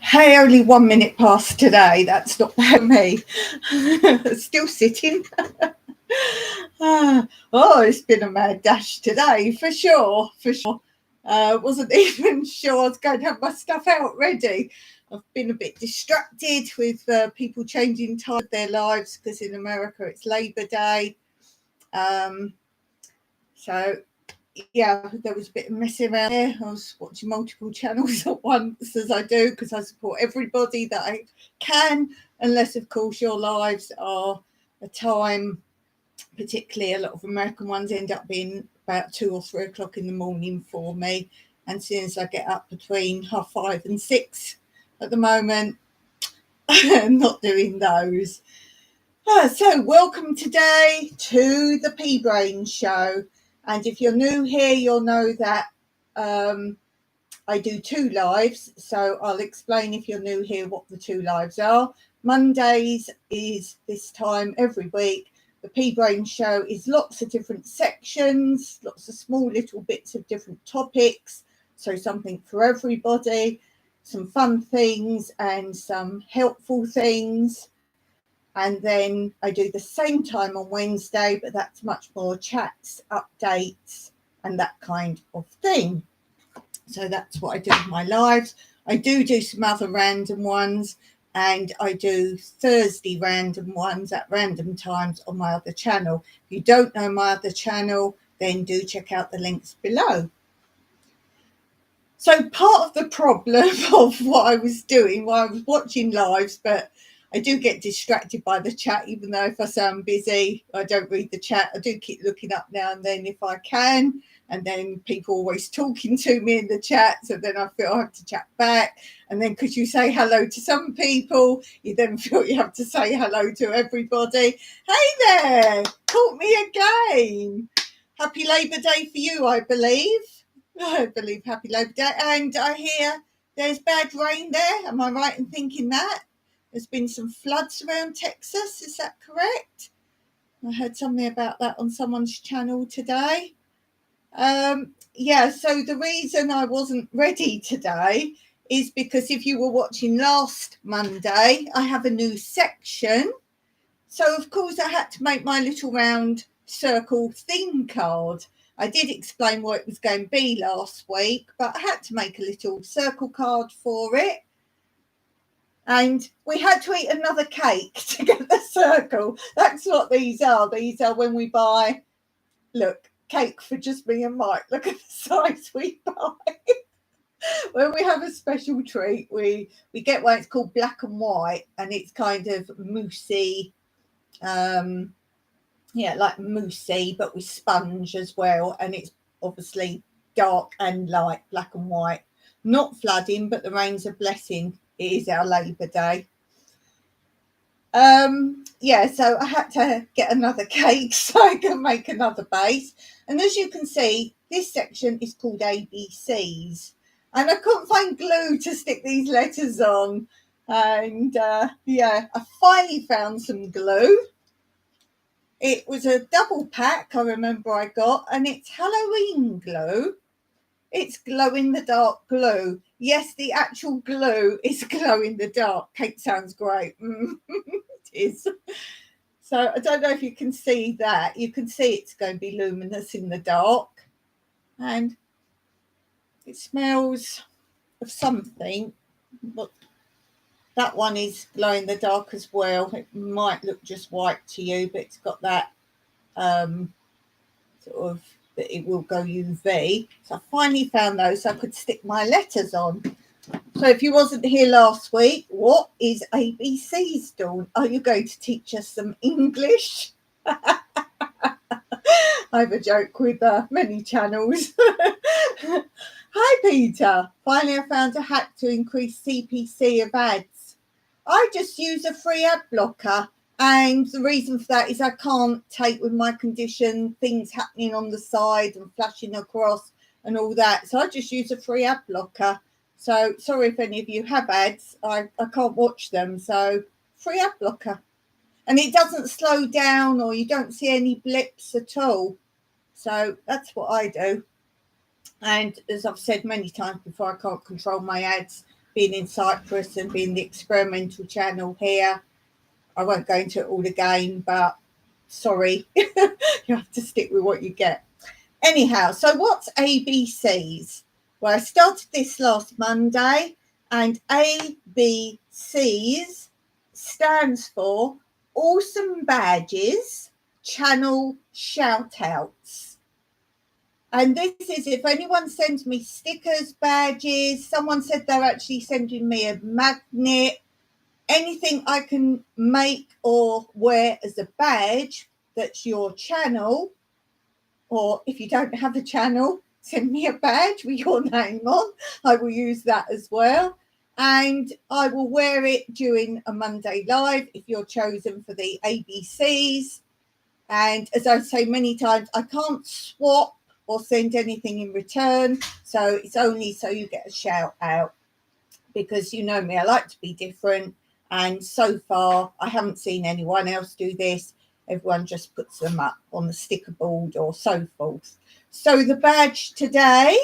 Hey, only 1 minute past today. That's not bad, me. Still sitting. It's been a mad dash today, for sure. Wasn't even sure I was going to have my stuff out ready. I've been a bit distracted with people changing time of their lives because in America it's Labour Day. So yeah, there was a bit of messing around there. I was watching multiple channels at once, as I do, because I support everybody that I can, unless, of course, your lives are a time, particularly a lot of American ones end up being about 2 or 3 o'clock in the morning for me. And since I get up between 5:30 and 6 at the moment, I'm not doing those. So welcome today to the P Brain Show. And if you're new here, you'll know that I do 2 lives. So I'll explain, if you're new here, what the 2 lives are. Mondays is this time every week. The P Brain Show is lots of different sections, lots of small little bits of different topics. So something for everybody, some fun things and some helpful things. And then I do the same time on Wednesday, but that's much more chats, updates, and that kind of thing. So that's what I do with my lives. I do some other random ones, and I do Thursday random ones at random times on my other channel. If you don't know my other channel, then do check out the links below. So part of the problem of what I was doing while I was watching lives, but I do get distracted by the chat, even though if I say I'm busy, I don't read the chat. I do keep looking up now and then if I can. And then people always talking to me in the chat. So then I feel I have to chat back. And then because you say hello to some people, you then feel you have to say hello to everybody. Hey there, caught me again. Happy Labour Day for you, I believe. Happy Labour Day. And I hear there's bad rain there. Am I right in thinking that? There's been some floods around Texas. Is that correct? I heard something about that on someone's channel today. So the reason I wasn't ready today is because if you were watching last Monday, I have a new section. So, of course, I had to make my little round circle theme card. I did explain what it was going to be last week, but I had to make a little circle card for it. And we had to eat another cake to get the circle. That's what these are. These are when we buy, look, cake for just me and Mike. Look at the size we buy. When we have a special treat, we get one. It's called black and white, and it's kind of moussey, like moussey, but with sponge as well. And it's obviously dark and light, black and white. Not flooding, but the rain's a blessing. It is our Labour Day. So I had to get another cake so I can make another base. And as you can see, this section is called ABCs. And I couldn't find glue to stick these letters on. And I finally found some glue. It was a double pack, I remember I got, and it's Halloween glue. It's glow-in-the-dark glue. Yes, the actual glue is glow-in-the-dark. Kate sounds great. It is. So I don't know if you can see that. You can see it's going to be luminous in the dark. And it smells of something. But that one is glow-in-the-dark as well. It might look just white to you, but it's got that sort of, that it will go UV. So I finally found those so I could stick my letters on. So if you wasn't here last week, what is ABCs, Dawn? Are you going to teach us some English? I have a joke with many channels. Hi, Peter. Finally, I found a hack to increase CPC of ads. I just use a free ad blocker. And the reason for that is I can't take, with my condition, things happening on the side and flashing across and all that. So I just use a free ad blocker. So sorry if any of you have ads. I can't watch them. So free ad blocker. And it doesn't slow down or you don't see any blips at all. So that's what I do. And as I've said many times before, I can't control my ads being in Cyprus and being the experimental channel here. I won't go into it all again, but sorry, you have to stick with what you get. Anyhow, so what's ABCs? Well, I started this last Monday, and ABCs stands for Awesome Badges Channel Shoutouts. And this is if anyone sends me stickers, badges, someone said they're actually sending me a magnet, anything I can make or wear as a badge that's your channel, or if you don't have a channel, send me a badge with your name on. I will use that as well. And I will wear it during a Monday live if you're chosen for the ABCs. And as I say many times, I can't swap or send anything in return. So it's only so you get a shout out, because you know me, I like to be different. And so far, I haven't seen anyone else do this. Everyone just puts them up on the sticker board or so forth. So the badge today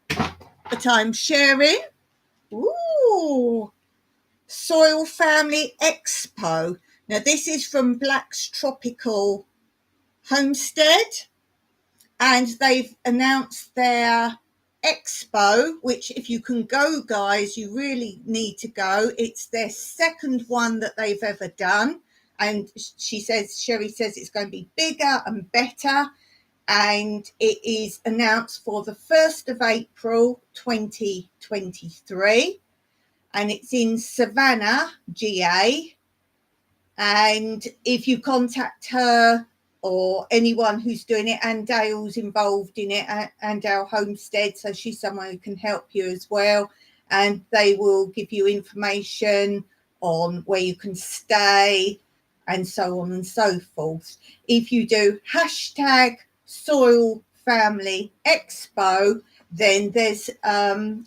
that I'm sharing, ooh, Soil Family Expo. Now this is from Black's Tropical Homestead, and they've announced their expo, which if you can go, guys, you really need to go. It's their second one that they've ever done, and Sherry says it's going to be bigger and better, and it is announced for the 1st of April 2023, and it's in Savannah, GA. And if you contact her or anyone who's doing it, and Dale's involved in it, and our homestead, so she's someone who can help you as well, and they will give you information on where you can stay and so on and so forth. If you do hashtag Soil Family Expo, then there's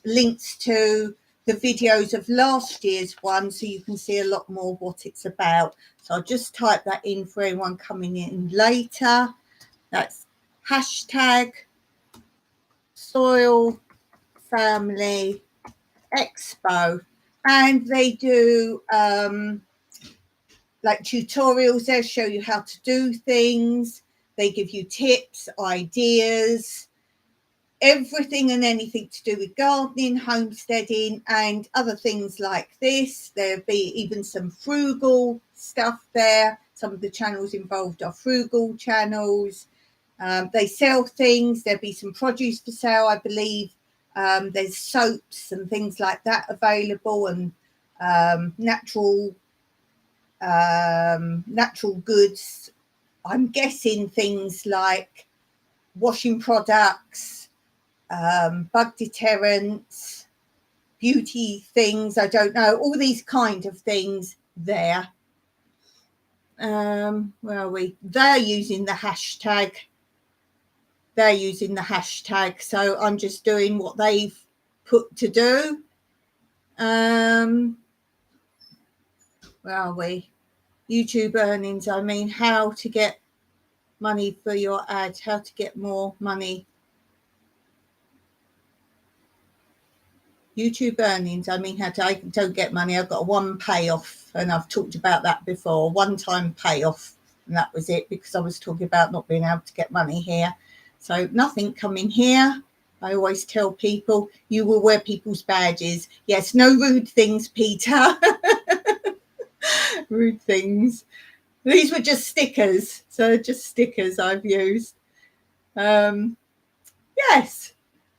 links to the videos of last year's one, so you can see a lot more what it's about. So I'll just type that in for anyone coming in later. That's hashtag Soil Family Expo. And they do like tutorials there, show you how to do things. They give you tips, ideas, everything and anything to do with gardening, homesteading, and other things like this. There'll be even some frugal stuff there. Some of the channels involved are frugal channels. They sell things. There'll be some produce for sale, I believe. There's soaps and things like that available, and natural goods. I'm guessing things like washing products, bug deterrents, beauty things, I don't know, all these kind of things there. Where are we? They're using the hashtag. So I'm just doing what they've put to do. Where are we? YouTube earnings, I mean, how to get money for your ads, how to get more money. YouTube earnings, I mean, I don't get money. I've got one payoff, and I've talked about that before, one-time payoff, and that was it, because I was talking about not being able to get money here. So nothing coming here. I always tell people, you will wear people's badges. Yes, no rude things, Peter. Rude things. These were just stickers. So just stickers I've used. Yes.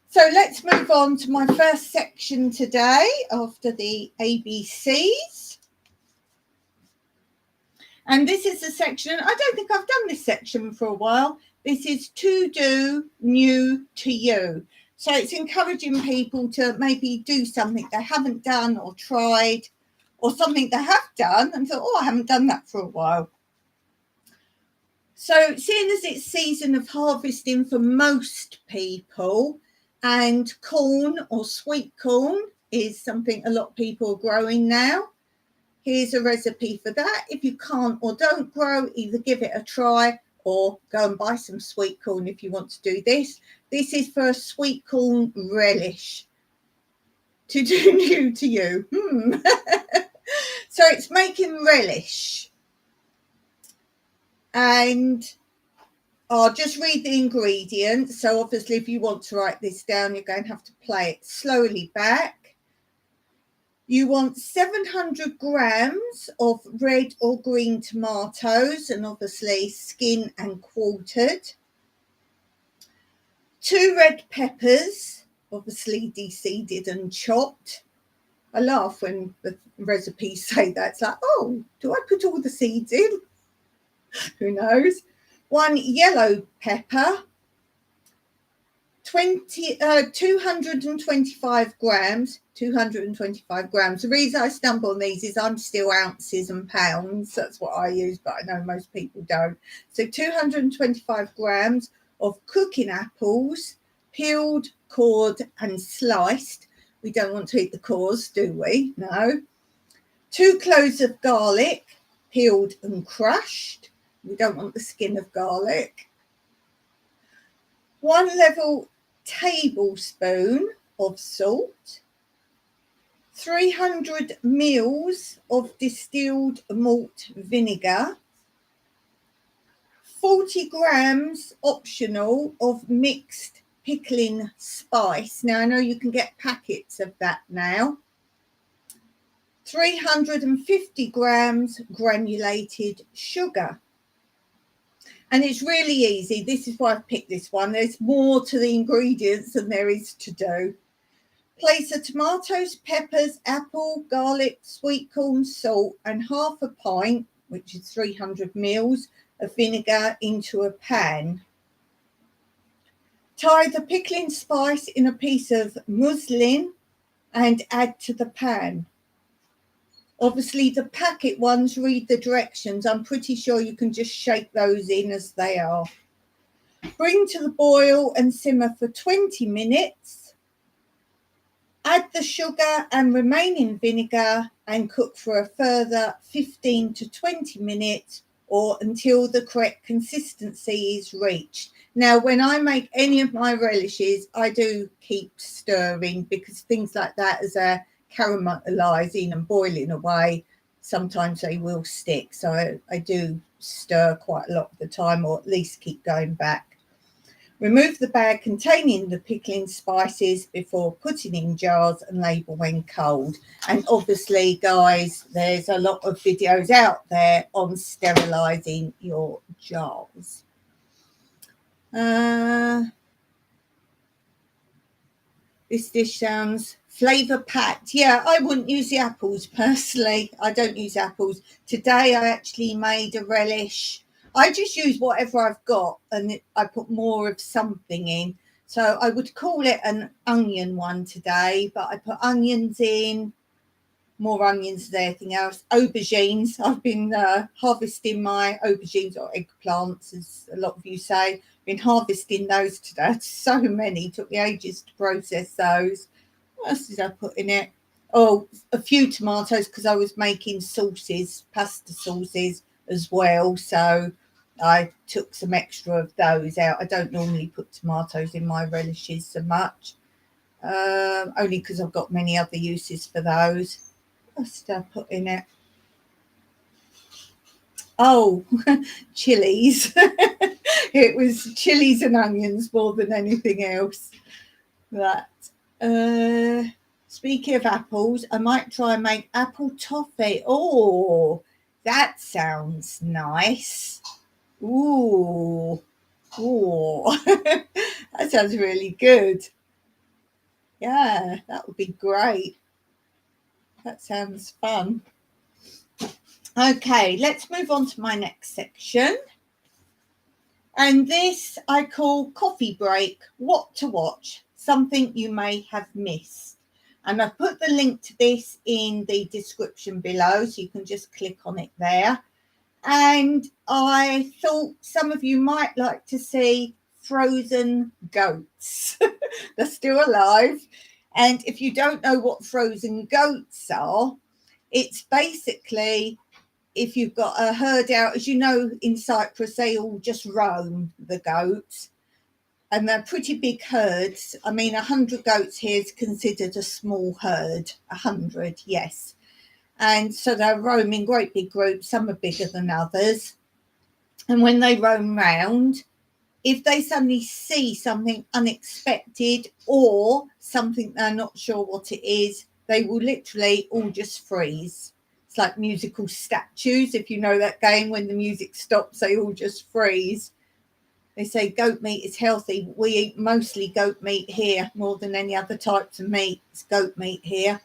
So let's move on to my first section today after the ABCs. And this is the section, I don't think I've done this section for a while. This is to do new to you. So it's encouraging people to maybe do something they haven't done or tried, or something they have done and thought, oh, I haven't done that for a while. So seeing as it's season of harvesting for most people, and corn or sweet corn is something a lot of people are growing now. Here's a recipe for that. If you can't or don't grow, either give it a try or go and buy some sweet corn if you want to do this. This is for a sweet corn relish too new to you. So it's making relish. And I'll just read the ingredients. So obviously if you want to write this down, you're going to have to play it slowly back. You want 700 grams of red or green tomatoes, and obviously skin and quartered. 2 red peppers, obviously de-seeded and chopped. I laugh when the recipes say that. It's like, oh, do I put all the seeds in? Who knows? 1 yellow pepper. 225 grams. 225 grams. The reason I stumble on these is I'm still ounces and pounds. That's what I use, but I know most people don't. So 225 grams of cooking apples, peeled, cored and sliced. We don't want to eat the cores, do we? No. 2 cloves of garlic, peeled and crushed. We don't want the skin of garlic. 1 level tablespoon of salt. 300 mils of distilled malt vinegar. 40 grams optional of mixed pickling spice. Now I know you can get packets of that now. 350 grams granulated sugar. And it's really easy. This is why I've picked this one. There's more to the ingredients than there is to do. Place the tomatoes, peppers, apple, garlic, sweet corn, salt, and half a pint, which is 300 mils, of vinegar into a pan. Tie the pickling spice in a piece of muslin and add to the pan. Obviously, the packet ones, read the directions. I'm pretty sure you can just shake those in as they are. Bring to the boil and simmer for 20 minutes. Add the sugar and remaining vinegar and cook for a further 15 to 20 minutes or until the correct consistency is reached. Now, when I make any of my relishes, I do keep stirring because things like that, as a caramelizing and boiling away, sometimes they will stick. So I do stir quite a lot of the time, or at least keep going back. Remove the bag containing the pickling spices before putting in jars and label when cold. And obviously, guys, there's a lot of videos out there on sterilizing your jars. This dish sounds flavour packed. Yeah, I wouldn't use the apples personally. I don't use apples. Today I actually made a relish. I just use whatever I've got and I put more of something in. So I would call it an onion one today, but I put onions in, more onions than anything else. Aubergines. I've been harvesting my aubergines, or eggplants, as a lot of you say. Been harvesting those today. So many. Took me ages to process those. What else did I put in it? Oh, a few tomatoes because I was making sauces, pasta sauces as well. So I took some extra of those out. I don't normally put tomatoes in my relishes so much. Only because I've got many other uses for those. What else did I put in it? Oh, chilies. It was chilies and onions more than anything else. That. Speaking of apples, I might try and make apple toffee. Oh, that sounds nice. Ooh. Ooh. That sounds really good. Yeah, that would be great. That sounds fun. Okay, let's move on to my next section. And this I call Coffee Break, What to Watch, Something You May Have Missed. And I've put the link to this in the description below, so you can just click on it there. And I thought some of you might like to see frozen goats. They're still alive. And if you don't know what frozen goats are, it's basically, if you've got a herd out, as you know, in Cyprus, they all just roam, the goats. and they're pretty big herds. I mean, 100 goats here is considered a small herd. 100, yes. And so they roam in great big groups. Some are bigger than others. And when they roam round, if they suddenly see something unexpected or something they're not sure what it is, they will literally all just freeze. It's like musical statues. If you know that game, when the music stops, they all just freeze. They say goat meat is healthy. We eat mostly goat meat here, more than any other types of meat. It's goat meat here.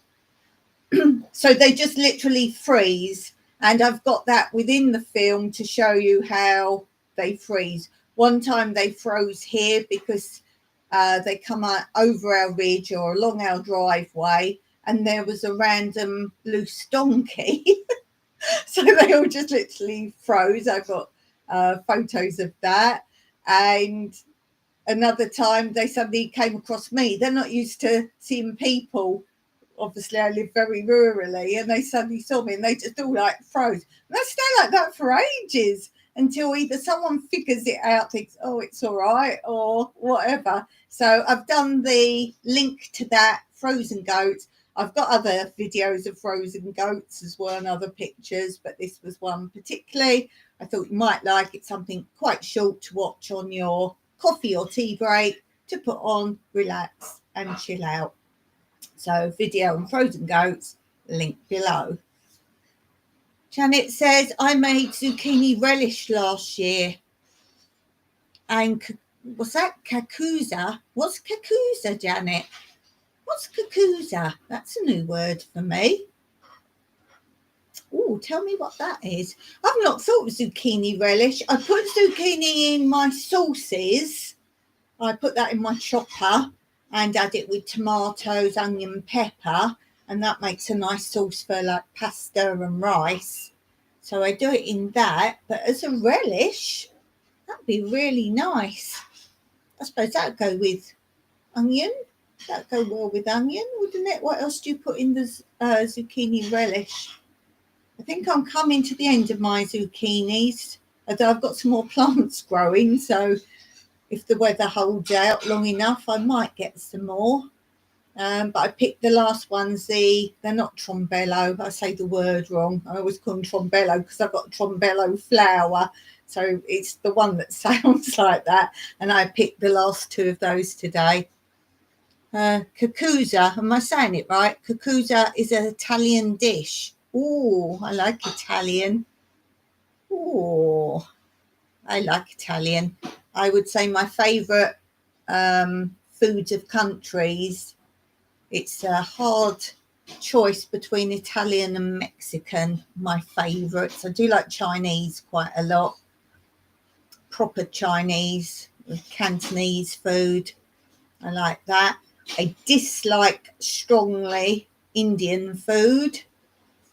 So they just literally freeze. And I've got that within the film to show you how they freeze. One time they froze here because they come out over our ridge or along our driveway, and there was a random loose donkey. So they all just literally froze. I've got photos of that. And another time they suddenly came across me. They're not used to seeing people. Obviously, I live very rurally, and they suddenly saw me and they just all like froze. And they stay like that for ages until either someone figures it out, thinks, oh, it's all right, or whatever. So I've done the link to that, frozen goats. I've got other videos of frozen goats as well and other pictures, but this was one particularly I thought you might like. It's something quite short to watch on your coffee or tea break, to put on, relax and chill out. So video on frozen goats, link below. Janet says, I made zucchini relish last year. And what's that? Kakuza? What's kakuza, Janet? What's kakuza? That's a new word for me. Oh, tell me what that is. I've not thought of zucchini relish. I put zucchini in my sauces. I put that in my chopper and add it with tomatoes, onion, pepper, and that makes a nice sauce for like pasta and rice. So I do it in that, but as a relish, that'd be really nice. I suppose that'd go with onion. That'd go well with onion, wouldn't it? What else do you put in the zucchini relish? I think I'm coming to the end of my zucchinis, although I've got some more plants growing, so if the weather holds out long enough, I might get some more. But I picked the last ones. They're not trombello. I say the word wrong. I always call them trombello because I've got a trombello flower. So it's the one that sounds like that. And I picked the last two of those today. Kakuza, am I saying it right? Kakuza is an Italian dish. Oh, I like Italian. Oh, I like Italian. I would say my favourite foods of countries. It's a hard choice between Italian and Mexican, my favourites. I do like Chinese quite a lot. Proper Chinese with Cantonese food. I like that. I dislike strongly Indian food.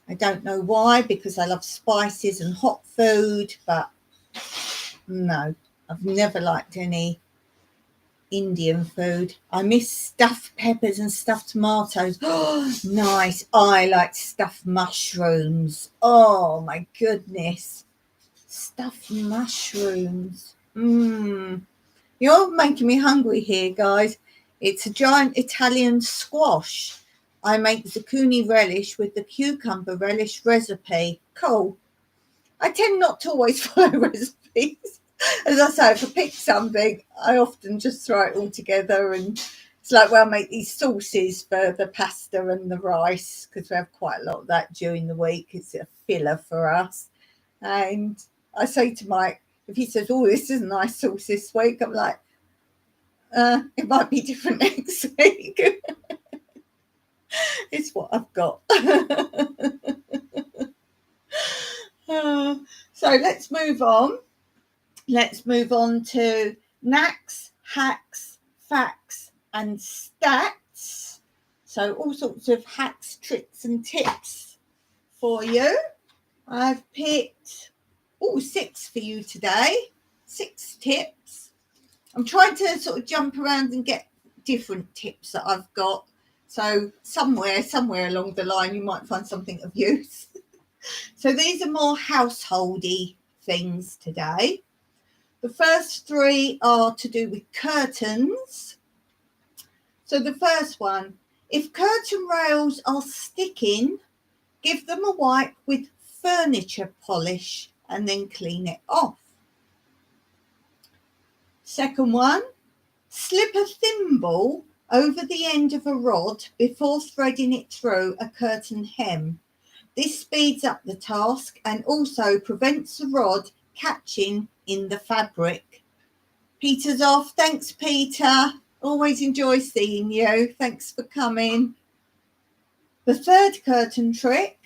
I don't know why, because I love spices and hot food, but no, I've never liked any Indian food. I miss stuffed peppers and stuffed tomatoes. Oh, nice. I like stuffed mushrooms. Oh my goodness. Stuffed mushrooms. You're making me hungry here, guys. It's a giant Italian squash. I make zucchini relish with the cucumber relish recipe. Cool. I tend not to always follow recipes. As I say, if I pick something, I often just throw it all together. And it's like when I make these sauces for the pasta and the rice, because we have quite a lot of that during the week. It's a filler for us. And I say to Mike, if he says, oh, this is a nice sauce this week, I'm like, it might be different next week. It's what I've got. So let's move on. Let's move on to knacks, hacks, facts, and stats. So all sorts of hacks, tricks, and tips for you. I've picked 6 for you today. 6 tips. I'm trying to sort of jump around and get different tips that I've got. So somewhere along the line, you might find something of use. So these are more householdy things today. The first three are to do with curtains. So the first one, if curtain rails are sticking, give them a wipe with furniture polish and then clean it off. Second one, slip a thimble over the end of a rod before threading it through a curtain hem. This speeds up the task and also prevents the rod catching in the fabric. Peter's off. Thanks, Peter. Always enjoy seeing you. Thanks for coming. The third curtain trick,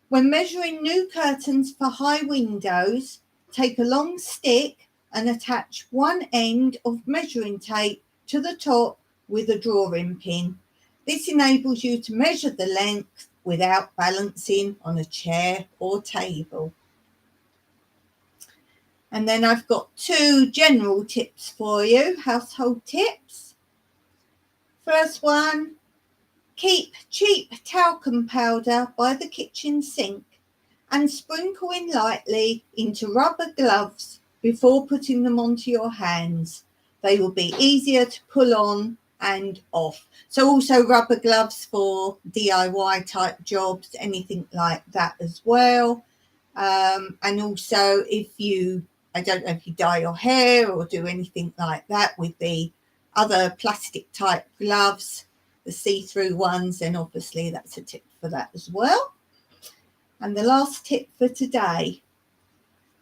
when measuring new curtains for high windows, take a long stick and attach one end of measuring tape to the top with a drawing pin. This enables you to measure the length without balancing on a chair or table. And then I've got 2 general tips for you, household tips. First one, keep cheap talcum powder by the kitchen sink and sprinkle in lightly into rubber gloves before putting them onto your hands. They will be easier to pull on and off. So also rubber gloves for DIY type jobs, anything like that as well. And also if you, I don't know if you dye your hair or do anything like that with the other plastic type gloves, the see-through ones, then obviously that's a tip for that as well. And the last tip for today,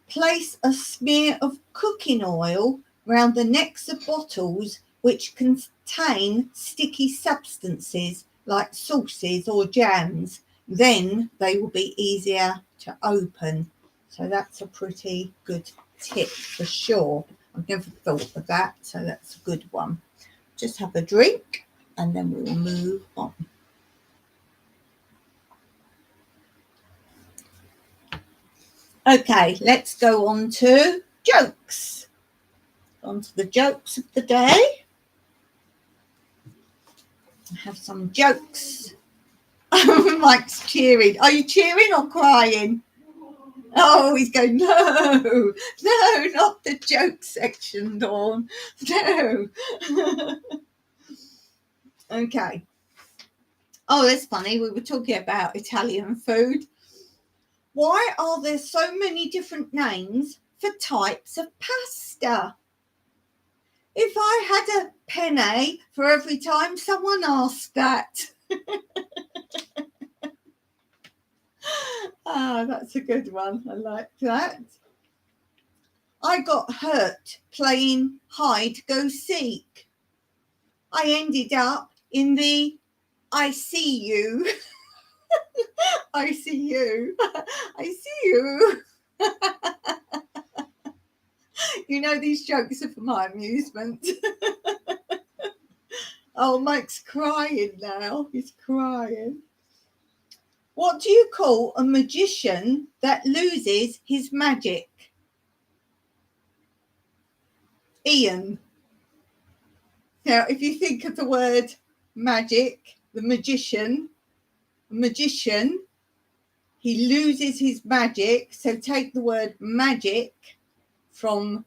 place a smear of cooking oil around the necks of bottles which contain sticky substances like sauces or jams. Then they will be easier to open. So that's a pretty good tip for sure. I've never thought of that, so that's a good one. Just have a drink and then we will move on. Okay, let's go on to jokes. On to the jokes of the day. I have some jokes. Mike's cheering. Are you cheering or crying? Oh, he's going, no, not the joke section, Dawn. No. Okay. Oh, that's funny. We were talking about Italian food. Why are there so many different names for types of pasta? If I had a penny for every time someone asked that. That's a good one. I like that. I got hurt playing hide go seek. I ended up in the ICU. ICU. I see you. You know, these jokes are for my amusement. Oh, Mike's crying now. He's crying. What do you call a magician that loses his magic? Ian. Now, if you think of the word magic, the magician, he loses his magic. So take the word magic from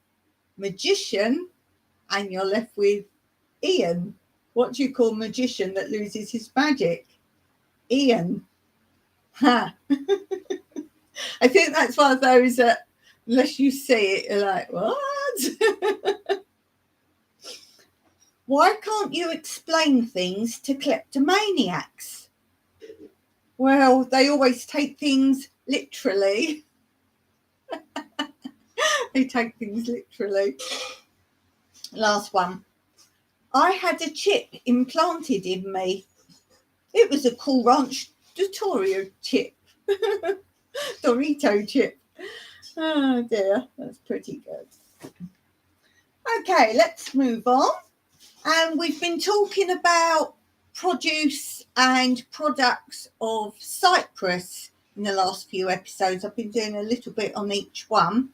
magician and you're left with Ian. What do you call magician that loses his magic? Ian. Ha. I think that's one of those that unless you see it, you're like, what? Why can't you explain things to kleptomaniacs? Well, they always take things literally. They take things literally. Last one. I had a chip implanted in me. It was a Cool Ranch Dorito chip. Dorito chip. Oh dear, that's pretty good. Okay, let's move on. And we've been talking about produce and products of Cyprus in the last few episodes. I've been doing a little bit on each one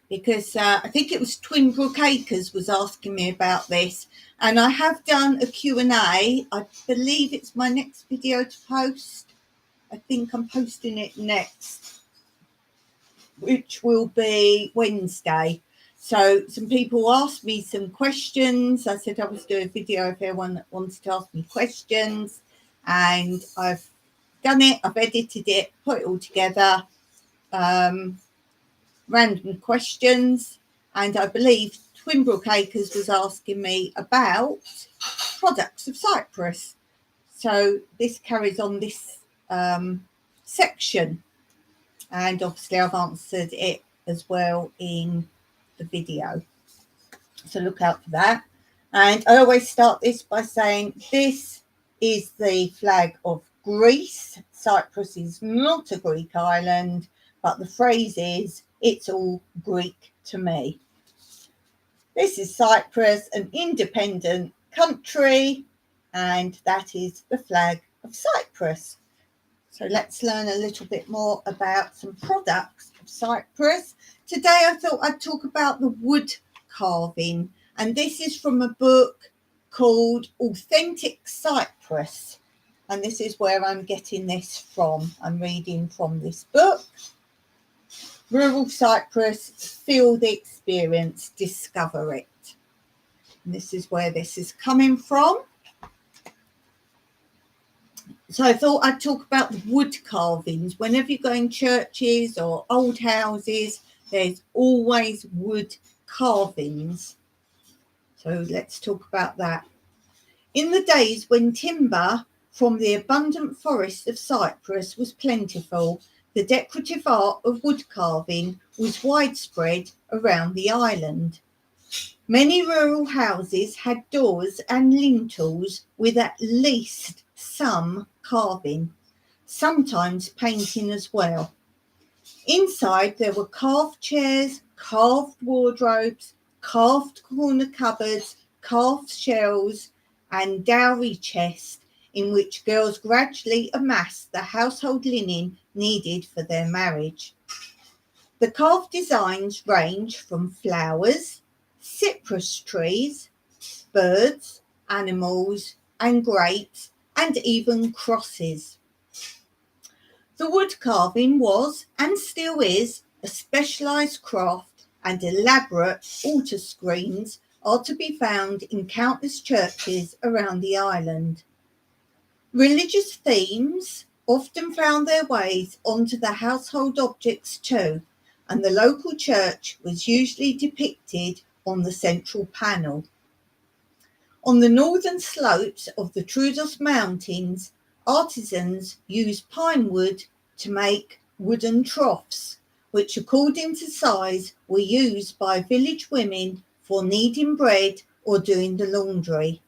because I think it was Twinbrook Acres was asking me about this, and I have done a Q&A. I believe it's my next video to post. I think I'm posting it next, which will be Wednesday. So some people asked me some questions. I said I was doing a video if anyone that wanted to ask me questions, and I've done it. I've edited it, put it all together. Random questions, and I believe Twinbrook Acres was asking me about products of Cyprus. So this carries on this section, and obviously I've answered it as well in the video. So look out for that. And I always start this by saying this is the flag of Greece. Cyprus is not a Greek island, but the phrase is, it's all Greek to me. This is Cyprus, an independent country, and that is the flag of Cyprus. So let's learn a little bit more about some products of Cyprus. Today I thought I'd talk about the wood carving, and this is from a book called Authentic Cyprus, and this is where I'm getting this from. I'm reading from this book. Rural Cyprus, feel the experience, discover it. And this is where this is coming from. So I thought I'd talk about the wood carvings. Whenever you go in churches or old houses, there's always wood carvings. So let's talk about that. In the days when timber from the abundant forests of Cyprus was plentiful, the decorative art of wood carving was widespread around the island. Many rural houses had doors and lintels with at least some carving, sometimes painting as well. Inside there were carved chairs, carved wardrobes, carved corner cupboards, carved shelves, and dowry chests in which girls gradually amassed the household linen needed for their marriage. The carved designs range from flowers, cypress trees, birds, animals, and grapes, and even crosses. The wood carving was, and still is, a specialised craft, and elaborate altar screens are to be found in countless churches around the island. Religious themes often found their ways onto the household objects too, and the local church was usually depicted on the central panel. On the northern slopes of the Troodos Mountains, artisans used pine wood to make wooden troughs, which according to size were used by village women for kneading bread or doing the laundry.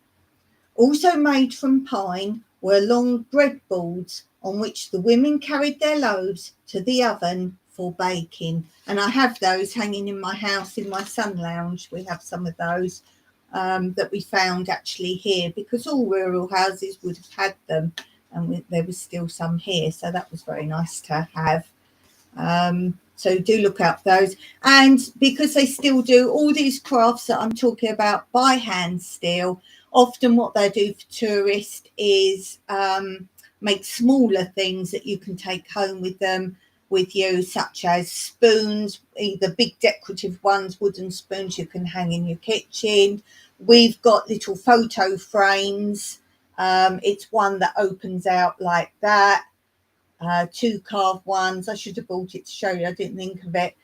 Also made from pine were long breadboards on which the women carried their loaves to the oven for baking. And I have those hanging in my house in my sun lounge. We have some of those that we found actually here, because all rural houses would have had them, and there was still some here, so that was very nice to have. So do look up those, and because they still do all these crafts that I'm talking about by hand still, often what they do for tourists is make smaller things that you can take home with you, such as spoons, either big decorative ones, wooden spoons you can hang in your kitchen. We've got little photo frames. It's one that opens out like that. Two carved ones. I should have bought it to show you. I didn't think of it.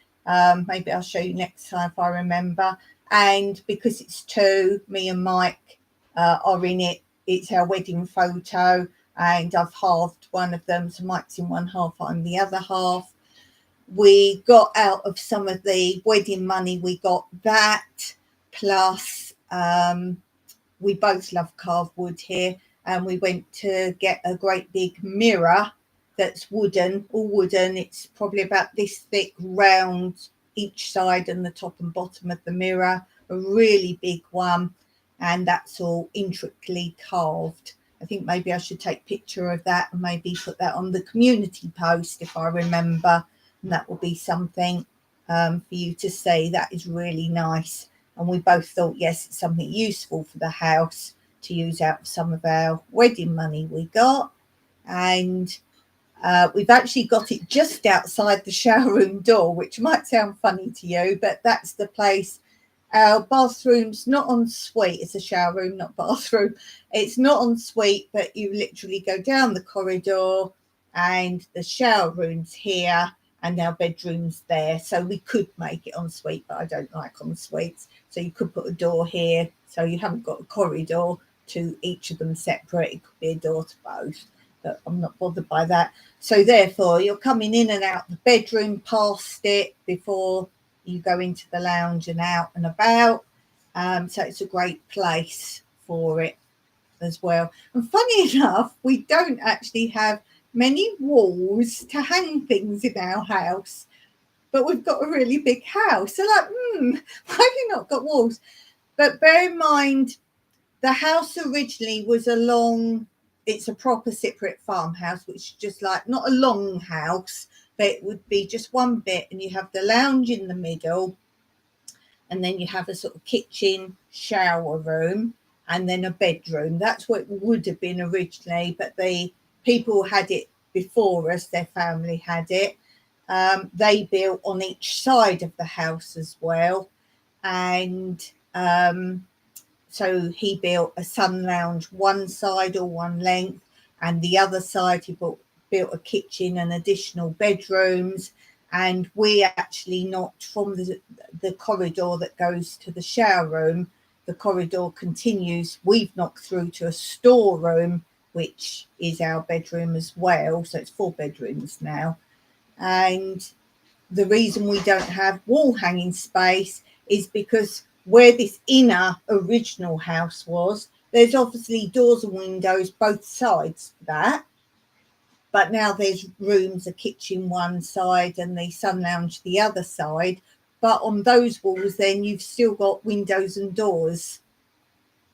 Maybe I'll show you next time if I remember. And because it's two, me and Mike are in it. It's our wedding photo, and I've halved one of them. So Mike's in one half, I'm the other half. We got out of some of the wedding money, we got that, plus we both love carved wood here, and we went to get a great big mirror that's wooden, all wooden. It's probably about this thick, round each side and the top and bottom of the mirror, a really big one, and that's all intricately carved. I think maybe I should take a picture of that and maybe put that on the community post if I remember, and that will be something for you to see. That is really nice. And we both thought, yes, it's something useful for the house to use out of some of our wedding money we got. And We've actually got it just outside the shower room door, which might sound funny to you, but that's the place. Our bathroom's not en suite. It's a shower room, not bathroom. It's not en suite, but you literally go down the corridor and the shower room's here and our bedroom's there. So we could make it en suite, but I don't like en suites. So you could put a door here. So you haven't got a corridor to each of them separate. It could be a door to both, but I'm not bothered by that. So therefore, you're coming in and out the bedroom past it before you go into the lounge and out and about. So it's a great place for it as well. And funny enough, we don't actually have many walls to hang things in our house, but we've got a really big house. So like, why have you not got walls? But bear in mind, the house originally was it's a proper Cypriot farmhouse, which is just like, not a long house, but it would be just one bit, and you have the lounge in the middle, and then you have a sort of kitchen, shower room, and then a bedroom. That's what it would have been originally, but the people had it before us, their family had it. They built on each side of the house as well, and so he built a sun lounge one side or one length, and the other side he built a kitchen and additional bedrooms. And we actually knocked from the corridor that goes to the shower room. The corridor continues. We've knocked through to a storeroom, which is our bedroom as well. So it's 4 bedrooms now. And the reason we don't have wall hanging space is because where this inner original house was, there's obviously doors and windows both sides of that. But now there's rooms, a kitchen one side and the sun lounge the other side. But on those walls, then you've still got windows and doors.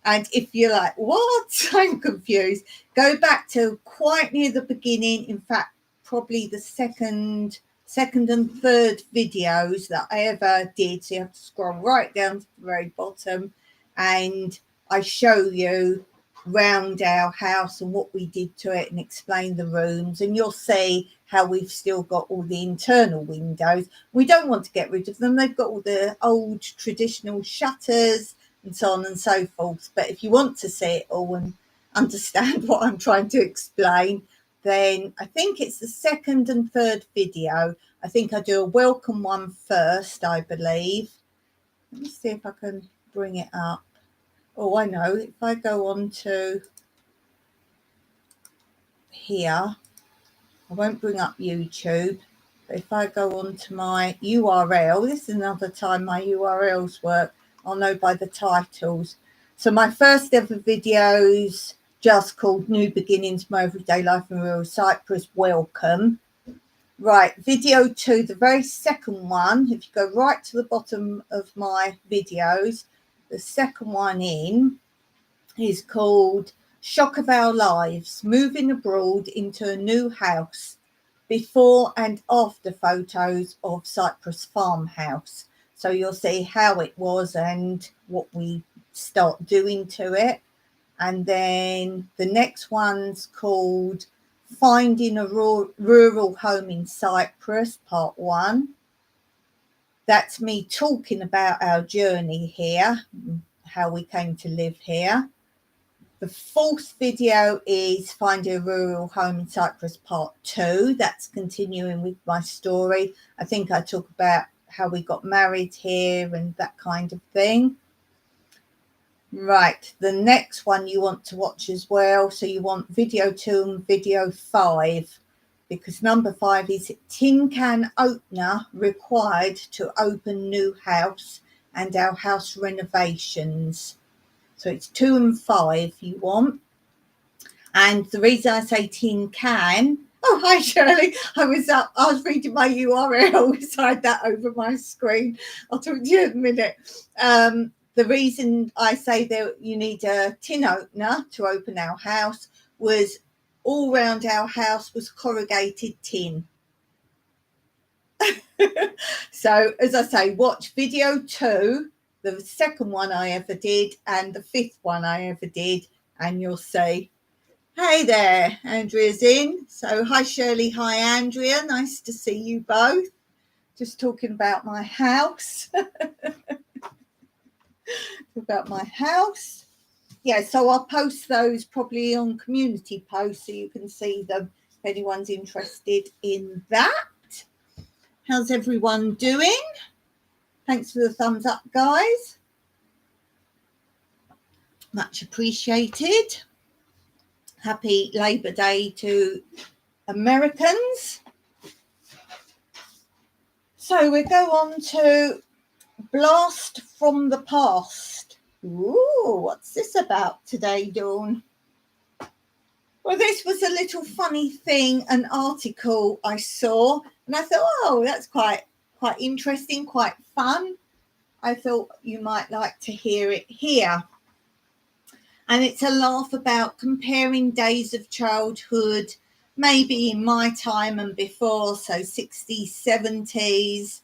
And if you're like, what? I'm confused. Go back to quite near the beginning. In fact, probably the second and third videos that I ever did. So you have to scroll right down to the very bottom, and I show you round our house and what we did to it and explain the rooms, and you'll see how we've still got all the internal windows. We don't want to get rid of them. They've got all the old traditional shutters and so on and so forth. But if you want to see it all and understand what I'm trying to explain, then I think it's the second and third video. I think I do a welcome one first, I believe. Let me see if I can bring it up. Oh, I know. If I go on to here, I won't bring up YouTube. But if I go on to my URL, this is another time my URLs work. I'll know by the titles. So my first ever videos just called New Beginnings, My Everyday Life in Rural Cyprus, Welcome. Right, video 2, the very second one, if you go right to the bottom of my videos, the second one in is called Shock of Our Lives, Moving Abroad into a New House, Before and After Photos of Cyprus Farmhouse. So you'll see how it was and what we start doing to it. And then the next one's called Finding a Rural Home in Cyprus, Part 1. That's me talking about our journey here, how we came to live here. The fourth video is Finding a Rural Home in Cyprus, Part 2. That's continuing with my story. I think I talk about how we got married here and that kind of thing. Right, the next one you want to watch as well. So you want video 2 and video 5, because number 5 is tin can opener required to open new house and our house renovations. So it's 2 and 5 you want. And the reason I say tin can, oh, hi Shirley, I was reading my URL, so I had that over my screen. I'll talk to you in a minute. The reason I say that you need a tin opener to open our house was all around our house was corrugated tin. So as I say, watch video 2, the second one I ever did, and the 5th one I ever did, and you'll see. Hey there, Andrea's in. So hi Shirley, hi Andrea, nice to see you both. Just talking about my house. Yeah, so I'll post those probably on community posts so you can see them if anyone's interested in that. How's everyone doing? Thanks for the thumbs up, guys. Much appreciated. Happy Labor Day to Americans. So we go on to Blast from the Past. Ooh, what's this about today, Dawn? Well, this was a little funny thing, an article I saw, and I thought, oh, that's quite interesting, quite fun. I thought you might like to hear it here. And it's a laugh about comparing days of childhood, maybe in my time and before, so 60s, 70s,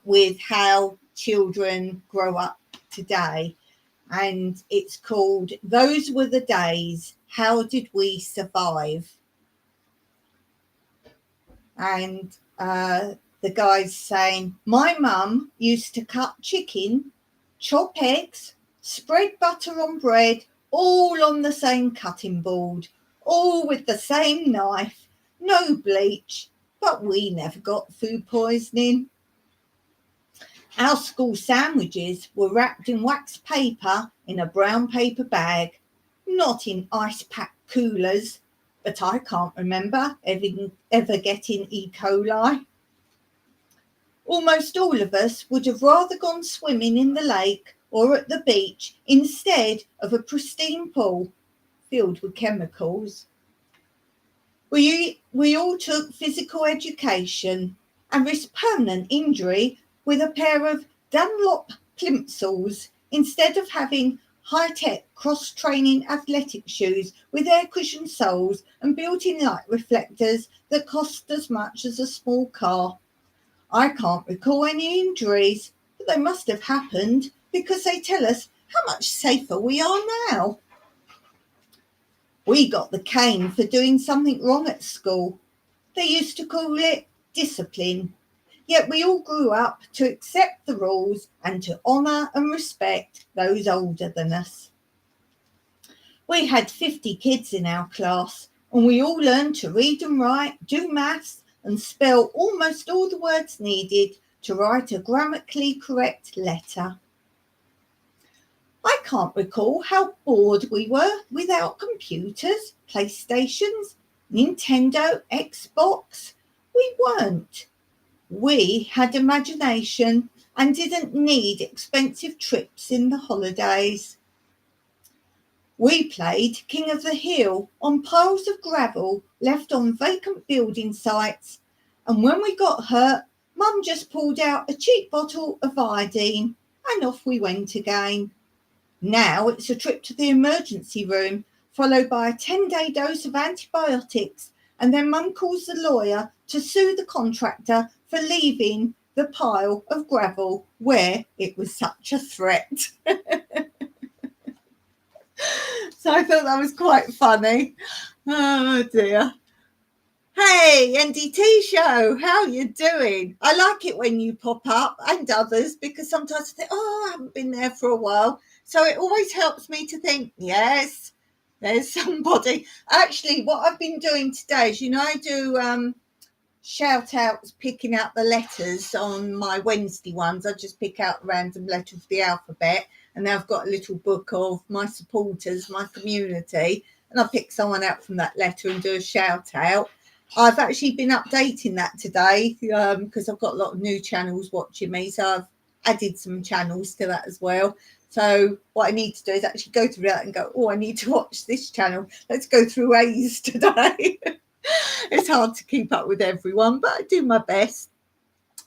with how children grow up today. And it's called Those Were the Days, How Did We Survive? And the guy's saying, my mum used to cut chicken, chop eggs, spread butter on bread, all on the same cutting board, all with the same knife, no bleach, but we never got food poisoning. Our school sandwiches were wrapped in wax paper in a brown paper bag, not in ice-packed coolers, but I can't remember ever getting E. coli. Almost all of us would have rather gone swimming in the lake or at the beach instead of a pristine pool filled with chemicals. We all took physical education and risked permanent injury with a pair of Dunlop plimsolls instead of having high-tech cross-training athletic shoes with air-cushioned soles and built-in light reflectors that cost as much as a small car. I can't recall any injuries, but they must have happened because they tell us how much safer we are now. We got the cane for doing something wrong at school. They used to call it discipline. Yet we all grew up to accept the rules and to honour and respect those older than us. We had 50 kids in our class, and we all learned to read and write, do maths, and spell almost all the words needed to write a grammatically correct letter. I can't recall how bored we were without computers, PlayStations, Nintendo, Xbox. We weren't. We had imagination and didn't need expensive trips in the holidays. We played King of the Hill on piles of gravel left on vacant building sites, and when we got hurt, Mum just pulled out a cheap bottle of iodine and off we went again. Now it's a trip to the emergency room, followed by a 10-day dose of antibiotics, and then Mum calls the lawyer to sue the contractor for leaving the pile of gravel where it was such a threat. So I thought that was quite funny. Oh dear. Hey, NDT show, how you doing? I like it when you pop up and others because sometimes I think, oh, I haven't been there for a while. So it always helps me to think, yes, there's somebody. Actually, what I've been doing today is, I do shout outs, picking out the letters on my Wednesday ones. I just pick out a random letter of the alphabet, and now I've got a little book of my supporters, my community, and I pick someone out from that letter and do a shout out. I've actually been updating that today because I've got a lot of new channels watching me, so I've added some channels to that as well. So what I need to do is actually go through that and go, oh, I need to watch this channel. Let's go through A's today. It's hard to keep up with everyone, but I do my best.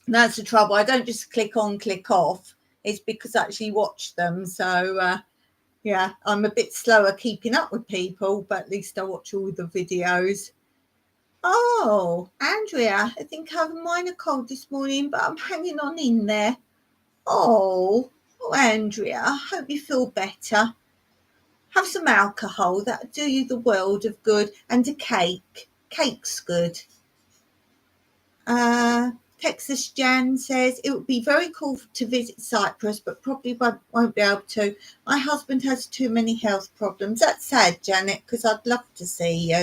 And that's the trouble. I don't just click on, click off. It's because I actually watch them. So, yeah, I'm a bit slower keeping up with people, but at least I watch all the videos. Oh, Andrea, I think I have a minor cold this morning, but I'm hanging on in there. Oh, Andrea, I hope you feel better. Have some alcohol, that'll do you the world of good, and a cake. Cake's good. Texas Jan says it would be very cool to visit Cyprus, but probably won't be able to. My husband has too many health problems. That's sad, Janet, because I'd love to see you.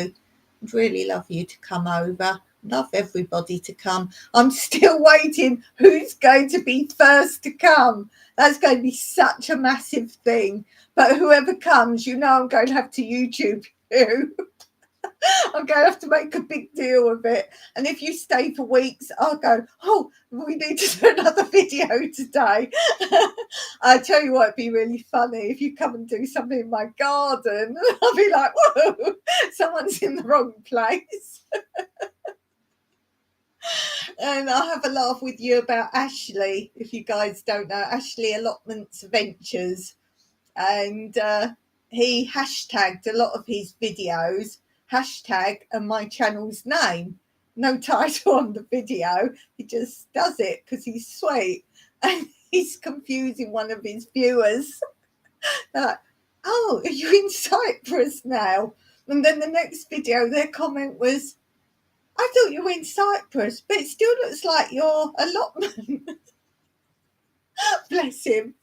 I'd really love you to come over. Love everybody to come. I'm still waiting. Who's going to be first to come? That's going to be such a massive thing. But whoever comes, you know I'm going to have to YouTube you. I'm going to have to make a big deal of it. And if you stay for weeks, I'll go, oh, we need to do another video today. I tell you what, it'd be really funny if you come and do something in my garden. I'll be like, whoa, someone's in the wrong place. And I'll have a laugh with you about Ashley. If you guys don't know, Ashley Allotments Ventures. And he hashtagged a lot of his videos, hashtag and my channel's name. No title on the video. He just does it because he's sweet. And he's confusing one of his viewers. Like, oh, are you in Cyprus now? And then the next video, their comment was, I thought you were in Cyprus, but it still looks like your allotment. Bless him.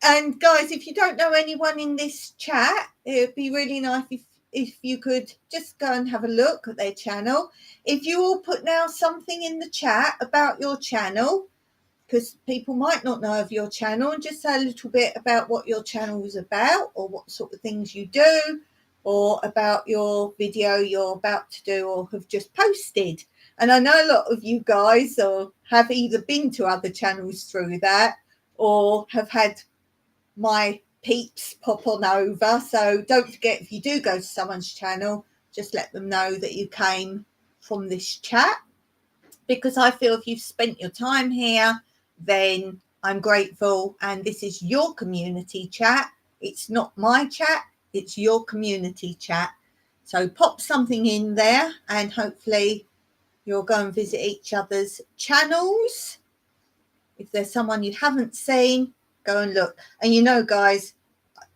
And guys, if you don't know anyone in this chat, it would be really nice if you could just go and have a look at their channel. If you all put now something in the chat about your channel, because people might not know of your channel, and just say a little bit about what your channel is about, or what sort of things you do, or about your video you're about to do or have just posted. And I know a lot of you guys have either been to other channels through that or have had my peeps pop on over. So don't forget, if you do go to someone's channel, just let them know that you came from this chat, because I feel if you've spent your time here, then I'm grateful. And this is your community chat. It's not my chat, it's your community chat. So pop something in there and hopefully you'll go and visit each other's channels. If there's someone you haven't seen, go and look. And you know, guys,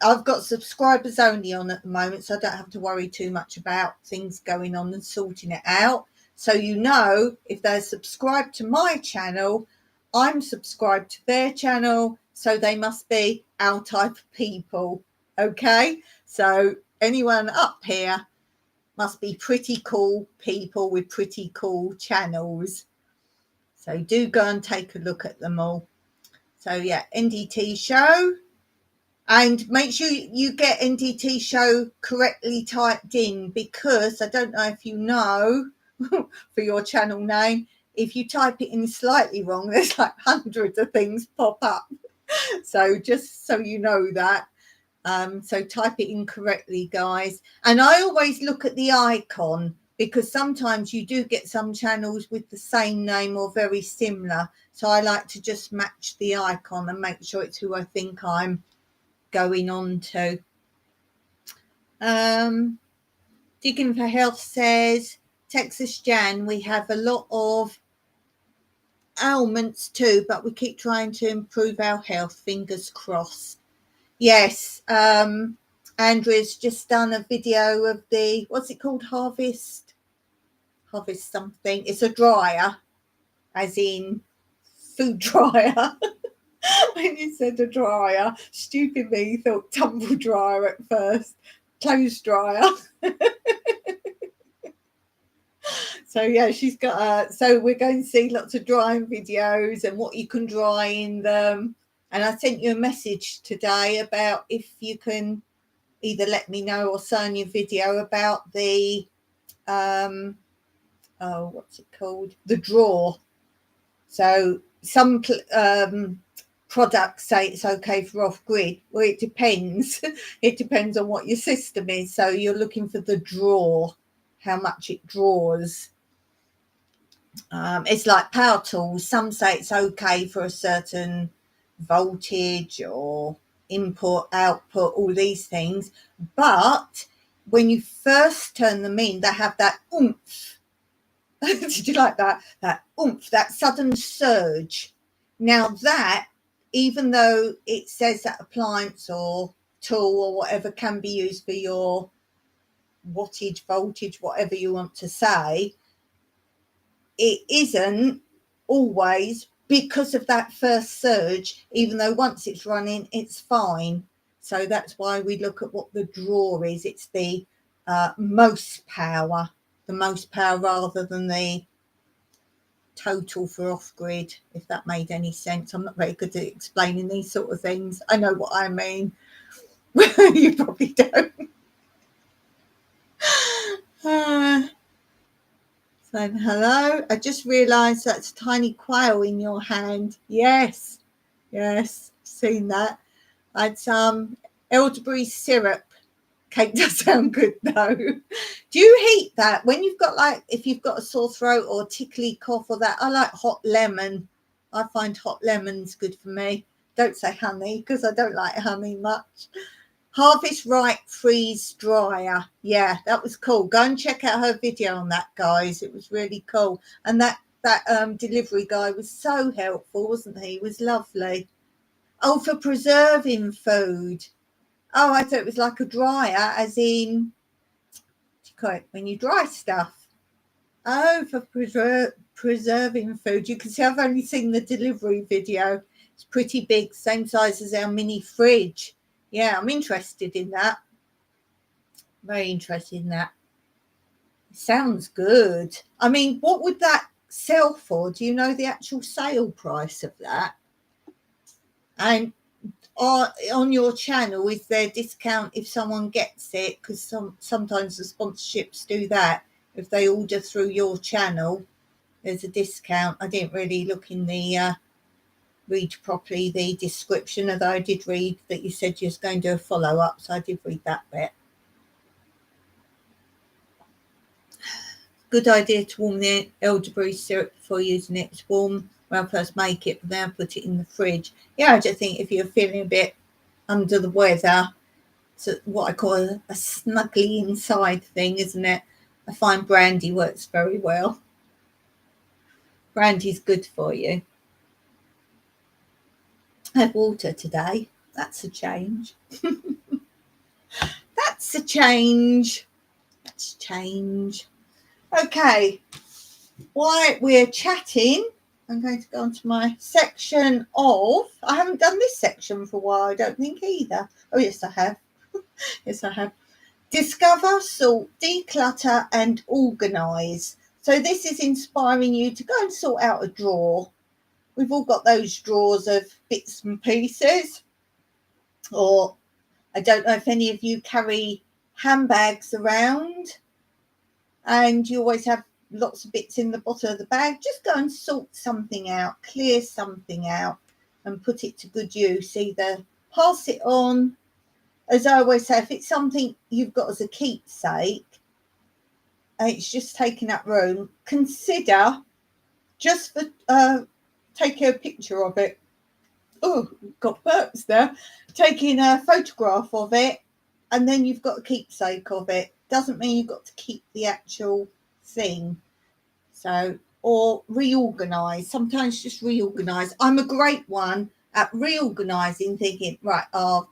I've got subscribers only on at the moment, so I don't have to worry too much about things going on and sorting it out. So you know, if they're subscribed to my channel, I'm subscribed to their channel, so they must be our type of people. Okay, so anyone up here must be pretty cool people with pretty cool channels. So do go and take a look at them all. So yeah, NDT show. And make sure you get NDT show correctly typed in, because I don't know if you know for your channel name, if you type it in slightly wrong, there's like hundreds of things pop up. So just so you know that. So type it in correctly, guys. And I always look at the icon, because sometimes you do get some channels with the same name or very similar. So I like to just match the icon and make sure it's who I think I'm going on to. Digging for Health says, Texas Jan, we have a lot of ailments too, but we keep trying to improve our health, fingers crossed. Yes, Andrea's just done a video of the, what's it called, harvest something. It's a dryer, as in food dryer. When you said a dryer, stupid me thought tumble dryer at first, clothes dryer. So yeah, she's got so we're going to see lots of drying videos and what you can dry in them. And I sent you a message today about if you can either let me know or send you a video about the what's it called, the drawer. So some products say it's okay for off grid. Well, it depends. It depends on what your system is. So you're looking for the draw, how much it draws. It's like power tools. Some say it's okay for a certain voltage or input, output, all these things. But when you first turn them in, they have that oomph. Did you like that? That oomph, that sudden surge. Now that, even though it says that appliance or tool or whatever can be used for your wattage, voltage, whatever you want to say, it isn't always because of that first surge, even though once it's running, it's fine. So that's why we look at what the draw is. It's the most power rather than the total for off-grid, if that made any sense. I'm not very good at explaining these sort of things. I know what I mean. You probably don't. Saying hello. I just realised that's a tiny quail in your hand. Yes, seen that. I had some elderberry syrup. Cake does sound good though. Do you heat that when you've got, like, if you've got a sore throat or tickly cough or that? I like hot lemon. I find hot lemons good for me. Don't say honey because I don't like honey much. Harvest Right Freeze Dryer. Yeah, that was cool. Go and check out her video on that, guys. It was really cool. And that delivery guy was so helpful, wasn't he? He was lovely. Oh, for preserving food. Oh, I thought it was like a dryer, as in, what do you call it, when you dry stuff. Oh, for preserving food. You can see I've only seen the delivery video. It's pretty big, same size as our mini fridge. Yeah, I'm interested in that. Very interested in that. Sounds good. I mean, what would that sell for? Do you know the actual sale price of that? And on your channel, is there discount if someone gets it? Because sometimes the sponsorships do that. If they order through your channel, there's a discount. I didn't really look in the read properly the description, although I did read that you said you was going to do a follow-up, so I did read that bit. Good idea to warm the elderberry syrup before using it. It's warm when I first make it, but then I put it in the fridge. Yeah, I just think if you're feeling a bit under the weather, it's what I call a snuggly inside thing, isn't it? I find brandy works very well. Brandy's good for you. I had water today. That's a change. That's a change. That's change. Okay. While we're chatting, I'm going to go on to my section of, I haven't done this section for a while, I don't think either. Oh, yes, I have. Yes, I have. Discover, sort, declutter and organise. So this is inspiring you to go and sort out a drawer. We've all got those drawers of bits and pieces. Or I don't know if any of you carry handbags around and you always have lots of bits in the bottom of the bag. Just go and sort something out, clear something out and put it to good use. Either pass it on, as I always say, if it's something you've got as a keepsake and it's just taking up room, consider just for taking a picture of it. Oh, got burps there. Taking a photograph of it and then you've got a keepsake of it. Doesn't mean you've got to keep the actual thing. So, or reorganise. Sometimes just reorganise. I'm a great one at reorganising, thinking, right, I'll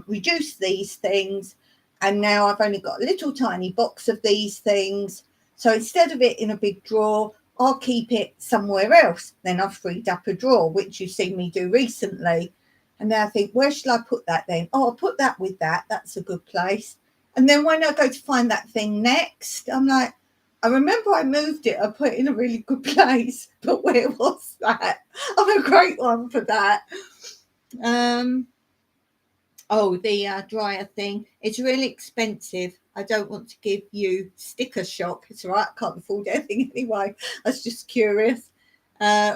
reduce these things. And now I've only got a little tiny box of these things. So instead of it in a big drawer, I'll keep it somewhere else. Then I've freed up a drawer, which you've seen me do recently. And now I think, where shall I put that then? Oh, I'll put that with that. That's a good place. And then when I go to find that thing next, I'm like, I remember I moved it. I put it in a really good place. But where was that? I'm a great one for that. Oh, the dryer thing. It's really expensive. I don't want to give you sticker shock. It's all right. I can't afford anything anyway. I was just curious.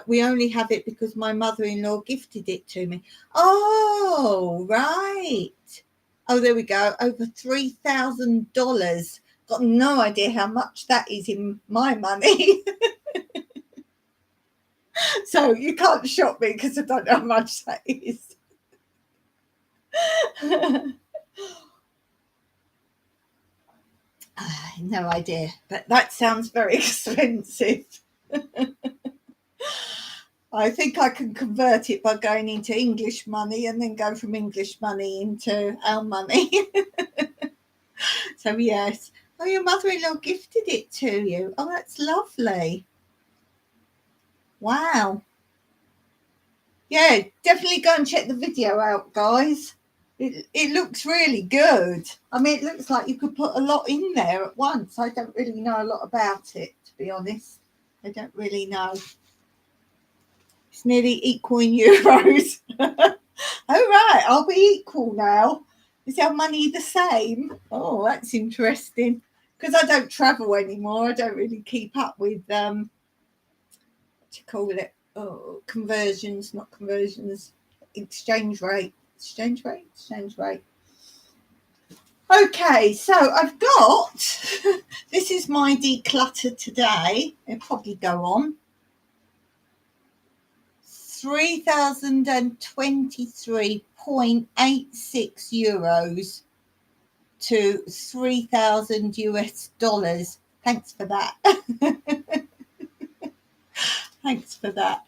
We only have it because my mother-in-law gifted it to me. Oh, right. Oh, there we go. Over $3,000. Got no idea how much that is in my money. So you can't shop me because I don't know how much that is. No idea, but that sounds very expensive. I think I can convert it by going into English money and then go from English money into our money. So, yes. Oh, your mother-in-law gifted it to you. Oh, that's lovely. Wow. Yeah, definitely go and check the video out, guys. It looks really good. I mean, it looks like you could put a lot in there at once. I don't really know a lot about it, to be honest. I don't really know. It's nearly equal in euros. Oh, right, I'll be equal now. Is our money the same? Oh, that's interesting. Because I don't travel anymore. I don't really keep up with, what do you call it? Oh, conversions, not conversions. Exchange rate. Exchange rate? Exchange rate. Okay, so I've got, this is my declutter today. It'll probably go on. 3,023.86 euros to 3,000 US dollars. Thanks for that. Thanks for that.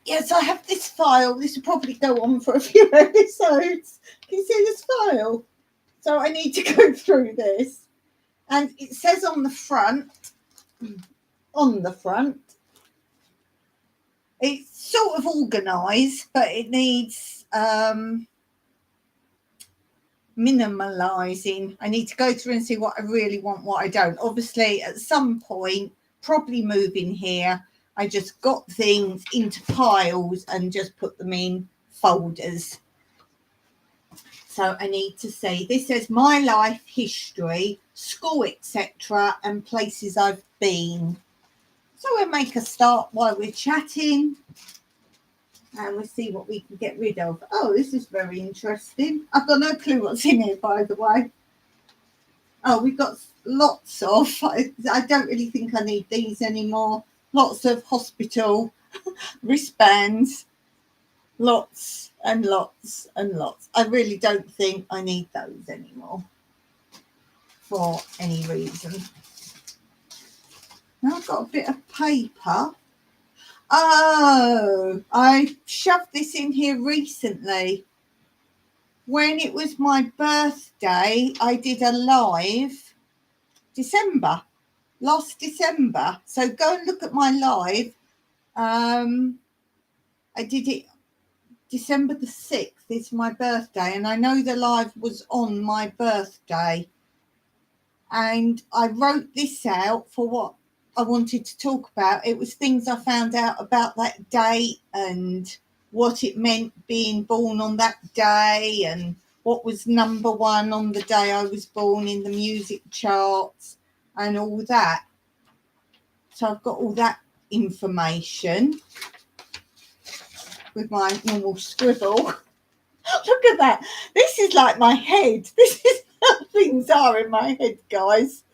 Yes, I have this file. This will probably go on for a few episodes. Can you see this file? So I need to go through this. And it says on the front, it's sort of organised, but it needs minimalising. I need to go through and see what I really want, what I don't. Obviously, at some point, probably moving here, I just got things into piles and just put them in folders. So I need to see. This says my life history, school, etc., and places I've been. So we'll make a start while we're chatting. And we'll see what we can get rid of. Oh, this is very interesting. I've got no clue what's in here, by the way. Oh, we've got lots of, I don't really think I need these anymore. Lots of hospital wristbands. Lots and lots and lots. I really don't think I need those anymore for any reason. Now I've got a bit of paper. Oh, I shoved this in here recently. When it was my birthday, I did a live last December. So go and look at my live. I did it December the 6th. It's my birthday. And I know the live was on my birthday. And I wrote this out for what I wanted to talk about. It was things I found out about that date and what it meant being born on that day and what was number one on the day I was born in the music charts and all that. So I've got all that information with my normal scribble. Look at that. This is like my head. This is how things are in my head, guys.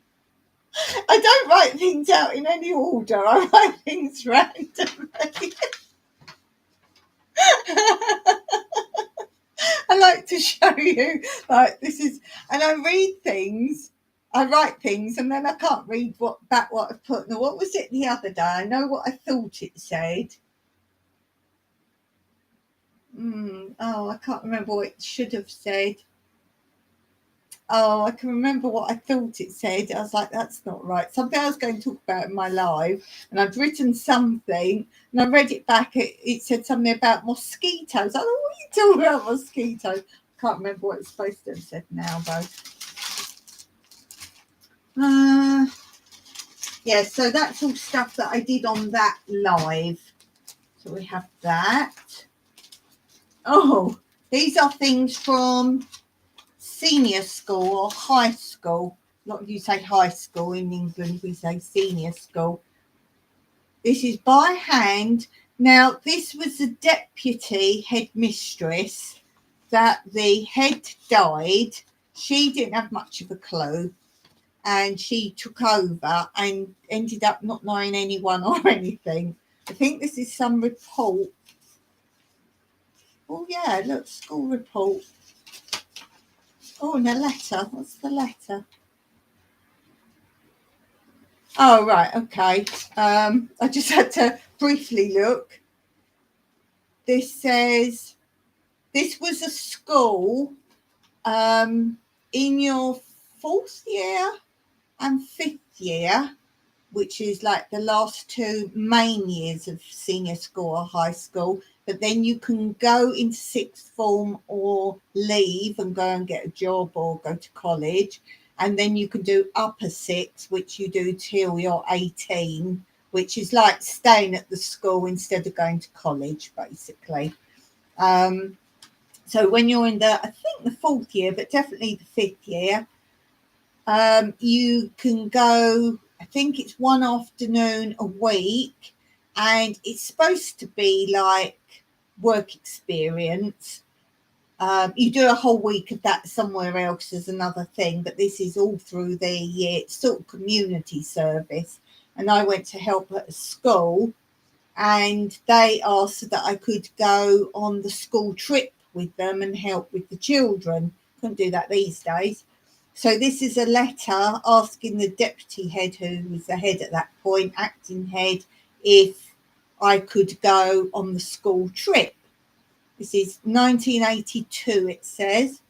I don't write things out in any order. I write things randomly. I like to show you, like, this is, and I read things, I write things, and then I can't read what I've put. Now, what was it the other day? I know what I thought it said. Oh, I can't remember what it should have said. Oh, I can remember what I thought it said. I was like, that's not right. Something I was going to talk about in my live, and I'd written something, and I read it back. It said something about mosquitoes. I thought, what are you talking about mosquitoes? I can't remember what it's supposed to have said now, though. Yeah, so that's all stuff that I did on that live. So we have that. Oh, these are things from senior school or high school. A lot of you say high school. In England, we say senior school. This is by hand. Now, this was the deputy headmistress that the head died. She didn't have much of a clue. And she took over and ended up not knowing anyone or anything. I think this is some report. Oh, yeah, look, school report. Oh, and a letter. What's the letter? Oh, right, okay. I just had to briefly look. This says, this was a school in your 4th year and 5th year, which is like the last 2 main years of senior school or high school. But then you can go into 6th form or leave and go and get a job or go to college. And then you can do upper 6, which you do till you're 18, which is like staying at the school instead of going to college, basically. So when you're in I think the 4th year, but definitely the 5th year, you can go, I think it's one afternoon a week, and it's supposed to be like work experience. You do a whole week of that somewhere else as another thing, but this is all through the year. It's sort of community service. And I went to help at a school, and they asked that I could go on the school trip with them and help with the children. Couldn't do that these days. So this is a letter asking the deputy head, who was the head at that point, acting head, if I could go on the school trip. This is 1982, it says.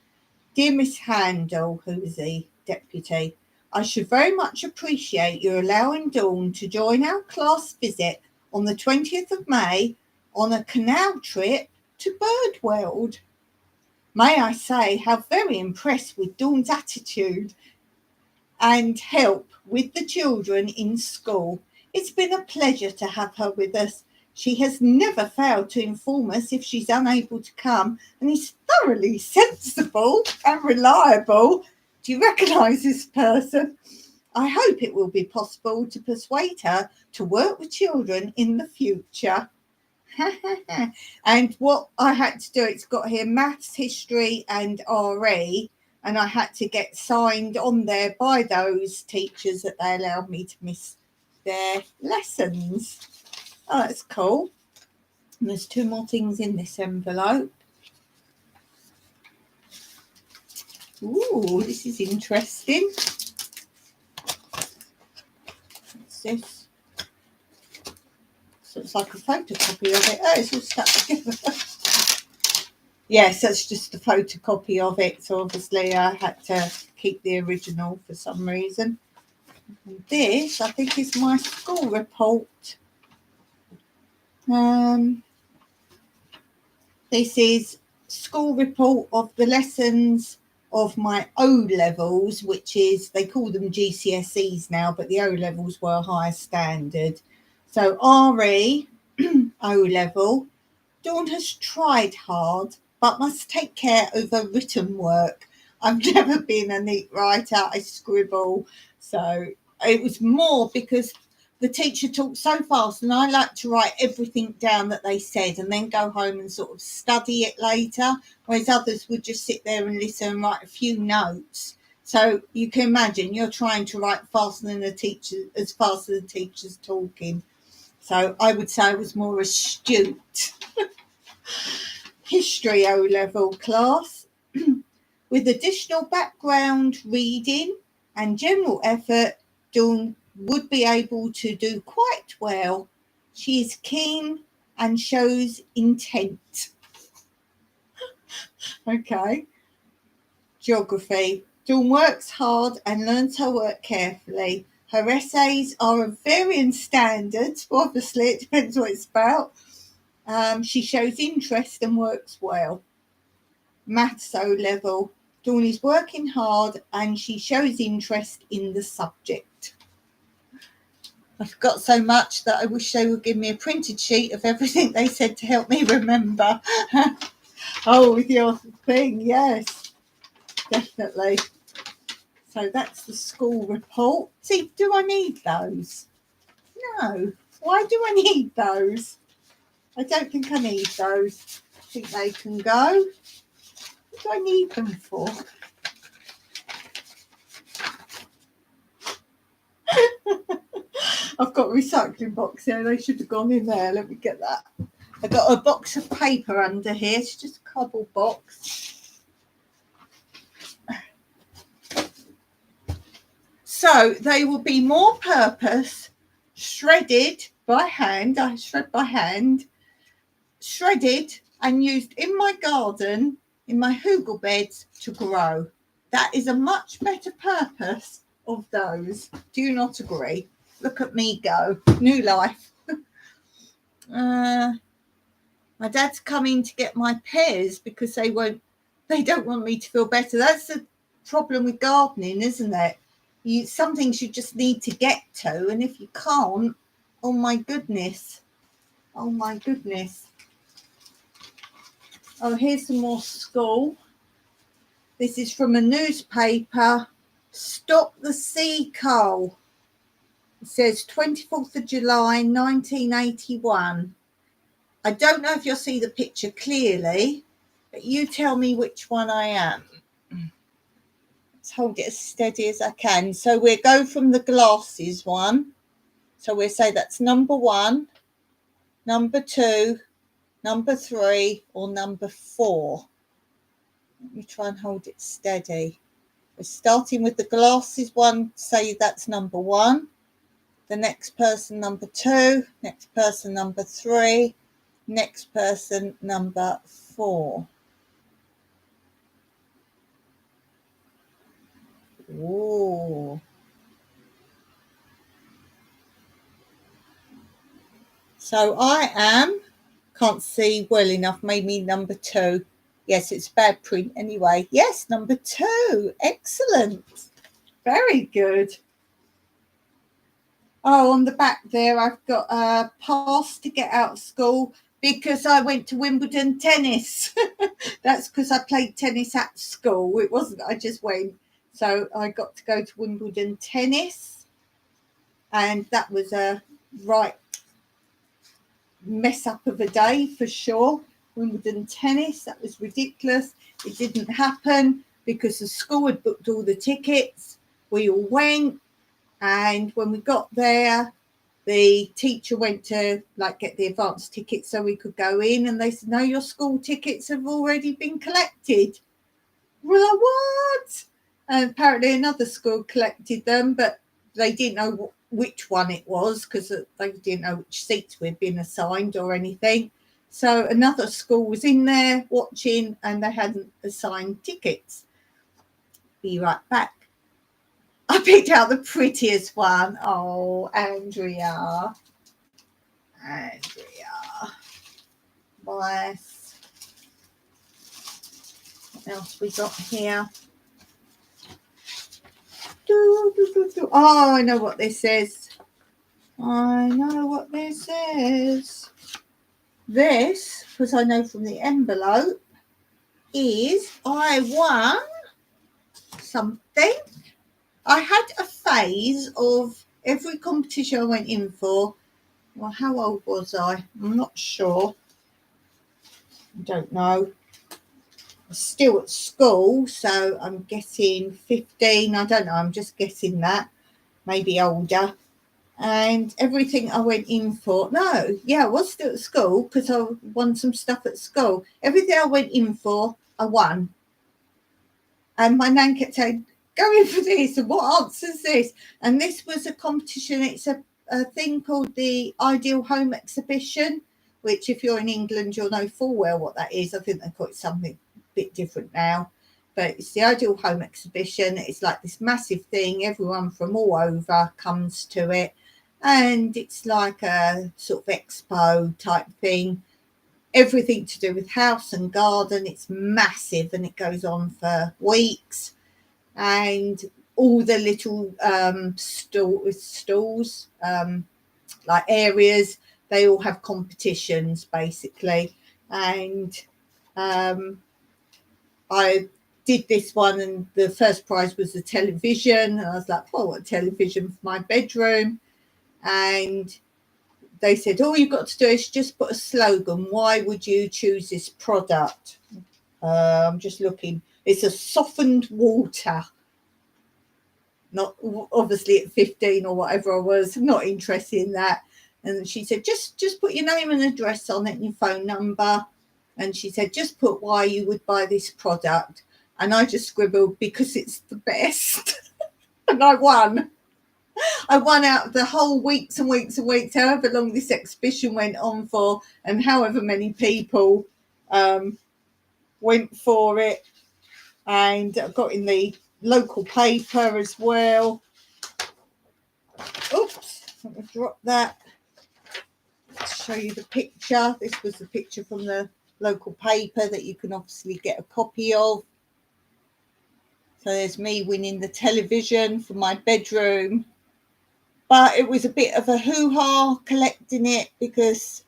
Dear Miss Handel, who is the deputy, I should very much appreciate your allowing Dawn to join our class visit on the 20th of May on a canal trip to Birdworld. May I say how very impressed with Dawn's attitude and help with the children in school. It's been a pleasure to have her with us. She has never failed to inform us if she's unable to come, and is thoroughly sensible and reliable. Do you recognise this person? I hope it will be possible to persuade her to work with children in the future. And what I had to do, it's got here maths, history and RE, and I had to get signed on there by those teachers that they allowed me to miss their lessons. Oh, that's cool. And there's 2 more things in this envelope. Ooh, this is interesting. What's this? So it's like a photocopy of it. Oh, it's all stuck together. Yes, that's just a photocopy of it. So obviously I had to keep the original for some reason. And this, I think, is my school report. This is school report of the lessons of my O levels, which is, they call them GCSEs now, but the O levels were higher standard. So RE, O level, Dawn has tried hard, but must take care of her written work. I've never been a neat writer. I scribble. So it was more because the teacher talked so fast, and I like to write everything down that they said and then go home and sort of study it later, whereas others would just sit there and listen and write a few notes. So you can imagine you're trying to write faster than the teacher, as fast as the teacher's talking. So I would say I was more astute. History O level class. With additional background reading and general effort, Dawn would be able to do quite well. She is keen and shows intent. Okay. Geography. Dawn works hard and learns her work carefully. Her essays are of varying standards. Obviously, it depends what it's about. She shows interest and works well. Maths O level. Dawn is working hard and she shows interest in the subject. I've got so much that I wish they would give me a printed sheet of everything they said to help me remember. Oh, with your thing, yes, definitely. So that's the school report. See, do I need those? No. Why do I need those? I don't think I need those. I think they can go. What do I need them for? I've got a recycling box here. They should have gone in there. Let me get that. I've got a box of paper under here. It's just a cardboard box. So they will be more purpose, shredded by hand. I shred by hand, shredded and used in my garden, in my hugel beds to grow. That is a much better purpose of those. Do you not agree? Look at me go. New life. My dad's coming to get my pears because they don't want me to feel better. That's the problem with gardening, isn't it? Some things you just need to get to, and if you can't, oh my goodness. Oh my goodness. Oh, here's some more school. This is from a newspaper. Stop the sea coal. It says 24th of July, 1981. I don't know if you'll see the picture clearly, but you tell me which one I am. Let's hold it as steady as I can. So we'll go from the glasses one. So we'll say that's number 1, number 2, number 3, or number 4. Let me try and hold it steady. We're starting with the glasses one, say that's number 1. The next person, number 2. Next person, number 3. Next person, number 4. Ooh. So I am, can't see well enough, maybe number 2. Yes, it's bad print anyway. Yes, number 2. Excellent. Very good. Oh, on the back there, I've got a pass to get out of school because I went to Wimbledon tennis. That's because I played tennis at school. It wasn't, I just went. So I got to go to Wimbledon tennis. And that was a right mess up of a day for sure. Wimbledon tennis, that was ridiculous. It didn't happen because the school had booked all the tickets. We all went. And when we got there, the teacher went to get the advance tickets so we could go in, and they said, no, your school tickets have already been collected. We're like, what? And apparently another school collected them, but they didn't know which one it was because they didn't know which seats we'd been assigned or anything. So another school was in there watching and they hadn't assigned tickets. Be right back. I picked out the prettiest one. Oh, Andrea. Nice. What else we got here? Oh, I know what this is. This, because I know from the envelope, is I won something. I had a phase of every competition I went in for. Well, how old was I? I'm not sure. I don't know. I'm still at school, so I'm guessing 15. I don't know. I'm just guessing that. Maybe older. And everything I went in for. No, yeah, I was still at school because I won some stuff at school. Everything I went in for, I won. And my nan kept saying, go in for this, and what answer's this? And this was a competition. It's a thing called the Ideal Home Exhibition, which if you're in England, you'll know full well what that is. I think they call it something a bit different now. But it's the Ideal Home Exhibition. It's like this massive thing. Everyone from all over comes to it. And it's like a sort of expo type thing. Everything to do with house and garden. It's massive and it goes on for weeks. And all the little stalls, like areas, they all have competitions basically. And I did this one, and the first prize was a television. And I was like, oh, what, a television for my bedroom? And they said, all you've got to do is just put a slogan. Why would you choose this product? I'm just looking. It's a softened water. Not obviously at 15 or whatever I was, not interested in that. And she said, just put your name and address on it and your phone number. And she said, just put why you would buy this product. And I just scribbled, because it's the best. And I won. I won out of the whole weeks and weeks and weeks, however long this exhibition went on for, and however many people went for it. And I got in the local paper as well. Oops, I'm going to drop that. Let's show you the picture. This was the picture from the local paper that you can obviously get a copy of. So there's me winning the television for my bedroom. But it was a bit of a hoo-ha collecting it because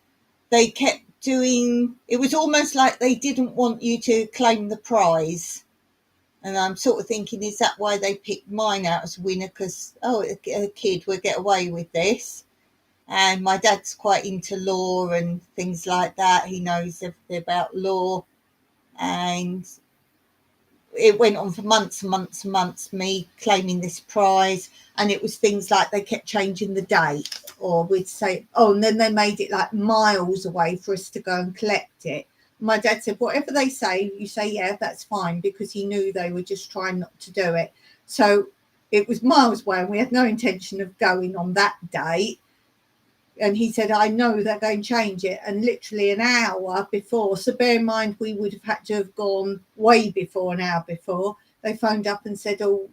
they kept doing, it was almost like they didn't want you to claim the prize. And I'm sort of thinking, is that why they picked mine out as a winner? Because, oh, a kid will get away with this. And my dad's quite into law and things like that. He knows everything about law. And it went on for months and months and months, me claiming this prize. And it was things like they kept changing the date, or we'd say, oh, and then they made it like miles away for us to go and collect it. My dad said, whatever they say, you say, yeah, that's fine, because he knew they were just trying not to do it. So it was miles away and we had no intention of going on that date. And he said, I know they're going to change it. And literally an hour before, so bear in mind, we would have had to have gone way before, an hour before, they phoned up and said, oh,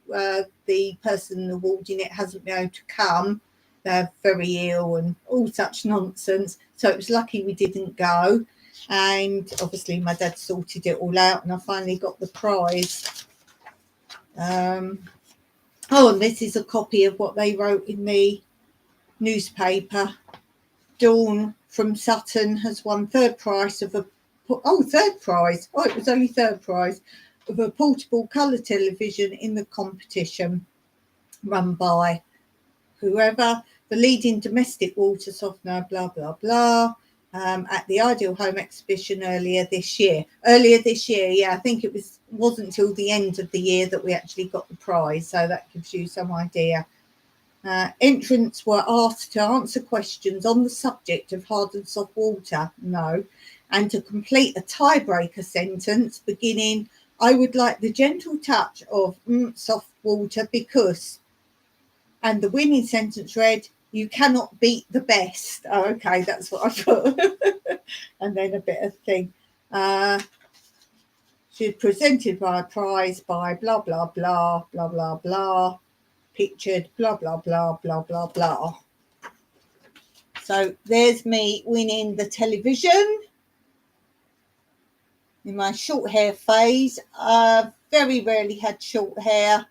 the person awarding it hasn't been able to come. They're very ill and all such nonsense. So it was lucky we didn't go. And obviously my dad sorted it all out and I finally got the prize. Oh, and this is a copy of what they wrote in the newspaper. Dawn from Sutton has won third prize of a it was only third prize of a portable colour television in the competition run by whoever, the leading domestic water softener, blah blah blah, at the Ideal Home exhibition earlier this year, yeah, I think it wasn't until the end of the year that we actually got the prize, so that gives you some idea. Entrants were asked to answer questions on the subject of hard and soft water, and to complete a tiebreaker sentence beginning, I would like the gentle touch of soft water because, and the winning sentence read, you cannot beat the best. Oh, okay, that's what I put. And then a bit of thing. She was presented by a prize by blah, blah, blah, blah, blah, blah. Pictured blah blah blah blah blah blah. So there's me winning the television in my short hair phase. Very rarely had short hair,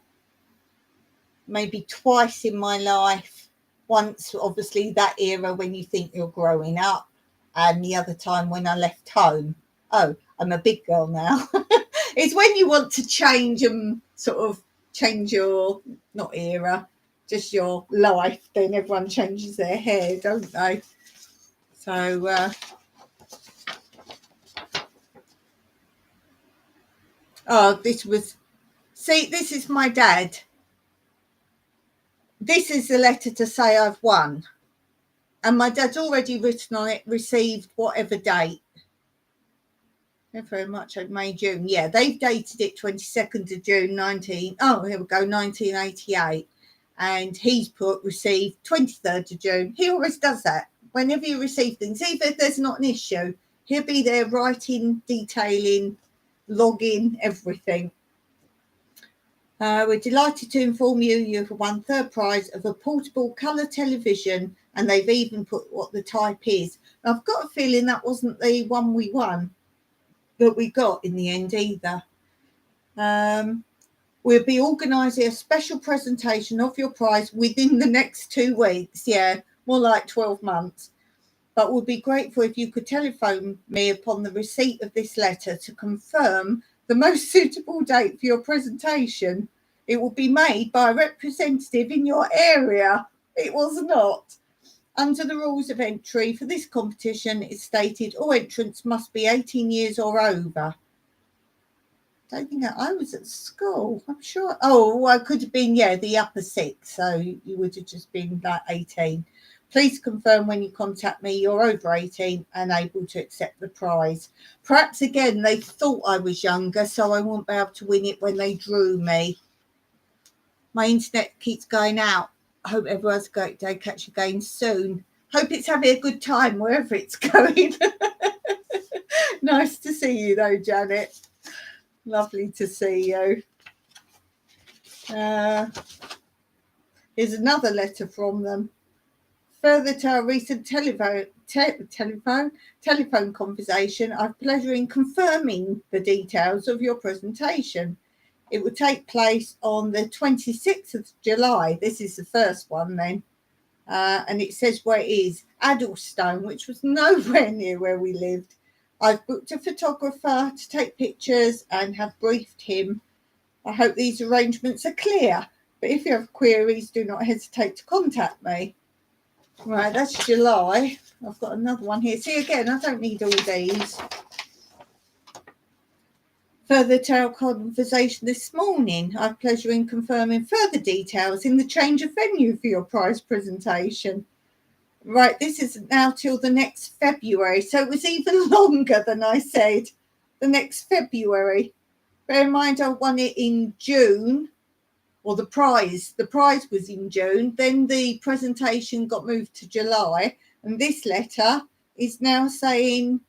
maybe twice in my life. Once obviously that era when you think you're growing up, and the other time when I left home. Oh, I'm a big girl now. It's when you want to change and sort of change your, not era, just your life, then everyone changes their hair, don't they? So this is my dad. This is the letter to say I've won, and my dad's already written on it, received whatever date. Thank you very much. May, June. Yeah, they've dated it 22nd of June 1988. And he's put received 23rd of June. He always does that. Whenever you receive things, even if there's not an issue, he'll be there writing, detailing, logging, everything. We're delighted to inform you you've won third prize of a portable colour television, and they've even put what the type is. Now, I've got a feeling that wasn't the one we won that we got in the end either. We'll be organising a special presentation of your prize within the next 2 weeks. Yeah, more like 12 months. But we'll be grateful if you could telephone me upon the receipt of this letter to confirm the most suitable date for your presentation. It will be made by a representative in your area. It was not. Under the rules of entry for this competition, it's stated all entrants must be 18 years or over. I don't think I was at school. I'm sure. Oh, well, I could have been, the upper six. So you would have just been like 18. Please confirm when you contact me you're over 18 and able to accept the prize. Perhaps, again, they thought I was younger, so I won't be able to win it when they drew me. My internet keeps going out. I hope everyone's got a great day. Catch you again soon. Hope it's having a good time wherever it's going. Nice to see you though, Janet. Lovely to see you. Here's another letter from them. Further to our recent telephone conversation, I have pleasure in confirming the details of your presentation. It will take place on the 26th of July. This is the first one then. And it says where it is, Addlestone, which was nowhere near where we lived. I've booked a photographer to take pictures and have briefed him. I hope these arrangements are clear, but if you have queries, do not hesitate to contact me. Right, that's July. I've got another one here. See, again, I don't need all these. Further to our conversation this morning, I have pleasure in confirming further details in the change of venue for your prize presentation. Right, this is now till the next February, so it was even longer than I said. The next February. Bear in mind, I won it in June, or the prize was in June. Then the presentation got moved to July, and this letter is now saying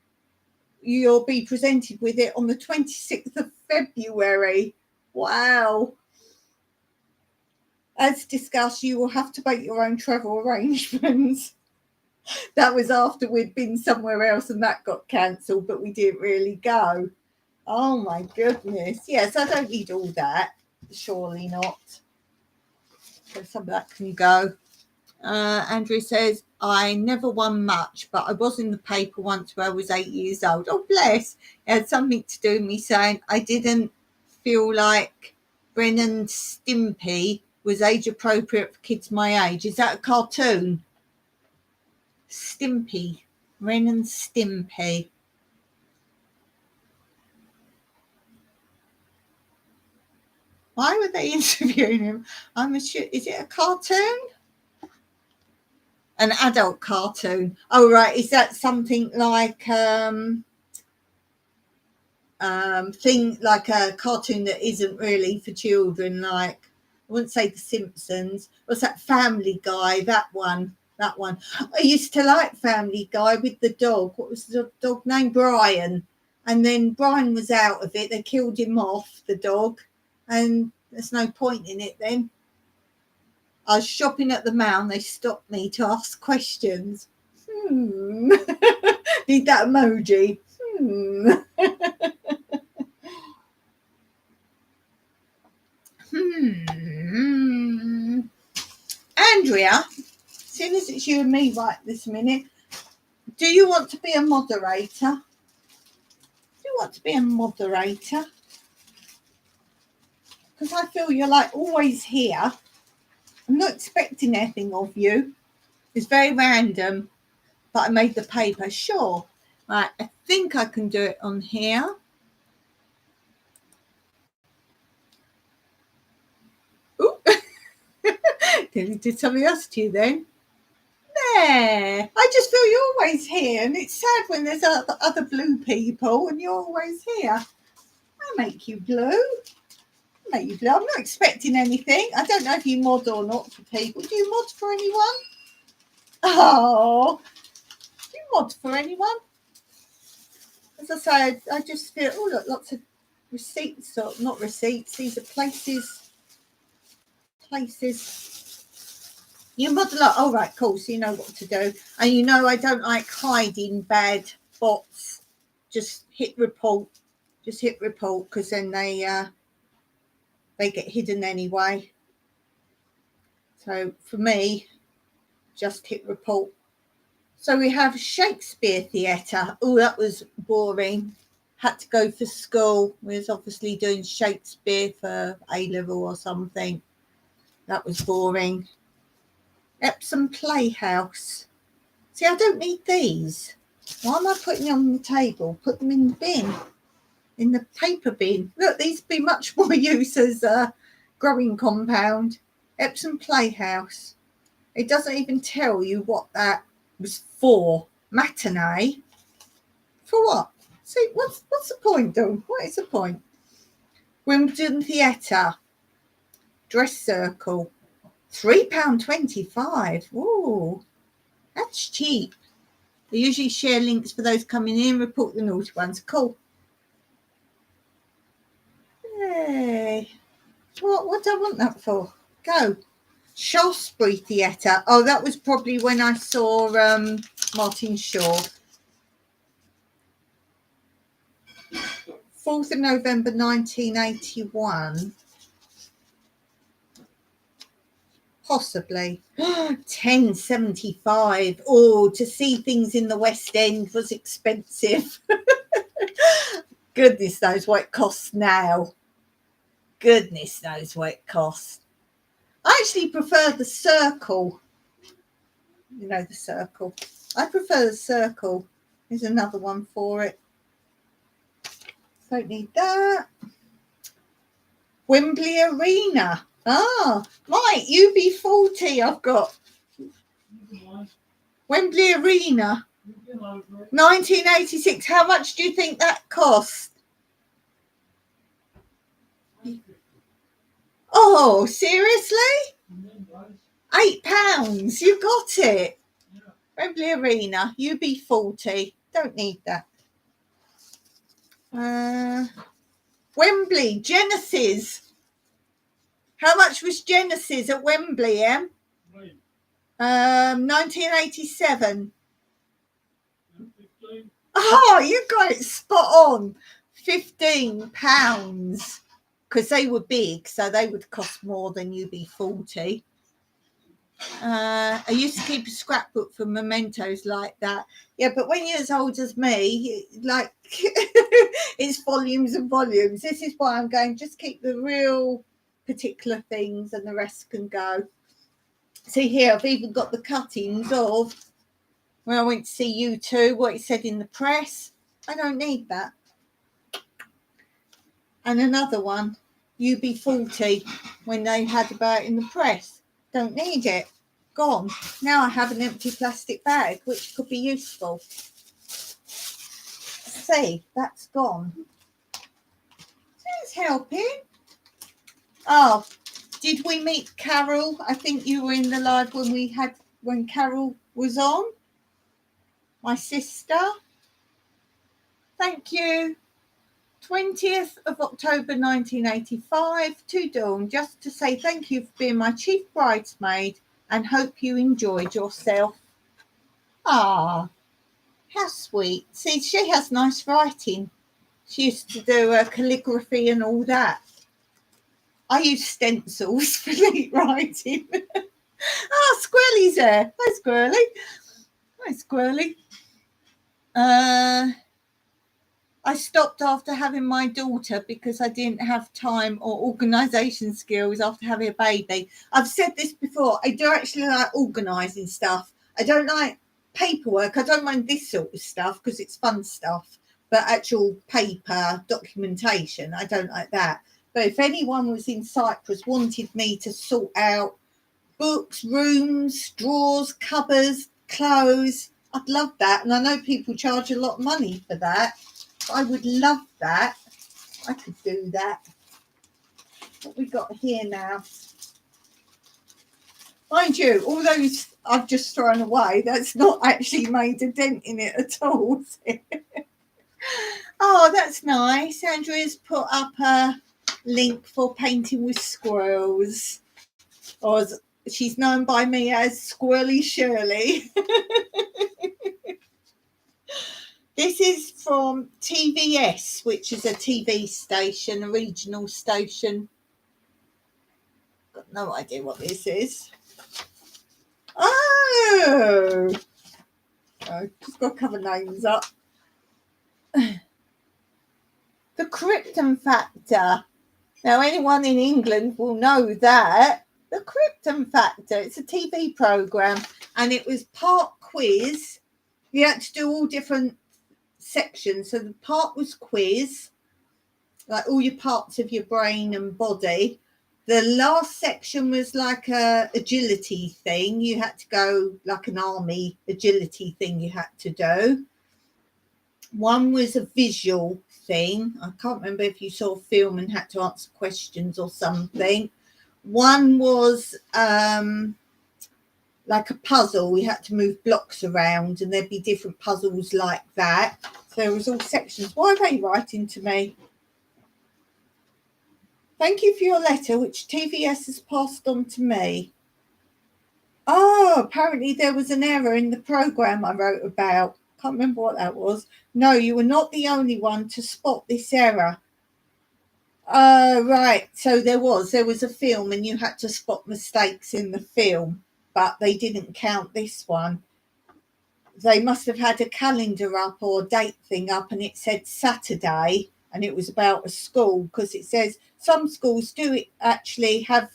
you'll be presented with it on the 26th of February. Wow. As discussed, you will have to make your own travel arrangements. That was after we'd been somewhere else and that got cancelled, but we didn't really go. Oh my goodness. Yes, I don't need all that. Surely not. So some of that can go. Andrew says, I never won much, but I was in the paper once where I was 8 years old. Oh, bless. It had something to do with me saying I didn't feel like Ren and Stimpy was age appropriate for kids my age. Is that a cartoon? Stimpy. Ren and Stimpy. Why were they interviewing him? I'm sure. Is it a cartoon? An adult cartoon. Oh, right. Is that something like thing like a cartoon that isn't really for children? Like, I wouldn't say The Simpsons. What's that? Family Guy. That one. I used to like Family Guy with the dog. What was the dog name? Brian. And then Brian was out of it. They killed him off, the dog. And there's no point in it then. I was shopping at the mall and they stopped me to ask questions. Need that emoji. Andrea, seeing as it's you and me right this minute, do you want to be a moderator? Because I feel you're like always here. I'm not expecting anything of you. It's very random, but I made the paper. Sure. Right, I think I can do it on here. Ooh. Did something else to you then? There. I just feel you're always here, and it's sad when there's other blue people and you're always here. I'll make you blue. I'm not expecting anything. I don't know if you mod or not for people. Do you mod for anyone? Oh, do you mod for anyone? As I say, I just feel, oh, look, lots of receipts, or not receipts, these are places. You mod a lot. Oh, right, cool. So you know what to do. And you know I don't like hiding bad bots. Just hit report. Because then they get hidden anyway. So for me, just hit report. So we have Shakespeare Theatre. Oh, that was boring. Had to go for school. We was obviously doing Shakespeare for A-level or something. That was boring. Epsom Playhouse. See, I don't need these. Why am I putting them on the table? Put them in the bin. In the paper bin. Look, these would be much more use as a growing compound. Epsom Playhouse. It doesn't even tell you what that was for. Matinee. For what? See, what's the point, though? What is the point? Wimbledon Theatre. Dress circle, £3.25. Ooh, that's cheap. I usually share links for those coming in, report the naughty ones. Cool. Hey, what do I want that for? Go. Shaftesbury Theatre. Oh, that was probably when I saw Martin Shaw. 4th of November 1981. Possibly. 10.75. Oh, to see things in the West End was expensive. Goodness knows what it costs now. Goodness knows what it costs. I actually prefer the Circle. You know, the Circle. I prefer the Circle. There's another one for it. Don't need that. Wembley Arena. Ah, right, UB40 I've got. Wembley Arena. 1986. How much do you think that cost? Oh, seriously? £8. You got it. Wembley Arena, UB40. Don't need that. Wembley, Genesis. How much was Genesis at Wembley, Em? 1987. Oh, you got it spot on. £15. Because they were big, so they would cost more than UB40. I used to keep a scrapbook for mementos like that. Yeah, but when you're as old as me, like it's volumes and volumes. This is why I'm going, just keep the real particular things and the rest can go. See here, I've even got the cuttings of when I went to see U2, what it said in the press. I don't need that. And another one, UB40, when they had about in the press. Don't need it. Gone. Now I have an empty plastic bag, which could be useful. See, that's gone. That's helping. Oh, did we meet Carol? I think you were in the live when Carol was on. My sister. Thank you. 20th of October 1985 to Dawn, just to say thank you for being my chief bridesmaid and hope you enjoyed yourself. Ah, how sweet. See, she has nice writing. She used to do calligraphy and all that. I use stencils for neat writing. Ah, Squirrely's there. Hi, Squirrely. Hi, Squirrely. I stopped after having my daughter because I didn't have time or organisation skills after having a baby. I've said this before. I do actually like organising stuff. I don't like paperwork. I don't mind this sort of stuff because it's fun stuff. But actual paper documentation, I don't like that. But if anyone was in Cyprus wanted me to sort out books, rooms, drawers, cupboards, clothes, I'd love that. And I know people charge a lot of money for that. I would love that. I could do that. What we got here now? Mind you, all those I've just thrown away, that's not actually made a dent in it at all. Oh, that's nice. Andrea's put up a link for painting with squirrels. Or as she's known by me as Squirrely Shirley. This is from TVS, which is a TV station, a regional station. Got no idea what this is. Oh! Just got to cover names up. The Krypton Factor. Now, anyone in England will know that. The Krypton Factor. It's a TV programme, and it was part quiz. You had to do all different sections. So the part was quiz, like all your parts of your brain and body. The last section was like a agility thing. You had to go like an army agility thing you had to do. One was a visual thing. I can't remember if you saw a film and had to answer questions or something. One was like a puzzle. We had to move blocks around and there'd be different puzzles like that. So there was all sections. Why are they writing to me? Thank you for your letter, which TVS has passed on to me. Oh, apparently there was an error in the program I wrote about. Can't remember what that was. No, you were not the only one to spot this error. Right. So there was a film and you had to spot mistakes in the film, but they didn't count this one. They must have had a calendar up or a date thing up and it said Saturday and it was about a school, because it says some schools do actually have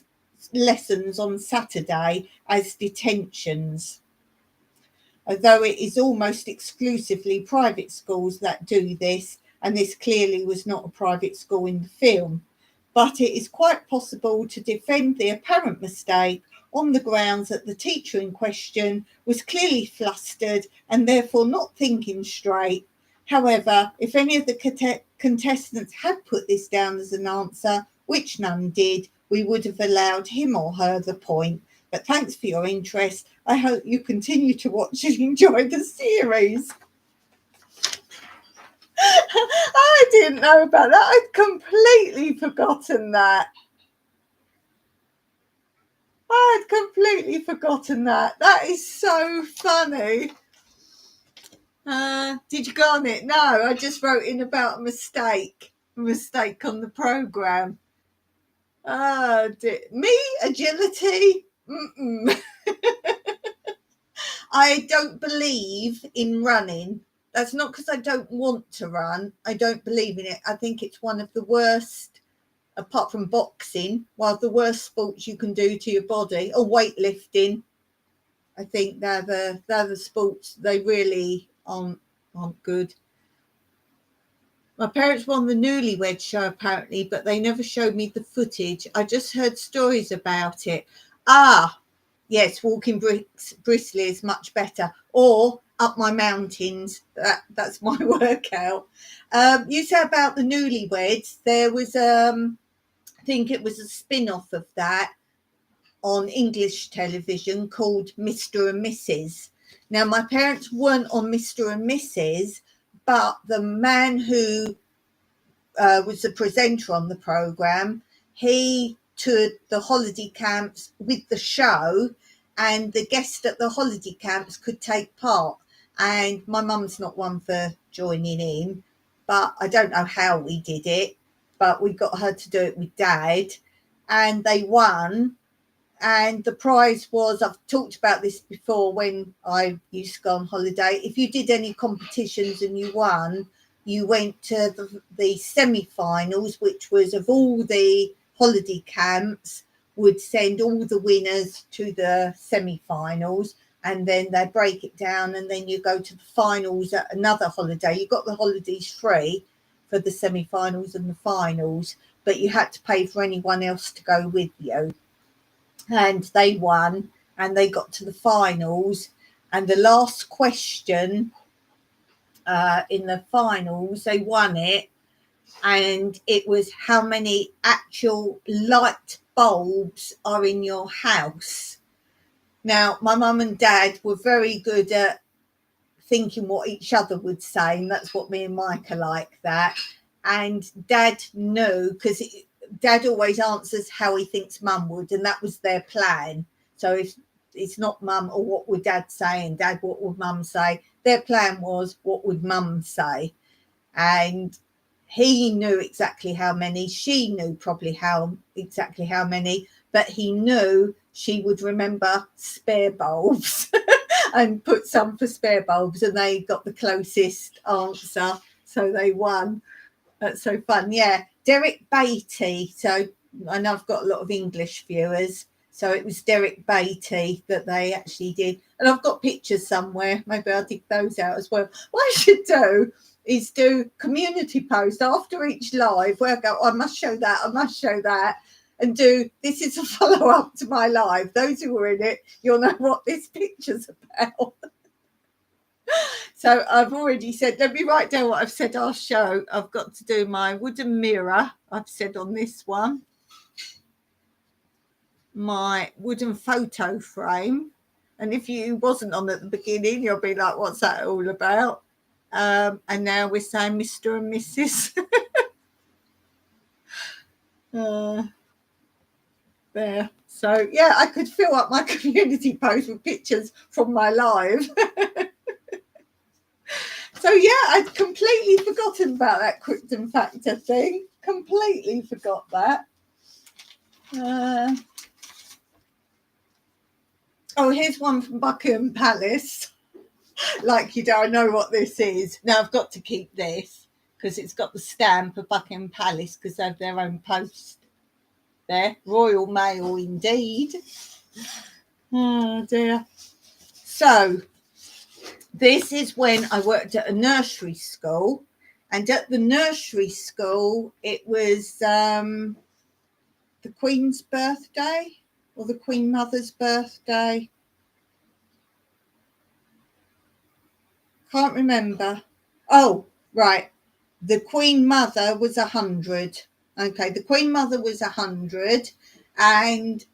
lessons on Saturday as detentions, although it is almost exclusively private schools that do this, and this clearly was not a private school in the film. But it is quite possible to defend the apparent mistake on the grounds that the teacher in question was clearly flustered and therefore not thinking straight. However, if any of the contestants had put this down as an answer, which none did, we would have allowed him or her the point. But thanks for your interest. I hope you continue to watch and enjoy the series. I didn't know about that. I'd completely forgotten that. I had completely forgotten that. That is so funny. Did you go on it? No, I just wrote in about a mistake on the program. Me, agility. I don't believe in running. That's not because I don't want to run. I don't believe in it. I think it's one of the worst, apart from boxing, one of the worst sports you can do to your body, or weightlifting. I think they're the sports, they really aren't good. My parents were on the Newlywed Show apparently, but they never showed me the footage. I just heard stories about it. Yes, walking briskly is much better. Or up my mountains. That's my workout. You said about the Newlyweds. There was, I think it was a spin-off of that on English television called Mr. and Mrs. Now, my parents weren't on Mr. and Mrs., but the man who was the presenter on the programme, he toured the holiday camps with the show, and the guests at the holiday camps could take part. And my mum's not one for joining in, but I don't know how we did it, but we got her to do it with Dad, and they won. And the prize was, I've talked about this before when I used to go on holiday, if you did any competitions and you won, you went to the semi-finals, which was of all the holiday camps, would send all the winners to the semi-finals, and then they break it down, and then you go to the finals at another holiday. You got the holidays free for the semi-finals and the finals, but you had to pay for anyone else to go with you. And they won, and they got to the finals, and the last question in the finals, they won it, and it was how many actual light bulbs are in your house. Now, my mum and dad were very good at thinking what each other would say, and that's what me and Mike are like that. And Dad knew, because Dad always answers how he thinks Mum would, and that was their plan. So if it's not Mum or what would Dad say, and Dad, what would Mum say, their plan was what would Mum say. And he knew exactly how many, she knew probably exactly how many, but he knew she would remember spare bulbs and put some for spare bulbs, and they got the closest answer, so they won. That's so fun. Yeah, Derek Beatty. So I know I've got a lot of English viewers, so it was Derek Beatty that they actually did, and I've got pictures somewhere. Maybe I'll dig those out as well. What I should do is do community post after each live where I go, I must show that, and do, this is a follow-up to my live. Those who were in it, you'll know what this picture's about. So I've already said, let me write down what I've said our show. I've got to do my wooden mirror, I've said on this one. my wooden photo frame. And if you wasn't on at the beginning, you'll be like, what's that all about? And now we're saying Mr. and Mrs. There. So, yeah, I could fill up my community post with pictures from my live. So, yeah, I'd completely forgotten about that Krypton factor thing. Completely forgot that. Oh, here's one from Buckingham Palace. Like you do, I know what this is. Now, I've got to keep this because it's got the stamp of Buckingham Palace because they have their own post there. Royal Mail indeed. Oh, dear. So, this is when I worked at a nursery school. And at the nursery school, it was the Queen's birthday or the Queen Mother's birthday. Can't remember. Oh, right. The Queen Mother was 100. Okay, the Queen Mother was 100. And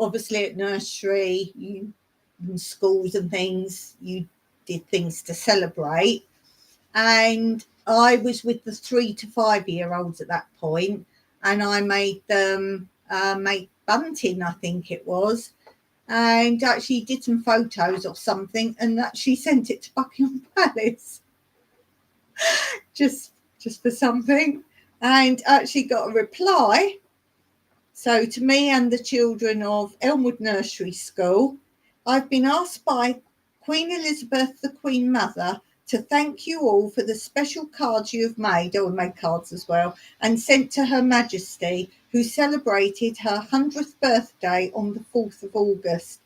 obviously at nursery, in schools and things, you did things to celebrate. And I was with the 3 to 5 year olds at that point, and I made them make bunting, I think it was, and actually did some photos or something, and actually sent it to Buckingham Palace just for something, and actually got a reply. So to me and the children of Elmwood Nursery School, I've been asked by Queen Elizabeth, the Queen Mother, to thank you all for the special cards you have made, we made cards as well, and sent to Her Majesty, who celebrated her 100th birthday on the 4th of August.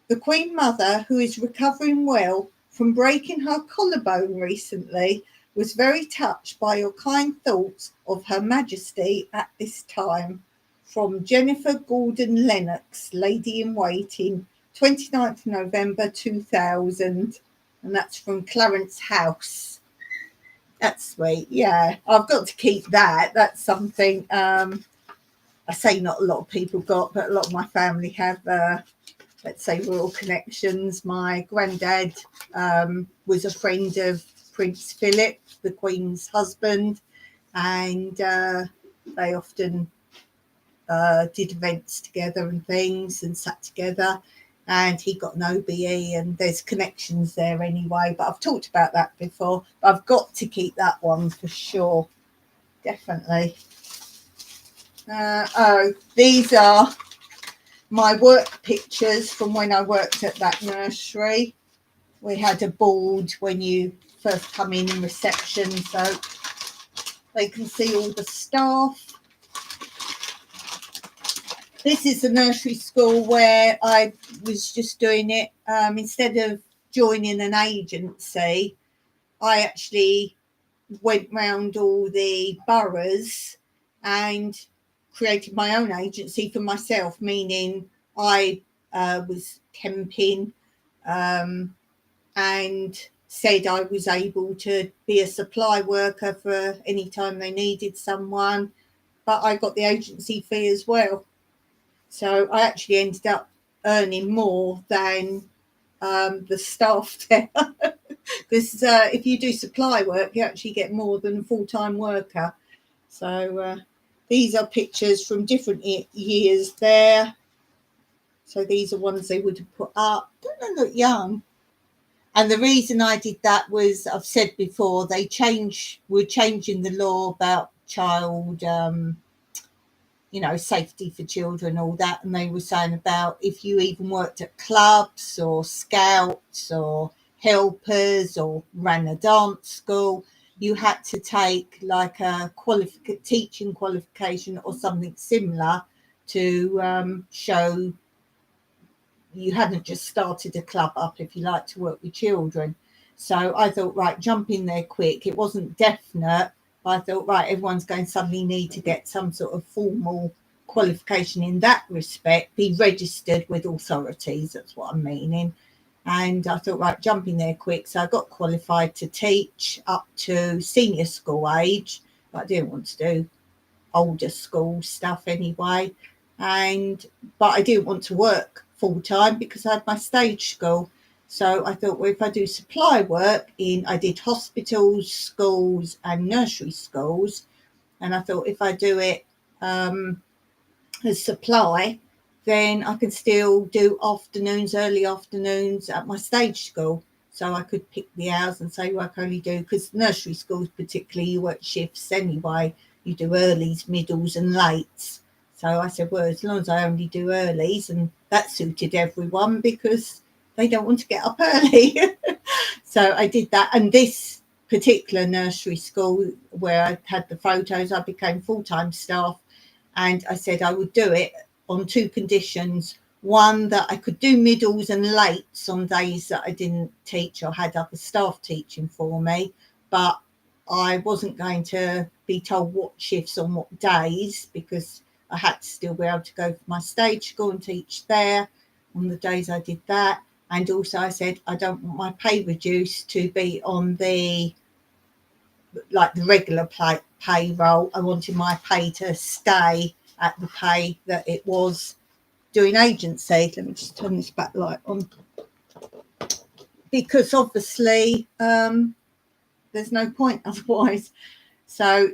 The Queen Mother, who is recovering well from breaking her collarbone recently, was very touched by your kind thoughts of Her Majesty at this time. From Jennifer Gordon Lennox, Lady in Waiting, 29th November 2000. And that's from Clarence House. That's sweet. Yeah, I've got to keep that. That's something I say not a lot of people got, but a lot of my family have, let's say, royal connections. My granddad was a friend of Prince Philip, the Queen's husband, and they often did events together and things and sat together, and he got an OBE, and there's connections there anyway, but I've talked about that before. But I've got to keep that one for sure, definitely. These are my work pictures from when I worked at that nursery. We had a board when you first come in reception, so they can see all the staff. This is the nursery school where I was just doing it. Instead of joining an agency, I actually went round all the boroughs and created my own agency for myself, meaning I was temping and said I was able to be a supply worker for any time they needed someone, but I got the agency fee as well. So I actually ended up earning more than the staff there. Because if you do supply work, you actually get more than a full-time worker. So these are pictures from different years there. So these are ones they would have put up. Don't they look young? And the reason I did that was, I've said before, we're changing the law about child safety for children, all that. And they were saying about if you even worked at clubs or scouts or helpers or ran a dance school, you had to take like a teaching qualification or something similar to show you hadn't just started a club up if you like to work with children. So I thought, right, jump in there quick. It wasn't definite. I thought, right, everyone's going to suddenly need to get some sort of formal qualification in that respect, be registered with authorities. That's what I'm meaning. And I thought, right, jump in there quick. So I got qualified to teach up to senior school age, but I didn't want to do older school stuff anyway. but I didn't want to work full time because I had my stage school. So I thought, well, if I do supply work I did hospitals, schools and nursery schools. And I thought if I do it as supply, then I could still do afternoons, early afternoons at my stage school. So I could pick the hours and say, well, I can only do, because nursery schools particularly, you work shifts anyway. You do earlies, middles and lates. So I said, well, as long as I only do earlies, and that suited everyone because they don't want to get up early. So I did that. And this particular nursery school where I had the photos, I became full-time staff. And I said I would do it on two conditions. One, that I could do middles and lates on days that I didn't teach or had other staff teaching for me. But I wasn't going to be told what shifts on what days, because I had to still be able to go for my stage school and teach there on the days I did that. And also I said I don't want my pay reduced to be on the regular payroll. I wanted my pay to stay at the pay that it was doing agency. Let me just turn this back light on, because obviously there's no point otherwise. So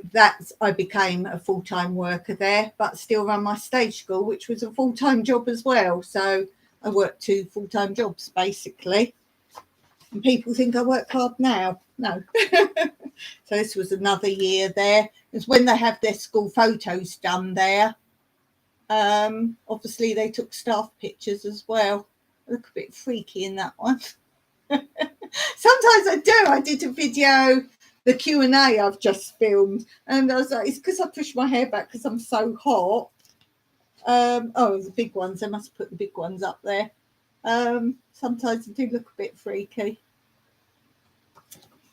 I became a full-time worker there, but still run my stage school, which was a full-time job as well. So I worked two full-time jobs basically. And people think I work hard now. No. So this was another year there. It's when they have their school photos done there. Obviously they took staff pictures as well. I look a bit freaky in that one. Sometimes I do. I did a video, the Q&A I've just filmed, and I was like, it's because I pushed my hair back because I'm so hot. The big ones. I must put the big ones up there. Sometimes I do look a bit freaky.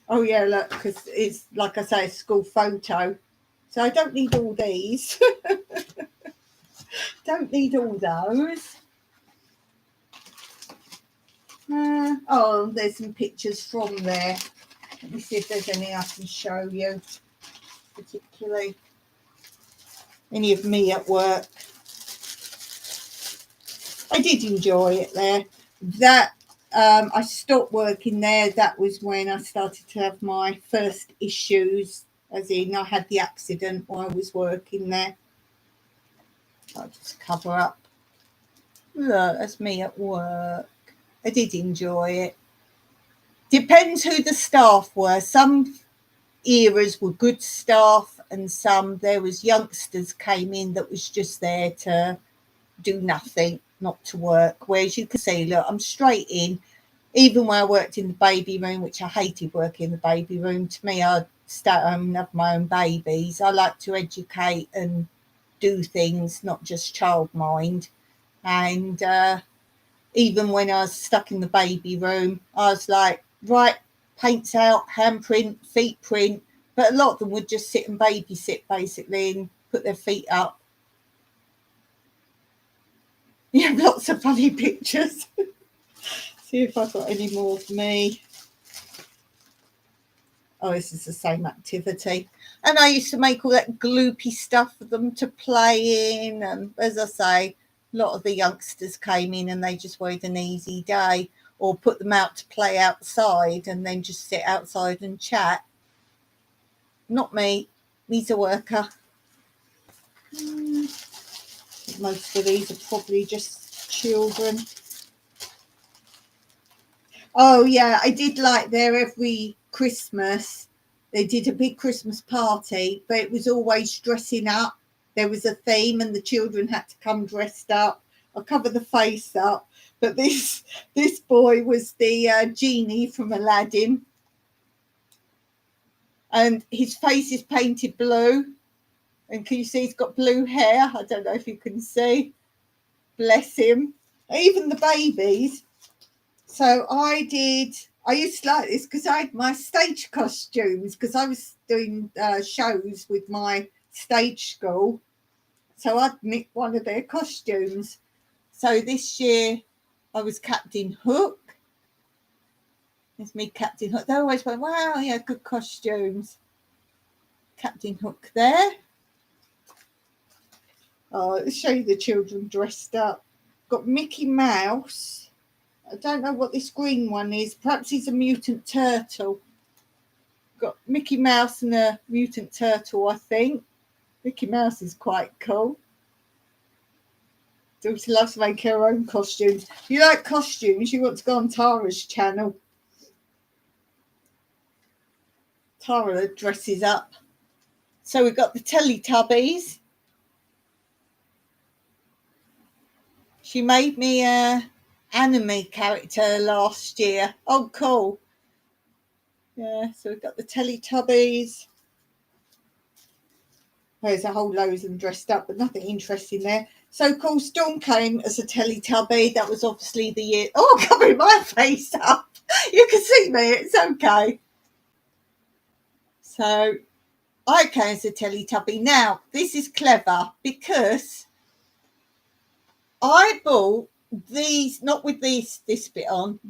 Oh yeah, look, because it's like I say, a school photo. So I don't need all these. Don't need all those. There's some pictures from there. Let me see if there's any I can show you, particularly any of me at work. I did enjoy it there. That I stopped working there. That was when I started to have my first issues, as in I had the accident while I was working there. I'll just cover up. Look, that's me at work. I did enjoy it. Depends who the staff were. Some eras were good staff, and some there was youngsters came in that was just there to do nothing, not to work. Whereas you can see, look, I'm straight in. Even when I worked in the baby room, which I hated working in the baby room, to me, I'd stay at home and have my own babies. I like to educate and do things, not just childmind. And even when I was stuck in the baby room, I was like, right, paints out, handprint, feet print. But a lot of them would just sit and babysit, basically, and put their feet up. You have lots of funny pictures. See if I've got any more of me. Oh, this is the same activity. And I used to make all that gloopy stuff for them to play in. And as I say, a lot of the youngsters came in and they just wanted an easy day, or put them out to play outside and then just sit outside and chat. Not me. He's a worker. Most of these are probably just children. Oh, yeah, I did like there every Christmas. They did a big Christmas party, but it was always dressing up. There was a theme and the children had to come dressed up. I'll cover the face up. But this boy was the genie from Aladdin. And his face is painted blue. And can you see he's got blue hair? I don't know if you can see. Bless him. Even the babies. So I used to like this because I had my stage costumes, because I was doing shows with my stage school. So I'd nick one of their costumes. So this year I was Captain Hook. It's me, Captain Hook. They always went, wow, yeah, good costumes. Captain Hook there. Let's show you the children dressed up. Got Mickey Mouse. I don't know what this green one is. Perhaps he's a mutant turtle. Got Mickey Mouse and a mutant turtle, I think. Mickey Mouse is quite cool. Daughter loves to make her own costumes. If you like costumes, you want to go on Tara's channel. Tara dresses up. So we've got the Teletubbies. She made me a anime character last year. Oh, cool. Yeah, so we've got the Teletubbies. There's a whole load of them dressed up, but nothing interesting there. So cool. Storm came as a Teletubby. That was obviously the year. Oh, I'm covering my face up. You can see me. It's okay. So I came as a Teletubby. Now, this is clever because I bought these, not with this bit on,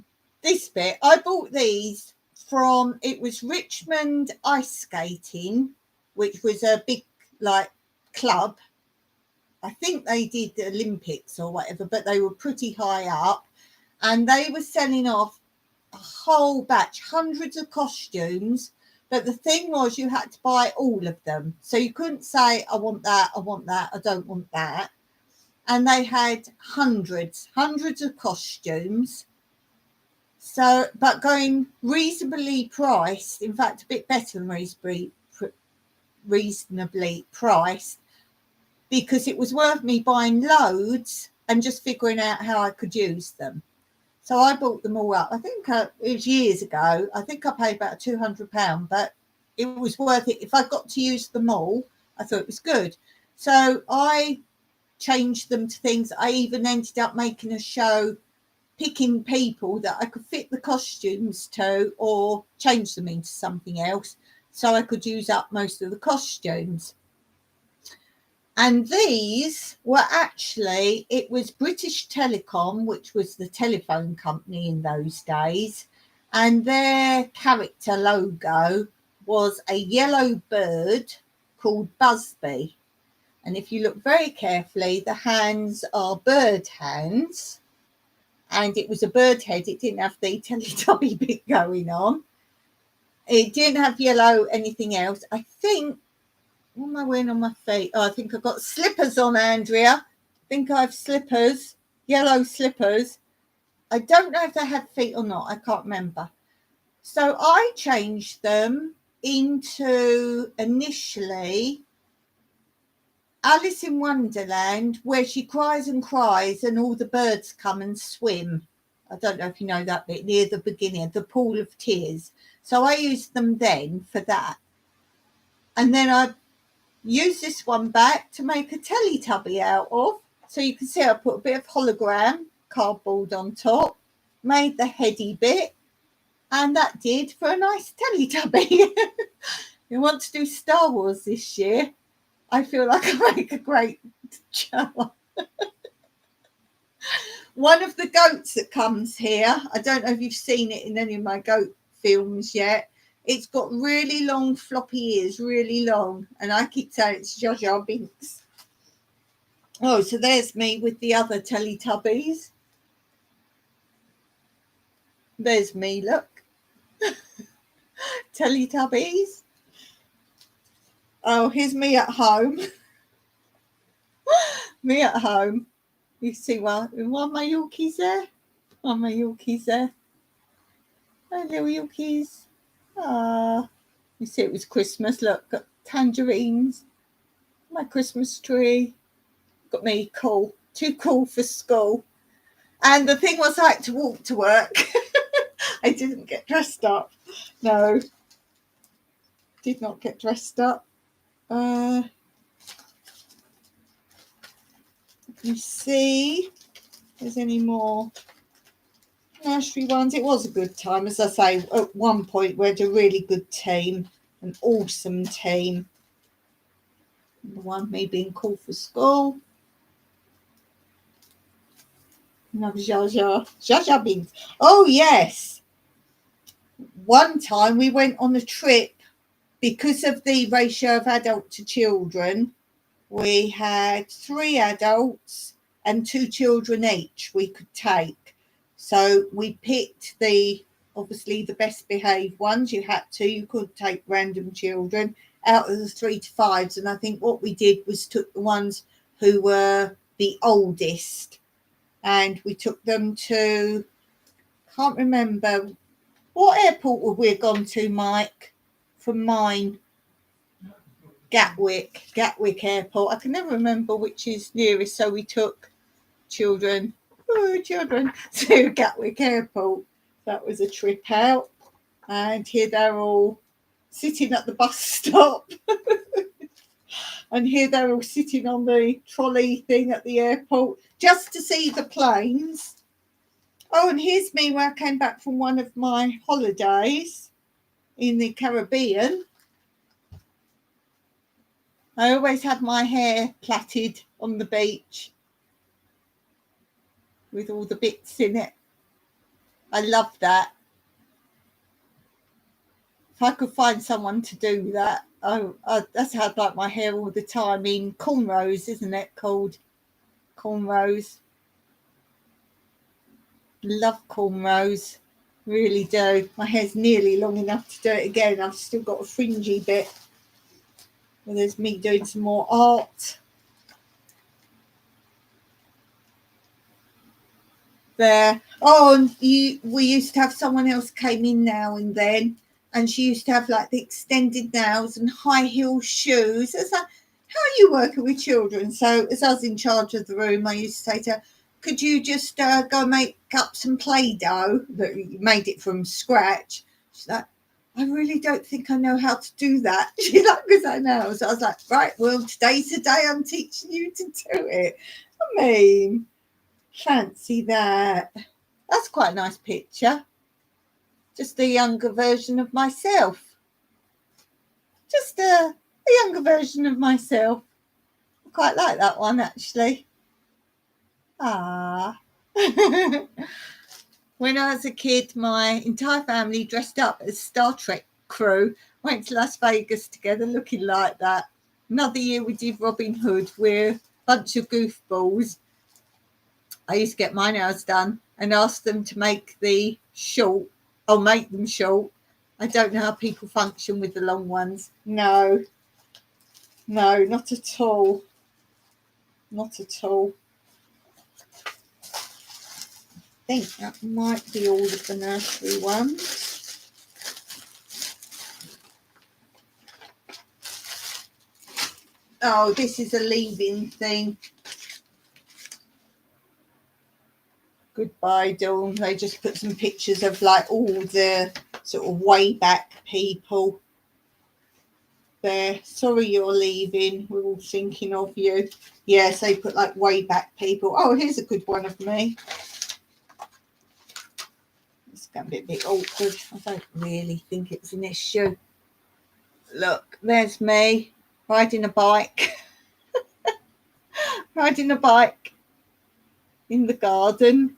this bit. I bought these from, it was Richmond Ice Skating, which was a big, club. I think they did the Olympics or whatever, but they were pretty high up. And they were selling off a whole batch, hundreds of costumes. But the thing was, you had to buy all of them. So you couldn't say, I want that, I don't want that. And they had hundreds of costumes. So, but going reasonably priced, in fact, a bit better than reasonably priced, because it was worth me buying loads and just figuring out how I could use them. So I bought them all up. I think it was years ago. I think I paid about £200, but it was worth it. If I got to use them all, I thought it was good. So I changed them to things. I even ended up making a show, picking people that I could fit the costumes to or change them into something else so I could use up most of the costumes. And these were actually, it was British Telecom, which was the telephone company in those days, and their character logo was a yellow bird called Busby. And if you look very carefully, the hands are bird hands, and it was a bird head. It didn't have the Teletubby bit going on. It didn't have yellow anything else. I think, what am I wearing on my feet? Oh, I think I've got slippers on, Andrea. I think I have slippers, yellow slippers. I don't know if they had feet or not. I can't remember. So I changed them into initially Alice in Wonderland, where she cries and cries and all the birds come and swim. I don't know if you know that bit near the beginning, the pool of tears. So I used them then for that. And then I use this one back to make a Teletubby out of. So you can see I put a bit of hologram cardboard on top, made the heady bit, and that did for a nice Teletubby. You want to do Star Wars this year? I feel like I make a great child. One of the goats that comes here, I don't know if you've seen it in any of my goat films yet. It's got really long floppy ears, really long. And I keep saying it's Jar Jar Binks. Oh, so there's me with the other Teletubbies. There's me, look. Teletubbies. Oh, here's me at home. Me at home. You see one of my Yorkies there? One of my Yorkies there. Oh, little Yorkies. Ah, you see it was Christmas. Look, got tangerines. My Christmas tree. Got me cool. Too cool for school. And the thing was, I had to walk to work. I didn't get dressed up. No. Did not get dressed up. Let me see if there's any more nursery ones. It was a good time. As I say, at one point we had a really good team, an awesome team. The one me being called for school. Another Jar Jar Binks. Oh yes. One time we went on a trip because of the ratio of adult to children. we had 3 adults and 2 children each we could take. So we picked obviously the best behaved ones. You couldn't take random children out of the 3 to 5s. And I think what we did was took the ones who were the oldest, and we took them to, can't remember, what airport have we gone to, Mike, from mine? Gatwick Airport. I can never remember which is nearest, so we took children to Gatwick Airport. That was a trip out, and here they're all sitting at the bus stop and here they're all sitting on the trolley thing at the airport just to see the planes. Oh, and here's me where I came back from one of my holidays in the Caribbean. I always had my hair plaited on the beach with all the bits in it. I love that. If I could find someone to do that, that's how I'd like my hair all the time, in cornrows, isn't it called? Cornrows. Love cornrows, really do. My hair's nearly long enough to do it again. I've still got a fringy bit. Well, there's me doing some more art. There. Oh, and we used to have someone else came in now and then, and she used to have like the extended nails and high heel shoes. It's like, how are you working with children? So as I was in charge of the room, I used to say to her, could you just go make up some Play-Doh that you made it from scratch? She's like, I really don't think I know how to do that. She's like, because I know. So I was like, right, well, today's the day I'm teaching you to do it. I mean, fancy that. That's quite a nice picture. Just a younger version of myself. Just a younger version of myself. I quite like that one, actually. Ah. When I was a kid, my entire family dressed up as Star Trek crew, went to Las Vegas together looking like that. Another year we did Robin Hood. We're a bunch of goofballs. I used to get my nails done and ask them to make the short. I'll make them short. I don't know how people function with the long ones. No, not at all. Not at all. I think that might be all of the nursery ones. Oh, this is a leaving thing. Goodbye, Dawn. They just put some pictures of like all the sort of way back people there. Sorry you're leaving. We're all thinking of you. Yes, they put like way back people. Oh, here's a good one of me. It's going to be a bit awkward. I don't really think it's an issue. Look, there's me riding a bike. Riding a bike in the garden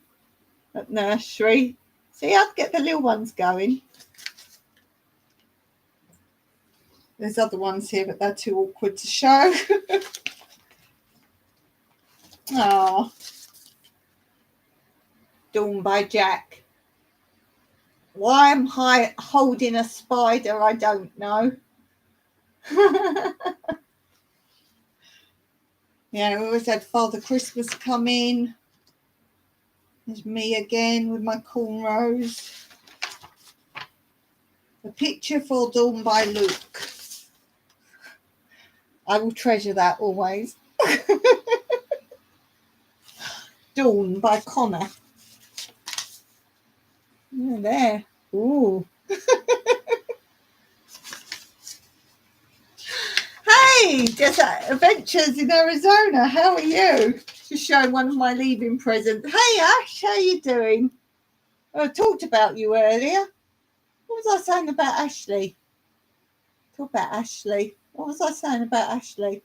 at nursery. See, I'd get the little ones going. There's other ones here, but they're too awkward to show. Oh, Dawn by Jack. Why I'm holding a spider, I don't know. Yeah, we always had Father Christmas come in. There's me again with my cornrows. A picture for Dawn by Luke. I will treasure that always. Dawn by Connor. Oh, there. Ooh. Hey, just Adventures in Arizona. How are you? Just showing one of my leaving presents. Hey, Ash, how you doing? I talked about you earlier. What was I saying about Ashley? Talk about Ashley. What was I saying about Ashley?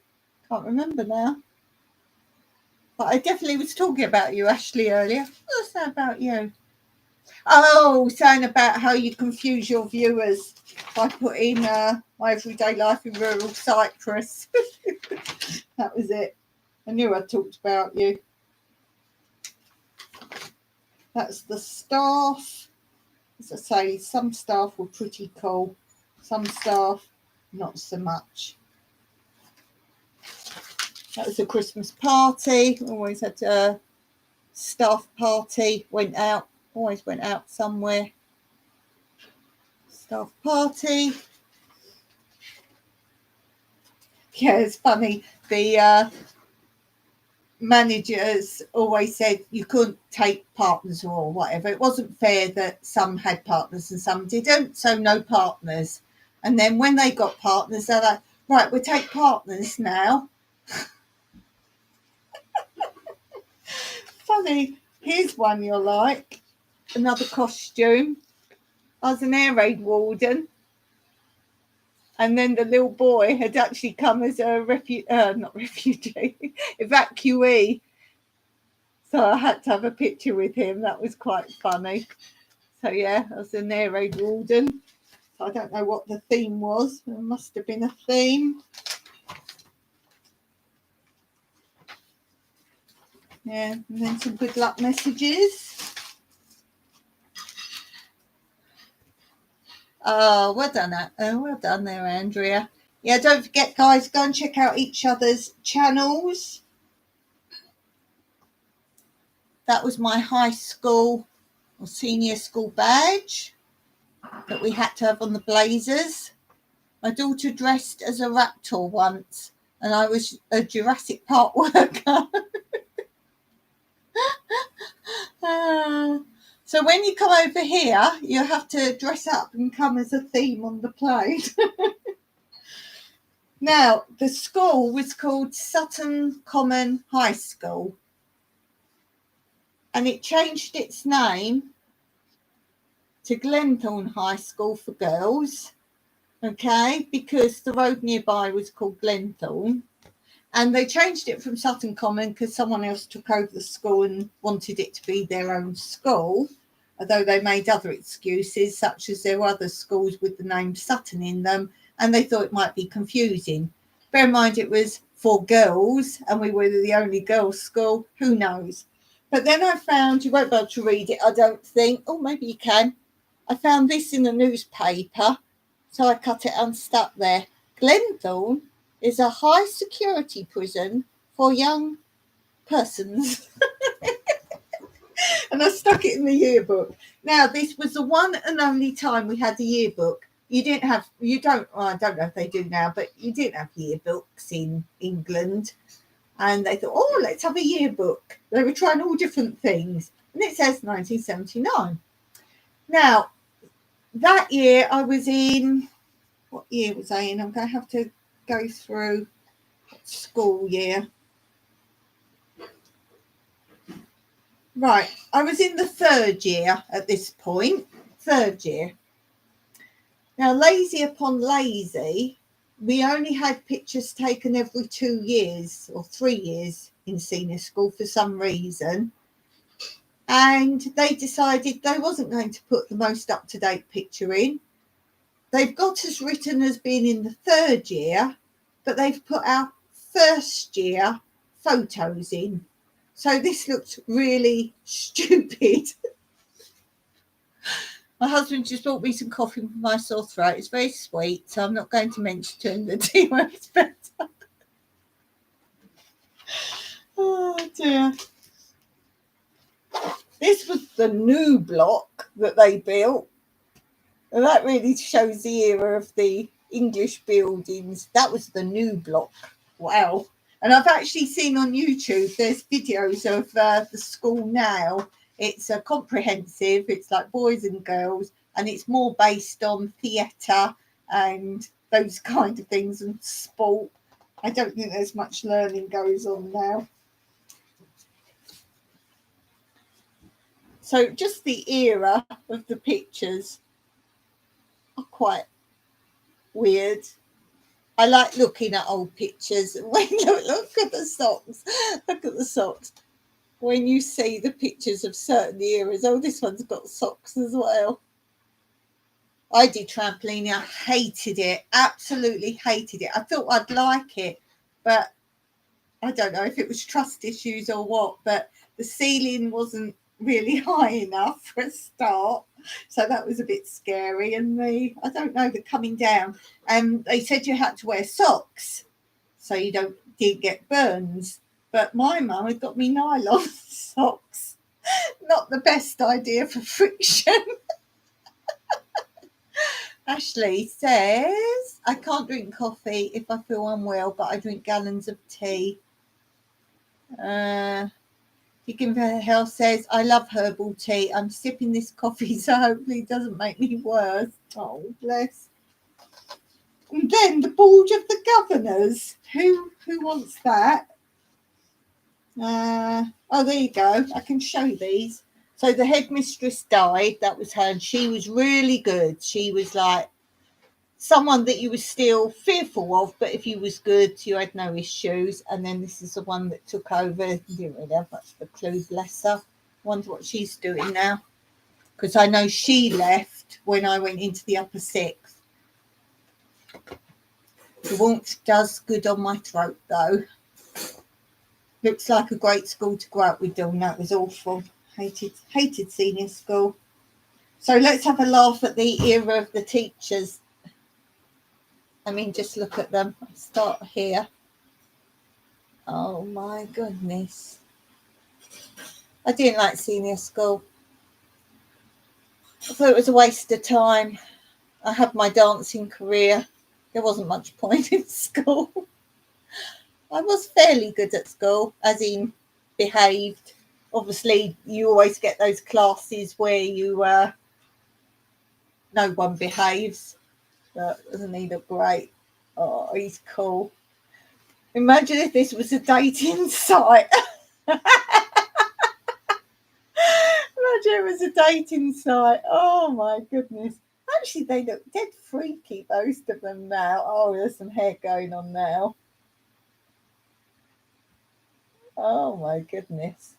Can't remember now. But I definitely was talking about you, Ashley, earlier. What was I saying about you? Oh, saying about how you confuse your viewers by putting my everyday life in rural Cyprus. That was it. I knew I talked about you. That's the staff. As I say, some staff were pretty cool. Some staff, not so much. That was a Christmas party. Always had a staff party. Went out. Always went out somewhere. Staff party. Yeah, it's funny. The managers always said you couldn't take partners or whatever. It wasn't fair that some had partners and some didn't, so no partners. And then when they got partners, they're like, right, we'll take partners now. Funny. Here's one you'll like. Another costume. I was an air raid warden. And then the little boy had actually come as a evacuee. So I had to have a picture with him. That was quite funny. So yeah, I was an air raid warden. I don't know what the theme was. There must have been a theme. Yeah, and then some good luck messages. Oh, well done. Well done there, Andrea. Yeah, don't forget, guys, go and check out each other's channels. That was my high school or senior school badge that we had to have on the blazers. My daughter dressed as a raptor once, and I was a Jurassic Park worker. So when you come over here, you have to dress up and come as a theme on the plane. Now, the school was called Sutton Common High School, and it changed its name to Glenthorne High School for girls, okay, because the road nearby was called Glenthorne. And they changed it from Sutton Common because someone else took over the school and wanted it to be their own school, although they made other excuses, such as there were other schools with the name Sutton in them, and they thought it might be confusing. Bear in mind it was for girls, and we were the only girls' school. Who knows? But then I found, you won't be able to read it, I don't think. Oh, maybe you can. I found this in a newspaper, so I cut it and stuck there. Glenthorne is a high security prison for young persons. And I stuck it in the yearbook. Now, this was the one and only time we had a yearbook. I don't know if they do now, but you didn't have yearbooks in England. And they thought, oh, let's have a yearbook. They were trying all different things. And it says 1979. Now, that year I was in, what year was I in? I'm going to have to go through school year. Right, I was in the third year at this point. Third year. Now, lazy upon lazy, we only had pictures taken every 2 years or 3 years in senior school for some reason. And they decided they wasn't going to put the most up-to-date picture in. They've got us written as being in the third year, but they've put our first year photos in. So this looked really stupid. My husband just bought me some coffee for my sore throat. It's very sweet, so I'm not going to mention to him that he works better. Oh dear. This was the new block that they built. And that really shows the era of the English buildings. That was the new block. Wow. And I've actually seen on YouTube, there's videos of the school now. It's a comprehensive, it's like boys and girls, and it's more based on theatre and those kind of things and sport. I don't think there's much learning goes on now. So just the era of the pictures are quite weird. I like looking at old pictures. Wait, look at the socks. Look at the socks. when you see the pictures of certain eras. Oh, this one's got socks as well. I did trampoline. I hated it. Absolutely hated it. I thought I'd like it, but I don't know if it was trust issues or what, but the ceiling wasn't really high enough for a start. So that was a bit scary. And I don't know, the coming down. They said you had to wear socks so you didn't get burns. But my mum had got me nylon socks. Not the best idea for friction. Ashley says, I can't drink coffee if I feel unwell, but I drink gallons of tea. Vegan for Health says, I love herbal tea. I'm sipping this coffee, so hopefully it doesn't make me worse. Oh, bless. And then the Board of the Governors. Who wants that? Oh, there you go. I can show you these. So the headmistress died. That was her. And she was really good. She was like someone that you were still fearful of, but if you was good, you had no issues. And then this is the one that took over. You didn't really have much of a clue, bless her. Wonder what she's doing now. Because I know she left when I went into the upper sixth. The warmth does good on my throat, though. Looks like a great school to grow up with, Dawn. That was awful. Hated senior school. So let's have a laugh at the era of the teachers. I mean, just look at them. I'll start here. Oh, my goodness. I didn't like senior school. I thought it was a waste of time. I had my dancing career. There wasn't much point in school. I was fairly good at school, as in behaved. Obviously, you always get those classes where no one behaves. But doesn't he look great? Oh, he's cool. Imagine if this was a dating site. Imagine it was a dating site. Oh my goodness. Actually, they look dead freaky, most of them now. Oh, there's some hair going on now. Oh my goodness.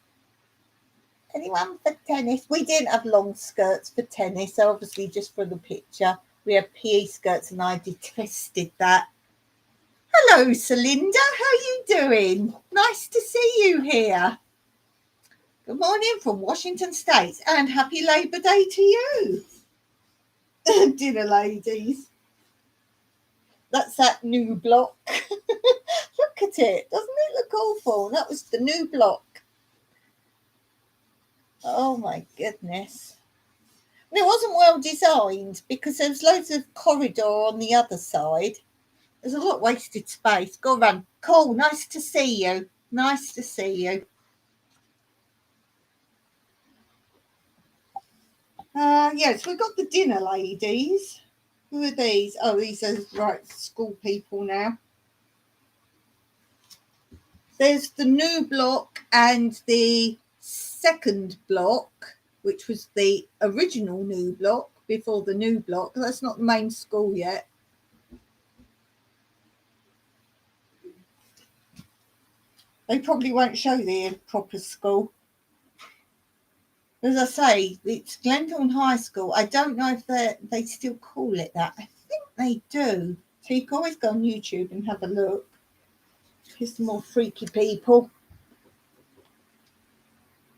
Anyone for tennis? We didn't have long skirts for tennis, so obviously just for the picture. We had PE skirts and I detested that. Hello, Celinda. How you doing? Nice to see you here. Good morning from Washington State and happy Labour Day to you. Dinner ladies. That's that new block. Look at it. Doesn't it look awful? That was the new block. Oh my goodness. And it wasn't well designed because there was loads of corridor on the other side. There's a lot of wasted space. Go run. Cool. Nice to see you. Nice to see you. Yes, we've got the dinner ladies. Who are these? Oh, these are right school people now. There's the new block and the second block, which was the original new block before the new block. That's not the main school yet. They probably won't show the proper school. As I say, it's Glenthorne High School. I don't know if they still call it that. I think they do. So you can always go on YouTube and have a look. Here's some more freaky people.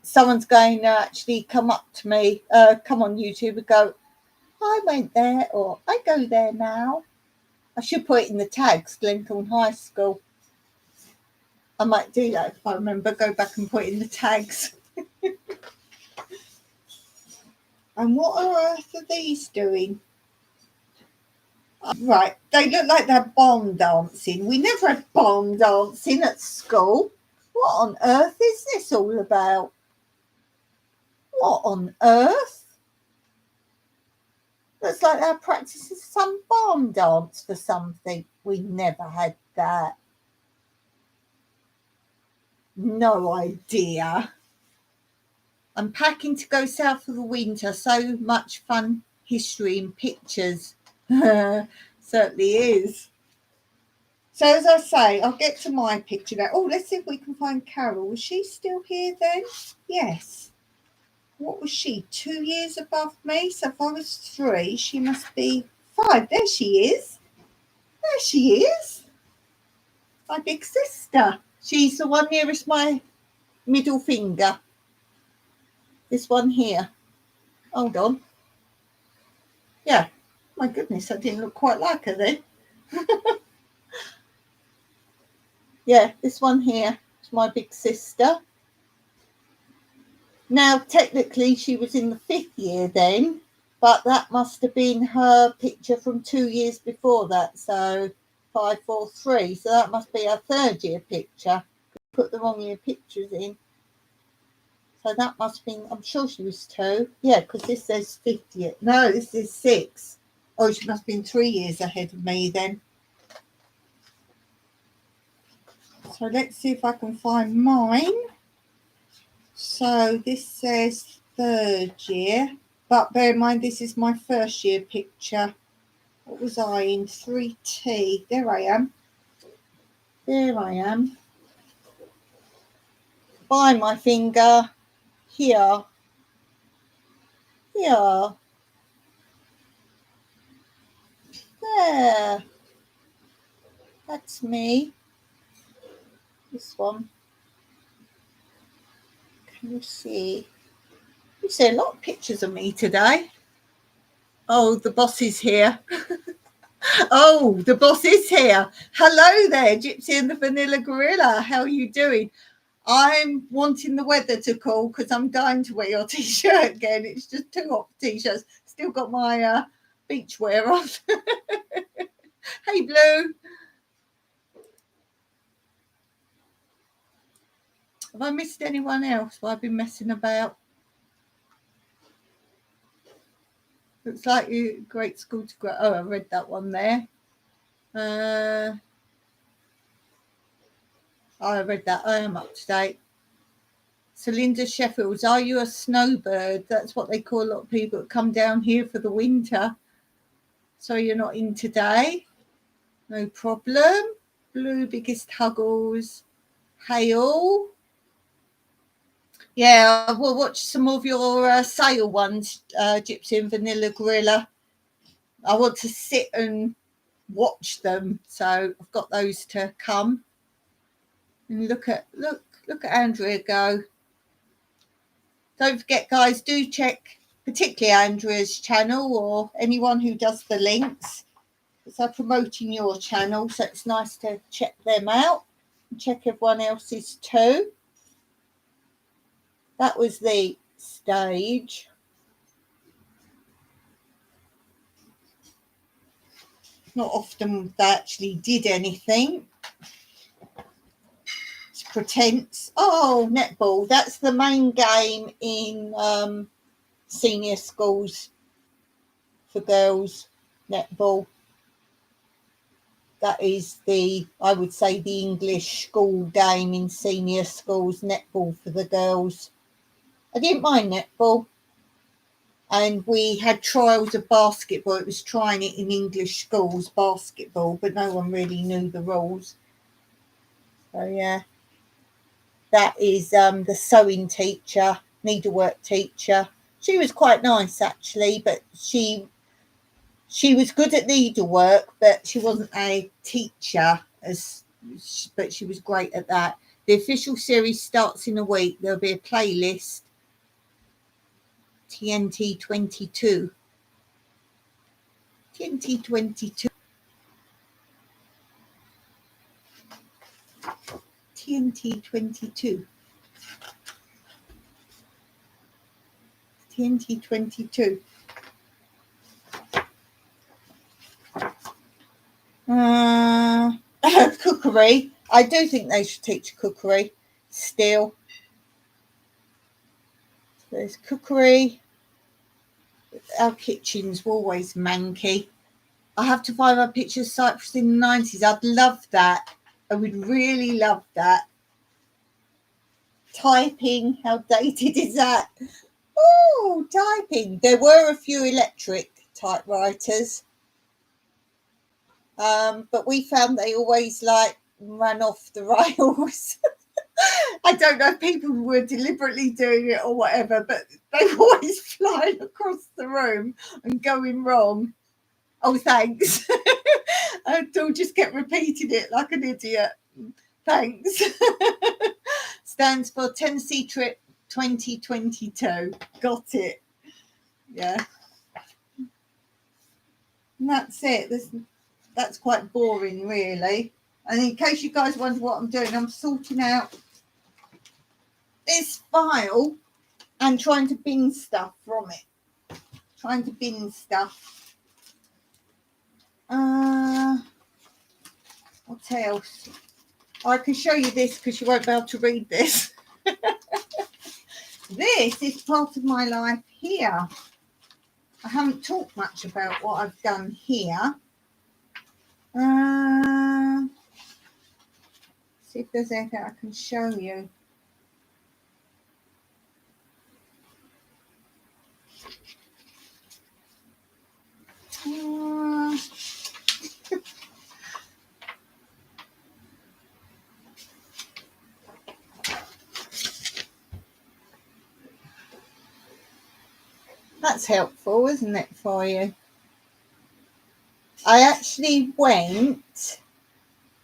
Someone's going to actually come up to me, come on YouTube and go, I went there, or I go there now. I should put it in the tags, Glenthorne High School. I might do that if I remember. Go back and put it in the tags. And what on earth are these doing? Right, they look like they're barn dancing. We never had barn dancing at school. What on earth is this all about? What on earth? Looks like they're practicing some barn dance for something. We never had that. No idea. I'm packing to go south for the winter. So much fun history and pictures. Certainly is. So as I say, I'll get to my picture now. Oh, let's see if we can find Carol. Was she still here then? Yes. What was she? 2 years above me. So if I was 3, she must be 5. There she is. There she is. My big sister. She's the one nearest my middle finger. This one here. Hold on. Yeah. My goodness, I didn't look quite like her then. Yeah, this one here is my big sister. Now, technically, she was in the 5th year then, but that must have been her picture from 2 years before that. So 5, 4, 3. So that must be her 3rd year picture. Put the wrong year pictures in. So that must have been, I'm sure she was 2. Yeah, because this says 5th year. No, this is 6. Oh, she must have been 3 years ahead of me then. So let's see if I can find mine. So this says 3rd year, but bear in mind this is my 1st year picture. What was I in? 3T. There I am. There I am. By my finger. Here. Here. There. That's me. This one. Can you see? You see a lot of pictures of me today. Oh, the boss is here. Oh, the boss is here. Hello there, Gypsy and the Vanilla Gorilla. How are you doing? I'm wanting the weather to cool because I'm dying to wear your t-shirt again. It's just too hot for t-shirts. Still got my beach wear on. Hey, Blue. Have I missed anyone else while I've been messing about? Looks like you great school to grow. Oh, I read that one there. I read that. I am up to date. So Linda Sheffields, are you a snowbird? That's what they call a lot of people that come down here for the winter. So you're not in today? No problem. Blue, biggest huggles. Hey all. Yeah, we'll watch some of your sale ones, Gypsy and Vanilla Gorilla. I want to sit and watch them, so I've got those to come. And look at Andrea go. Don't forget, guys, do check particularly Andrea's channel or anyone who does the links. Because they're promoting your channel, so it's nice to check them out. And check everyone else's too. That was the stage. Not often they actually did anything. It's pretense. Oh, netball. That's the main game in senior schools for girls. Netball. That is I would say, the English school game in senior schools. Netball for the girls. I didn't mind netball. And we had trials of basketball. It was trying it in English schools, basketball, but no one really knew the rules. So, yeah. That is the sewing teacher, needlework teacher. She was quite nice, actually, but she was good at needlework, but she wasn't a teacher, but she was great at that. The official series starts in a week. There'll be a playlist. TNT 22. TNT 22. TNT 22. TNT 22. Cookery. I do think they should teach cookery still. There's cookery. Our kitchens were always manky. I have to find my pictures of Cyprus in the 90s. I'd love that. I would really love that. Typing, how dated is that? Oh, typing. There were a few electric typewriters. but we found they always like ran off the rails. I don't know if people were deliberately doing it or whatever, but they were always flying across the room and going wrong. Oh, thanks. I'll just get repeating it like an idiot. Thanks. Stands for Tennessee Trip 2022. Got it. Yeah. And that's it. That's quite boring, really. And in case you guys wonder what I'm doing, I'm sorting out this file and trying to bin stuff from it. Trying to bin stuff. What else? I can show you this because you won't be able to read this. This is part of my life here. I haven't talked much about what I've done here. See if there's anything I can show you. That's helpful, isn't it, for you? I actually went,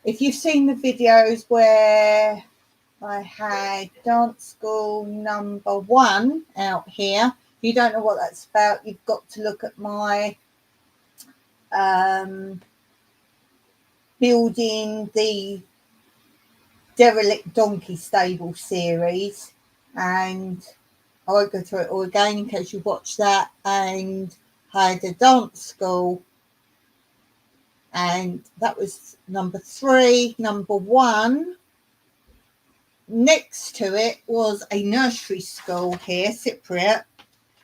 if you've seen the videos where I had dance school number 1 out here, if you don't know what that's about, you've got to look at my building the derelict donkey stable series, and I won't go through it all again in case you watch that. And had a dance school, and that was number 3. Number 1 next to it was a nursery school here, Cyprus,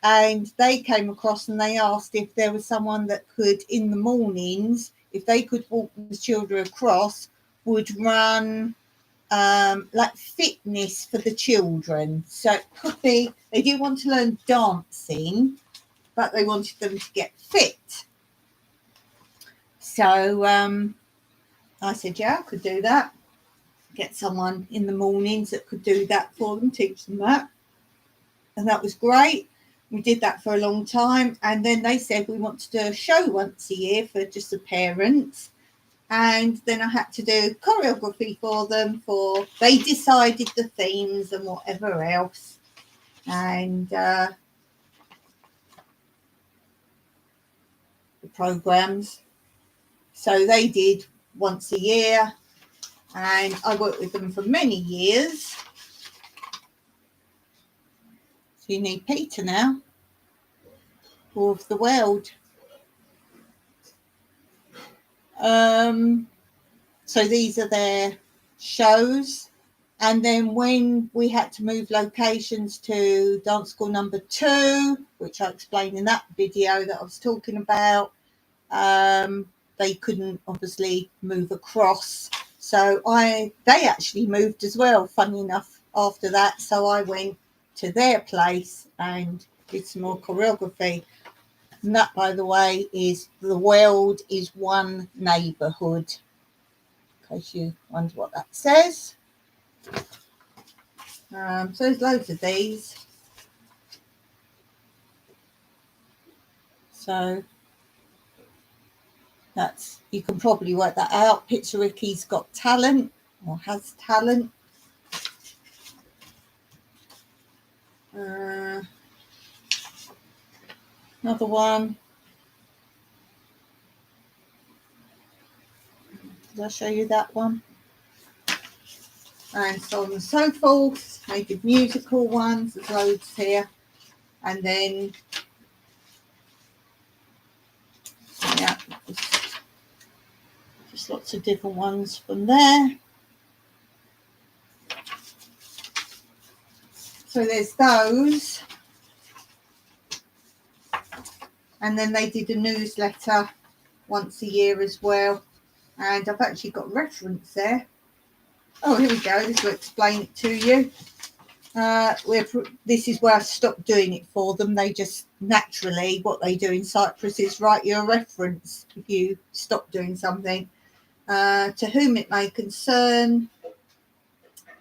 and they came across and they asked if there was someone that could, in the mornings, if they could walk the children across, would run like fitness for the children. So it could be they didn't want to learn dancing, but they wanted them to get fit. So I said, yeah, I could do that. Get someone in the mornings that could do that for them, teach them that. And that was great. We did that for a long time. And then they said we want to do a show once a year for just the parents. And then I had to do choreography for them. They decided the themes and whatever else. And the programs. So they did once a year. And I worked with them for many years. So you need Peter now. War of the World. So these are their shows. And then when we had to move locations to dance school number 2, which I explained in that video that I was talking about, they couldn't obviously move across. So they actually moved as well, funny enough, after that. So I went to their place and did some more choreography. And that, by the way, is the world is one neighbourhood. In case you wonder what that says. So there's loads of these. So that's, you can probably work that out. Pizza Ricky's got talent, or has talent. Another one. Did I show you that one? And so on and so forth. They did musical ones. There's loads here. And then, yeah, just lots of different ones from there. So there's those. And then they did a newsletter once a year as well. And I've actually got a reference there. Oh, here we go. This will explain it to you. This is where I stopped doing it for them. They just naturally, what they do in Cyprus is write you a reference if you stop doing something. To whom it may concern,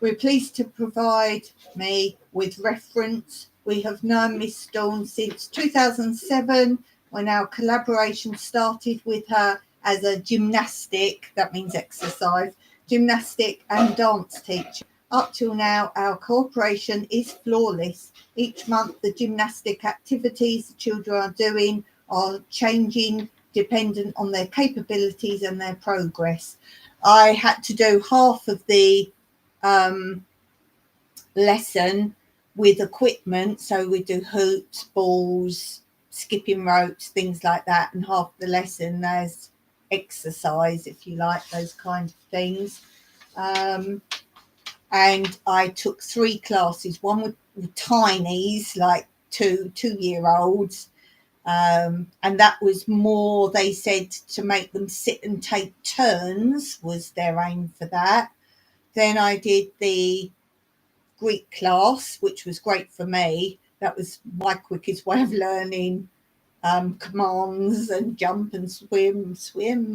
we're pleased to provide me with reference. We have known Miss Dawn since 2007 when our collaboration started with her as a gymnastic, that means exercise, gymnastic and dance teacher. Up till now, our cooperation is flawless. Each month, the gymnastic activities the children are doing are changing dependent on their capabilities and their progress. I had to do half of the lesson with equipment, so we do hoops, balls, skipping ropes, things like that, and half the lesson there's exercise, if you like, those kind of things. And I took 3 classes, one with tinies, like 2-year-olds, and that was more, they said, to make them sit and take turns was their aim for that. Then I did the Greek class, which was great for me. That was my quickest way of learning commands and jump and swim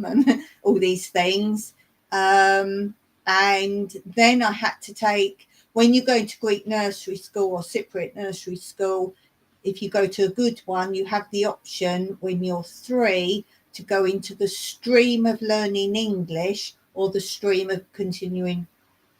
and all these things. And then I had to take, when you go into Greek nursery school or Cypriot nursery school, if you go to a good one, you have the option when you're 3 to go into the stream of learning English or the stream of continuing.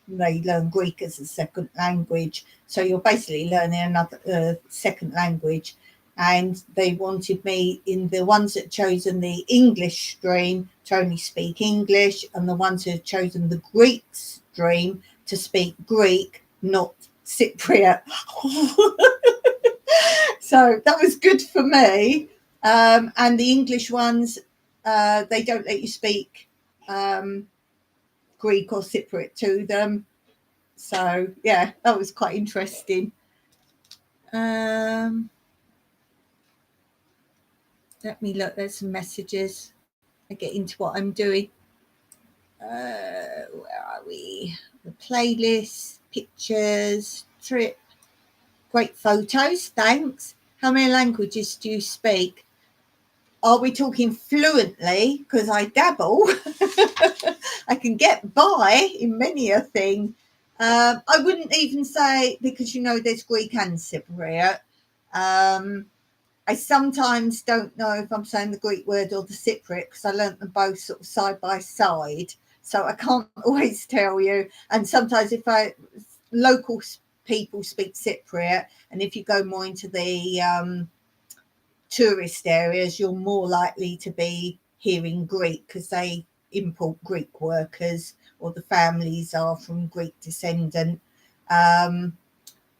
They learn Greek as a second language, so you're basically learning another second language. And they wanted me, in the ones that chosen the English stream, to only speak English, and the ones who had chosen the Greek stream to speak Greek, not Cypriot. So that was good for me. And the English ones, they don't let you speak Greek or Cypriot to them. So yeah, that was quite interesting. Let me look, there's some messages. I get into what I'm doing. Where are we? The playlist, pictures, trip, great photos, thanks. How many languages do you speak? Are we talking fluently? Because I dabble. I can get by in many a thing. I wouldn't even say, because there's Greek and Cypriot. I sometimes don't know if I'm saying the Greek word or the Cypriot because I learnt them both sort of side by side. So I can't always tell you. And sometimes local people speak Cypriot, and if you go more into the tourist areas, you're more likely to be hearing Greek because they import Greek workers, or the families are from Greek descendant.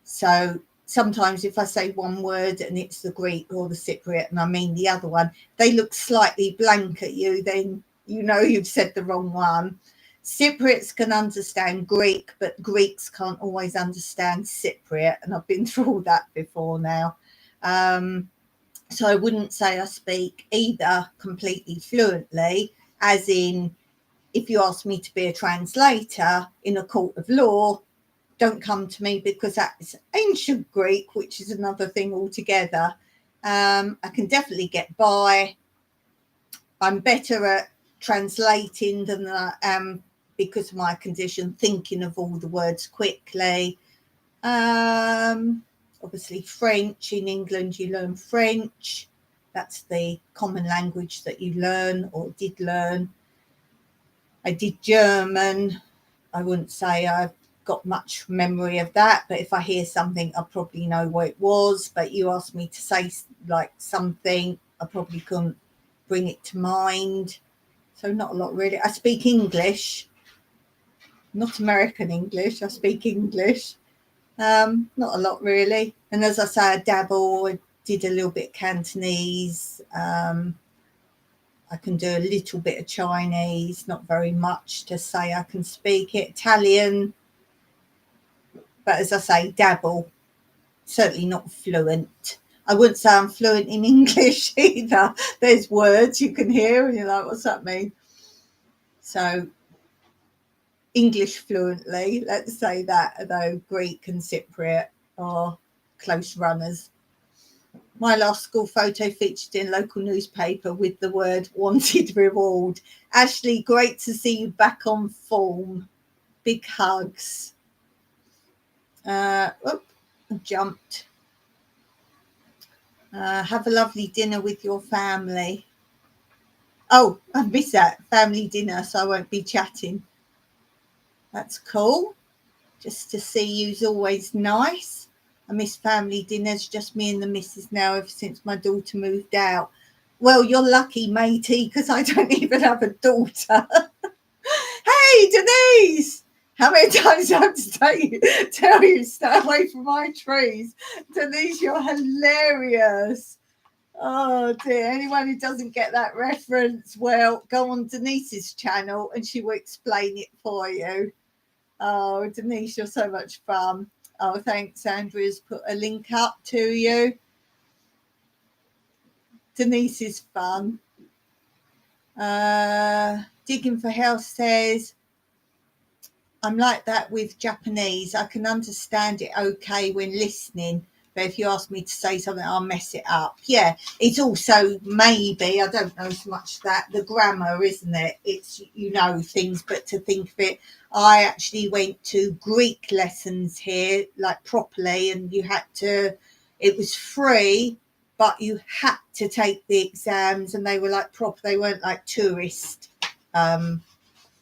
So sometimes if I say one word and it's the Greek or the Cypriot and I mean the other one, they look slightly blank at you, then you've said the wrong one. Cypriots can understand Greek, but Greeks can't always understand Cypriot, and I've been through all that before now. So I wouldn't say I speak either completely fluently, as in, if you ask me to be a translator in a court of law, don't come to me because that's ancient Greek, which is another thing altogether. I can definitely get by. I'm better at translating than I am, because of my condition, thinking of all the words quickly. Obviously French. In England you learn French. That's the common language that you learn or did learn. I did German. I wouldn't say I've got much memory of that, but if I hear something I probably know what it was. But you asked me to say like something, I probably couldn't bring it to mind. So not a lot really. I speak English, not American English. I speak English. Not a lot really. And as I say, I dabble. I did a little bit of Cantonese. I can do a little bit of Chinese, not very much to say I can speak it. Italian, but as I say, dabble. Certainly not fluent. I wouldn't say I'm fluent in English either. There's words you can hear and you're like, what's that mean? So English fluently. Let's say that, although Greek and Cypriot are close runners. My last school photo featured in local newspaper with the word wanted reward. Ashley, great to see you back on form. Big hugs. Jumped. Have a lovely dinner with your family. Oh, I missed that. Family dinner, so I won't be chatting. That's cool. Just to see you's always nice. I miss family dinners, just me and the missus now ever since my daughter moved out. Well, you're lucky, matey, because I don't even have a daughter. Hey, Denise! How many times do I have to tell you, stay away from my trees? Denise, you're hilarious. Oh dear, anyone who doesn't get that reference, well, go on Denise's channel and she will explain it for you. Oh, Denise, you're so much fun. Oh, thanks, Andrea's put a link up to you. Denise is fun. Digging for Health says, I'm like that with Japanese. I can understand it okay when listening, but if you ask me to say something, I'll mess it up. Yeah, it's also maybe, I don't know so much that, the grammar, isn't it? It's, you know, things, but to think of it, I actually went to Greek lessons here, like properly, and you had to, it was free, but you had to take the exams, and they were like proper, they weren't like tourist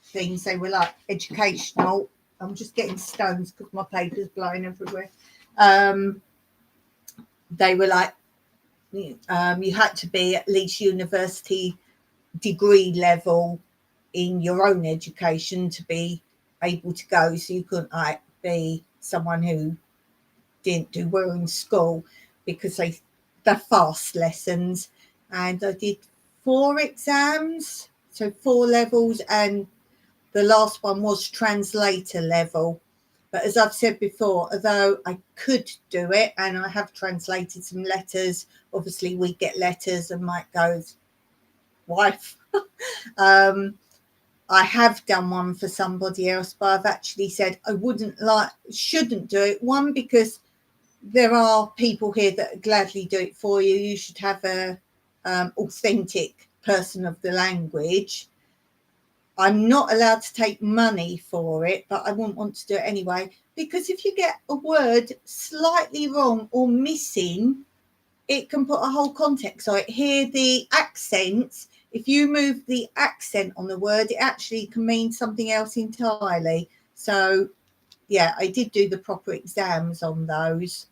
things, they were like educational. I'm just getting stones because my paper's blowing everywhere. They were like, you had to be at least university degree level in your own education to be able to go, so you couldn't like be someone who didn't do well in school, because they're fast lessons. And I did 4 exams, so 4 levels, and the last one was translator level. But as I've said before, although I could do it and I have translated some letters, obviously we get letters and Mike goes, wife. I have done one for somebody else, but I've actually said I shouldn't do it. One, because there are people here that gladly do it for you. You should have a authentic person of the language. I'm not allowed to take money for it, but I wouldn't want to do it anyway, because if you get a word slightly wrong or missing, it can put a whole context on it. Here, the accents, if you move the accent on the word, it actually can mean something else entirely. So, yeah, I did do the proper exams on those.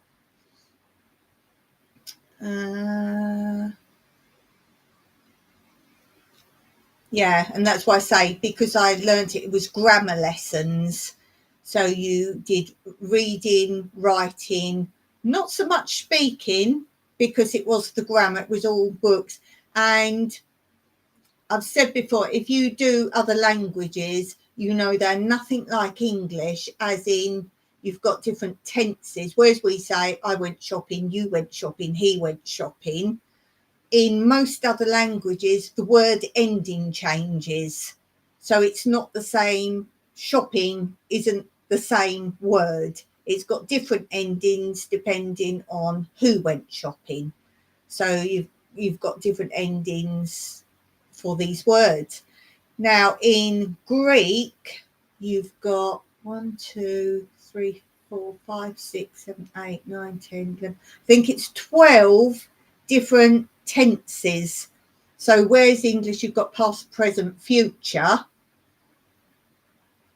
Yeah, and that's why I say, because I learned it was grammar lessons. So you did reading, writing, not so much speaking, because it was the grammar, it was all books. And I've said before, if you do other languages, you know they're nothing like English, as in you've got different tenses. Whereas we say, I went shopping, you went shopping, he went shopping. In most other languages, the word ending changes. So it's not the same. Shopping isn't the same word. It's got different endings depending on who went shopping. So you've got different endings for these words. Now in Greek, you've got 1, 2, 3, 4, 5, 6, 7, 8, 9, 10, 11. I think it's 12 different tenses. So whereas English, you've got past, present, future.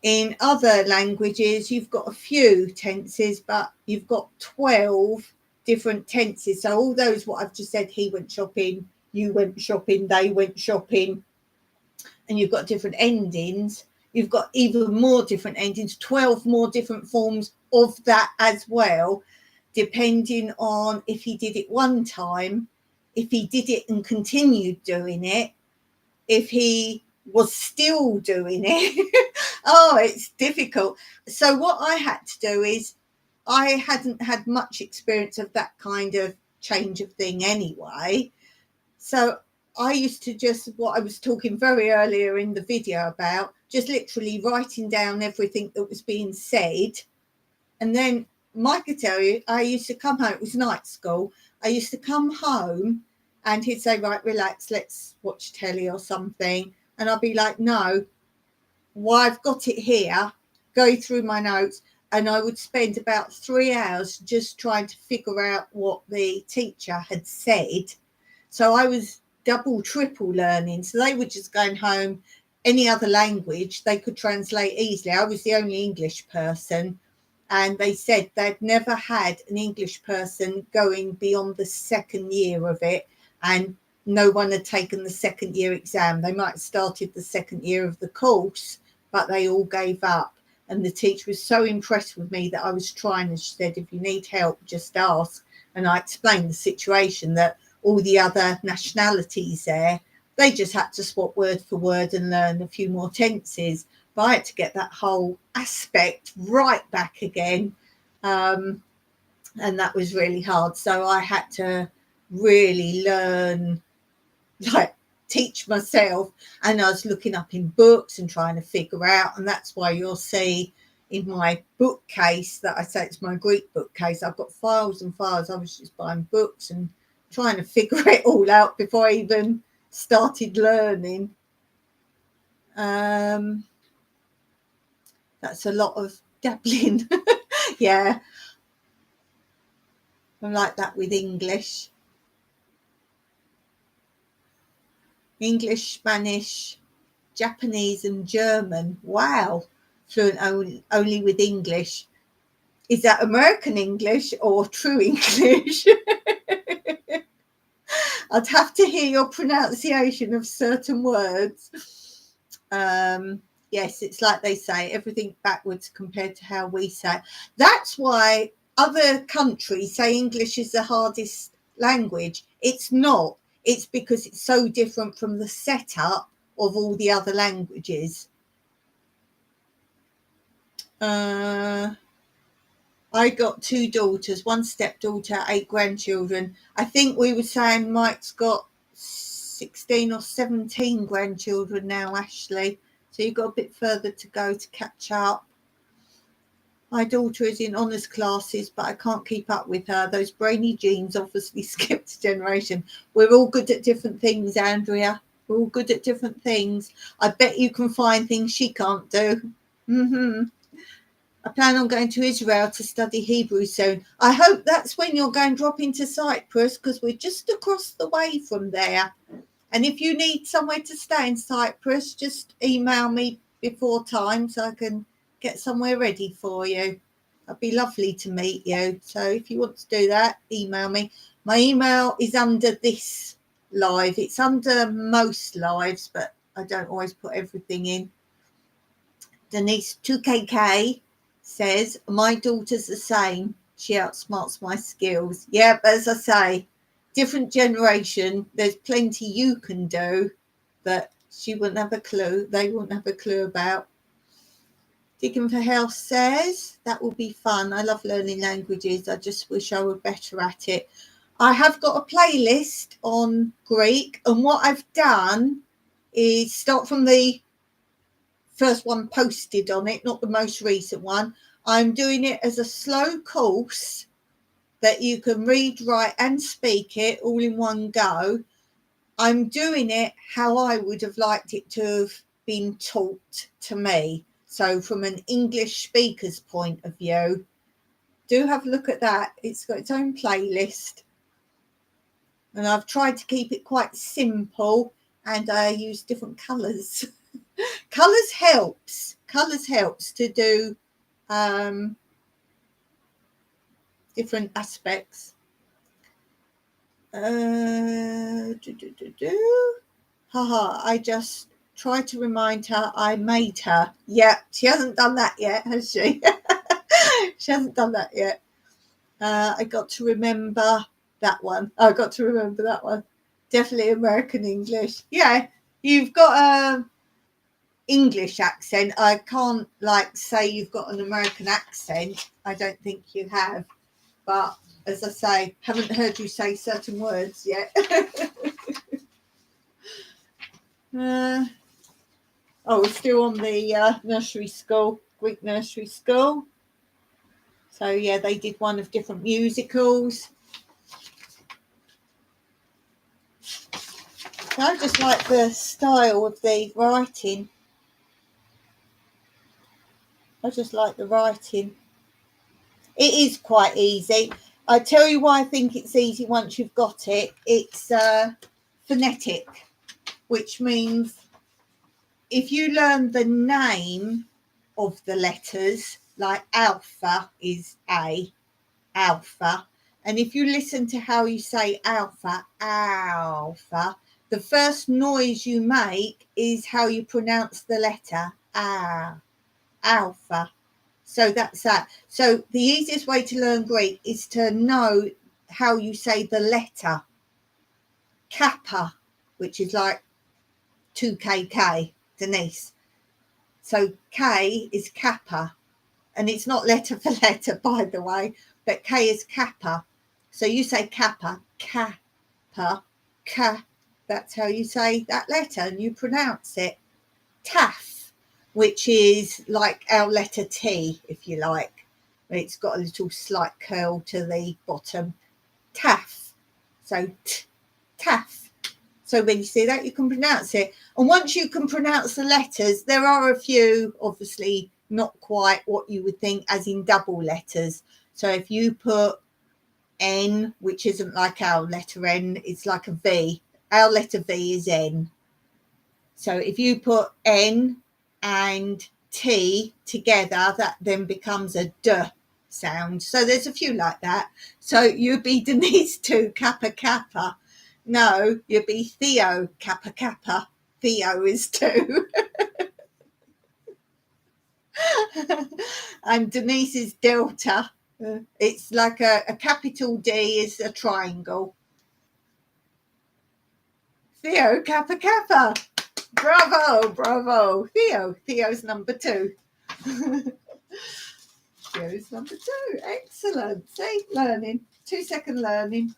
In other languages, you've got a few tenses, but you've got 12 different tenses. So all those, what I've just said, he went shopping, you went shopping, they went shopping, and you've got different endings. You've got even more different endings, 12 more different forms of that as well, depending on if he did it one time, if he did it and continued doing it, if he was still doing it. Oh, it's difficult. So what I had to do is, I hadn't had much experience of that kind of change of thing anyway. So I used to just, what I was talking very earlier in the video about, just literally writing down everything that was being said. And then Mike could tell you, I used to come home, it was night school, I used to come home and he'd say, right, relax, let's watch telly or something. And I'd be like, no, well, I've got it here, go through my notes. And I would spend about 3 hours just trying to figure out what the teacher had said. So I was double, triple learning. So they were just going home, any other language, they could translate easily. I was the only English person. And they said they'd never had an English person going beyond the second year of it. And no one had taken the second year exam. They might have started the second year of the course, but they all gave up. And the teacher was so impressed with me that I was trying. And she said, if you need help, just ask. And I explained the situation that all the other nationalities there, they just had to swap word for word and learn a few more tenses. But I had to get that whole aspect right back again. And that was really hard. So I had to really learn, like, teach myself, and I was looking up in books and trying to figure out. And that's why you'll see in my bookcase that I say it's my Greek bookcase, I've got files and files. I was just buying books and trying to figure it all out before I even started learning. That's a lot of dabbling. Yeah, I'm like that with English, Spanish, Japanese and German. Wow. Fluent only with English. Is that American English or true English? I'd have to hear your pronunciation of certain words. Yes, it's like they say, everything backwards compared to how we say it. That's why other countries say English is the hardest language. It's not. It's because it's so different from the setup of all the other languages. I got 2 daughters, 1 stepdaughter, 8 grandchildren. I think we were saying Mike's got 16 or 17 grandchildren now, Ashley. So you've got a bit further to go to catch up. My daughter is in honours classes, but I can't keep up with her. Those brainy genes obviously skipped a generation. We're all good at different things, Andrea. We're all good at different things. I bet you can find things she can't do. I plan on going to Israel to study Hebrew soon. I hope that's when you're going dropping to Cyprus, because we're just across the way from there. And if you need somewhere to stay in Cyprus, just email me before time so I can get somewhere ready for you. It'd be lovely to meet you. So if you want to do that, email me. My email is under this live. It's under most lives, but I don't always put everything in. Denise 2KK says, my daughter's the same. She outsmarts my skills. Yeah, but as I say, different generation, there's plenty you can do that she wouldn't have a clue. They wouldn't have a clue about. Digging for Health says, that will be fun. I love learning languages. I just wish I were better at it. I have got a playlist on Greek, and what I've done is start from the first one posted on it, not the most recent one. I'm doing it as a slow course that you can read, write and speak it all in one go. I'm doing it how I would have liked it to have been taught to me. So from an English speaker's point of view, do have a look at that. It's got its own playlist. And I've tried to keep it quite simple, and I use different colours. Colours helps to do different aspects. I just try to remind her I made her. Yeah, she hasn't done that yet, has she? She hasn't done that yet. I got to remember that one. Definitely American English. Yeah, you've got English accent. I can't say you've got an American accent. I don't think you have, but as I say, haven't heard you say certain words yet. Oh, we're still on the nursery school, Greek nursery school. So, yeah, they did one of different musicals. So I just like the style of the writing. I just like the writing. It is quite easy. I tell you why I think it's easy once you've got it. It's phonetic, which means if you learn the name of the letters, like alpha is A, alpha, and if you listen to how you say alpha, alpha, the first noise you make is how you pronounce the letter alpha. So that's that. So the easiest way to learn Greek is to know how you say the letter kappa, which is like 2KK, Denise. So K is kappa, and it's not letter for letter, by the way, but K is kappa. So you say kappa, kappa, ka. That's how you say that letter, and you pronounce it. Taf, which is like our letter T, if you like. It's got a little slight curl to the bottom. Taf. So taf. So when you see that, you can pronounce it. And once you can pronounce the letters, there are a few, obviously not quite what you would think, as in double letters. So if you put N, which isn't like our letter N, it's like a V. Our letter V is N. So if you put N and T together, that then becomes a D sound. So there's a few like that. So you'd be Denise 2, Kappa Kappa. No, you'd be Theo, Kappa Kappa. Theo is 2. And Denise is Delta. It's like a capital D is a triangle. Theo, Kappa Kappa. Bravo, bravo. Theo's number 2. Theo's number 2. Excellent. See, learning. 2-second learning.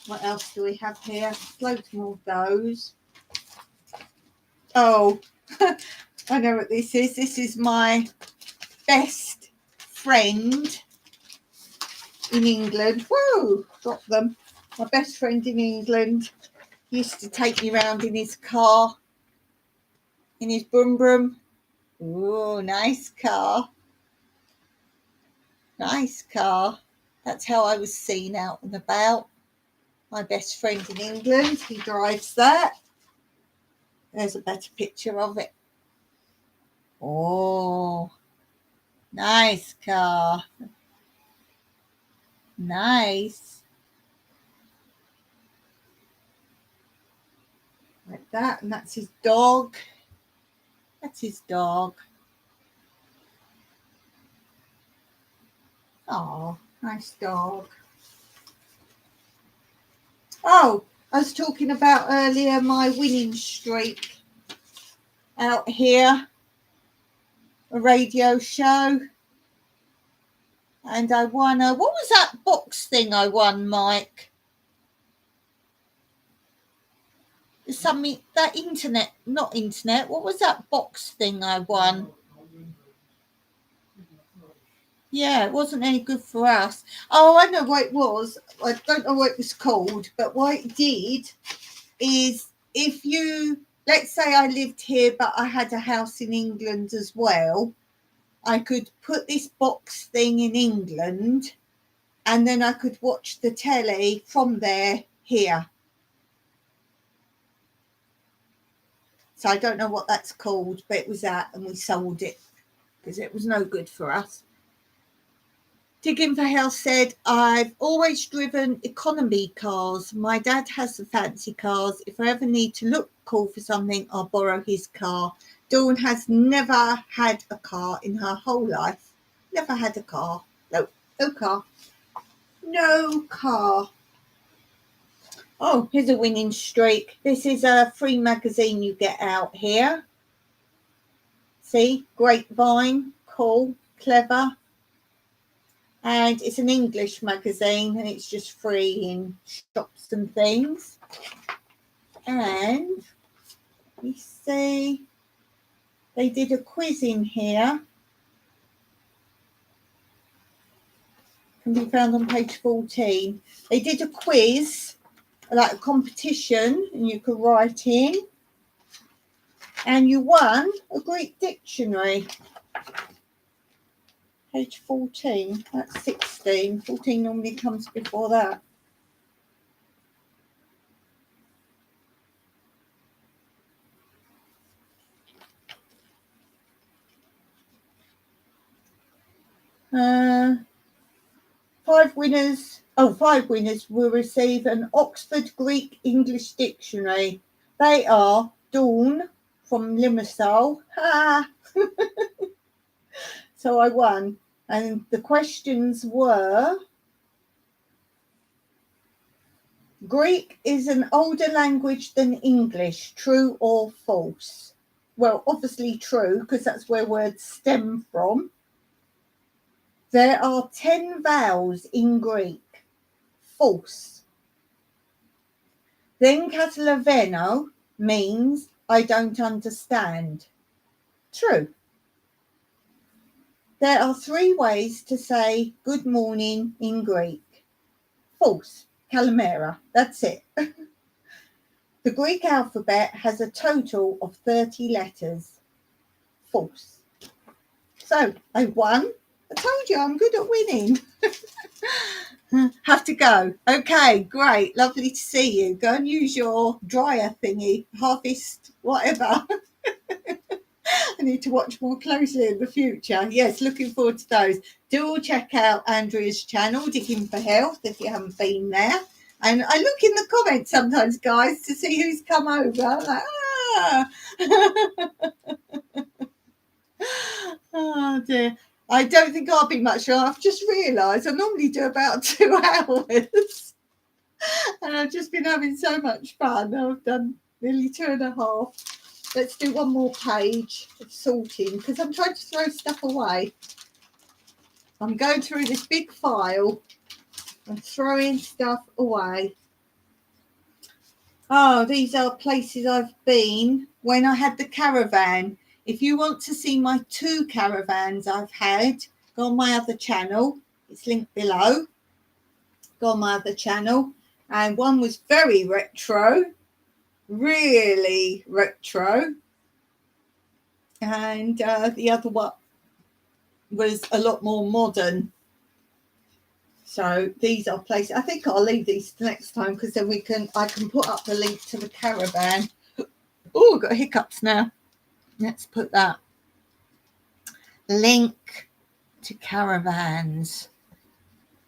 What else do we have here? Loads more of those. Oh, I know what this is. This is my best friend in England. Whoa, got them. My best friend in England used to take me around in his car, in his brum brum. Oh, nice car. Nice car. That's how I was seen out and about. My best friend in England, he drives that. There's a better picture of it. Oh, nice car. Nice. Like that. And that's his dog. That's his dog. Oh, nice dog. Oh, I was talking about earlier my winning streak out here. A radio show. And I won what was that box thing I won, Mike? Something, that internet, not internet. What was that box thing I won? Yeah, it wasn't any good for us. Oh, I know what it was. I don't know what it was called, but what it did is if you, let's say I lived here, but I had a house in England as well, I could put this box thing in England and then I could watch the telly from there here. So I don't know what that's called, but it was that, and we sold it because it was no good for us. Digging for Health said, I've always driven economy cars. My dad has the fancy cars. If I ever need to look cool for something, I'll borrow his car. Dawn has never had a car in her whole life. Never had a car. No car. No car. Oh, here's a winning streak. This is a free magazine you get out here. See, Grapevine, cool, clever. And it's an English magazine and it's just free in shops and things. And let me see. they did a quiz in here. Can be found on page 14. They did a quiz, like a competition, and you could write in. And you won a Greek dictionary. Page 14, that's 16. 14 normally comes before that. Five winners will receive an Oxford Greek English dictionary. They are Dawn from Limassol. Ha! So I won. And the questions were: Greek is an older language than English, true or false? Well, obviously true, because that's where words stem from. There are 10 vowels in Greek. False. Then Catalaveno means I don't understand. True. There are 3 ways to say good morning in Greek. False. Kalimera. That's it. The Greek alphabet has a total of 30 letters. False. So I won. I told you I'm good at winning. Have to go. Okay, great. Lovely to see you. Go and use your dryer thingy, harvest, whatever. I need to watch more closely in the future. Yes, looking forward to those. Do all check out Andrea's channel, Digging for Health, if you haven't been there. And I look in the comments sometimes, guys, to see who's come over. I'm like, oh dear. I don't think I'll be much longer. I've just realised I normally do about 2 hours. And I've just been having so much fun. I've done nearly 2.5. Let's do one more page of sorting, because I'm trying to throw stuff away. I'm going through this big file and throwing stuff away. Oh, these are places I've been when I had the caravan. If you want to see my 2 caravans I've had, go on my other channel. It's linked below. Go on my other channel. And one was very retro, really retro. And the other one was a lot more modern. So these are places. I think I'll leave these to next time, because then I can put up the link to the caravan. Oh, I've got hiccups now. Let's put that link to caravans,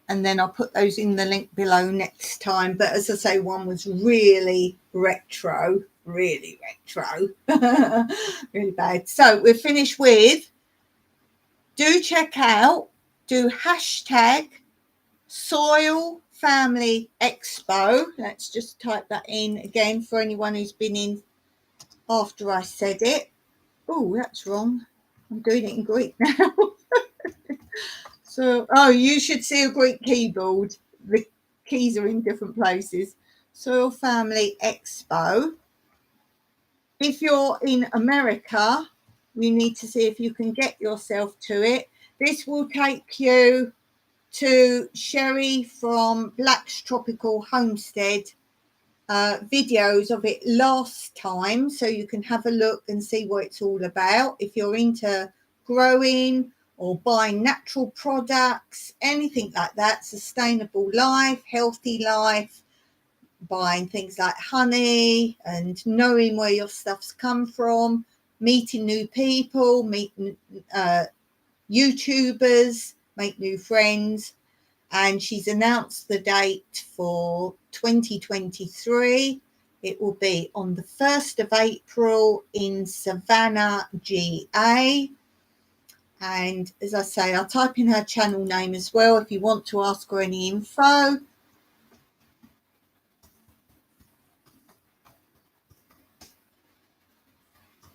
and then I'll put those in the link below next time. But as I say, one was really retro, really bad. So we're finished with, do check out, do hashtag Soil Family Expo. Let's just type that in again for anyone who's been in after I said it. Oh, that's wrong. I'm doing it in Greek now. So, oh, you should see a Greek keyboard. The keys are in different places. Soil Family Expo. If you're in America, you need to see if you can get yourself to it. This will take you to Sherry from Black's Tropical Homestead, videos of it last time, so you can have a look and see what it's all about. If you're into growing or buying natural products, anything like that, sustainable life, healthy life, buying things like honey and knowing where your stuff's come from, meeting new people, meeting YouTubers, make new friends. And she's announced the date for 2023. It will be on the 1st of April in Savannah, GA. And as I say, I'll type in her channel name as well if you want to ask her any info.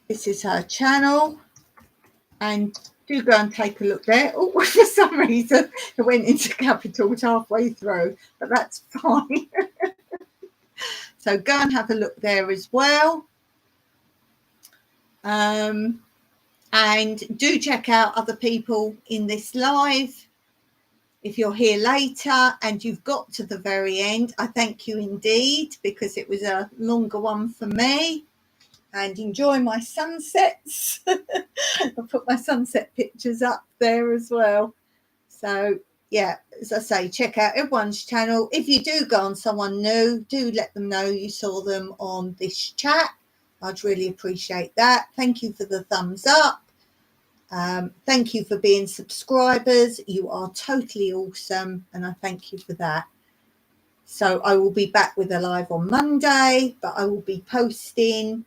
This is her channel. And do go and take a look there. Oh, for some reason, it went into capitals halfway through, but that's fine. So go and have a look there as well. And do check out other people in this live. If you're here later and you've got to the very end, I thank you indeed, because it was a longer one for me. And enjoy my sunsets. I'll put my sunset pictures up there as well. So yeah, as I say, check out everyone's channel. If you do go on someone new, do let them know you saw them on this chat. I'd really appreciate that. Thank you for the thumbs up. Thank you for being subscribers. You are totally awesome, and I thank you for that. So I will be back with a live on Monday, but I will be posting.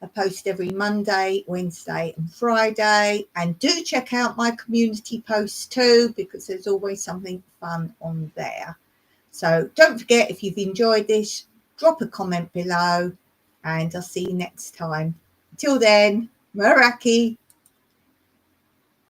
I post every Monday, Wednesday and Friday. And do check out my community posts too, because there's always something fun on there. So don't forget, if you've enjoyed this, drop a comment below, and I'll see you next time. Till then, Meraki.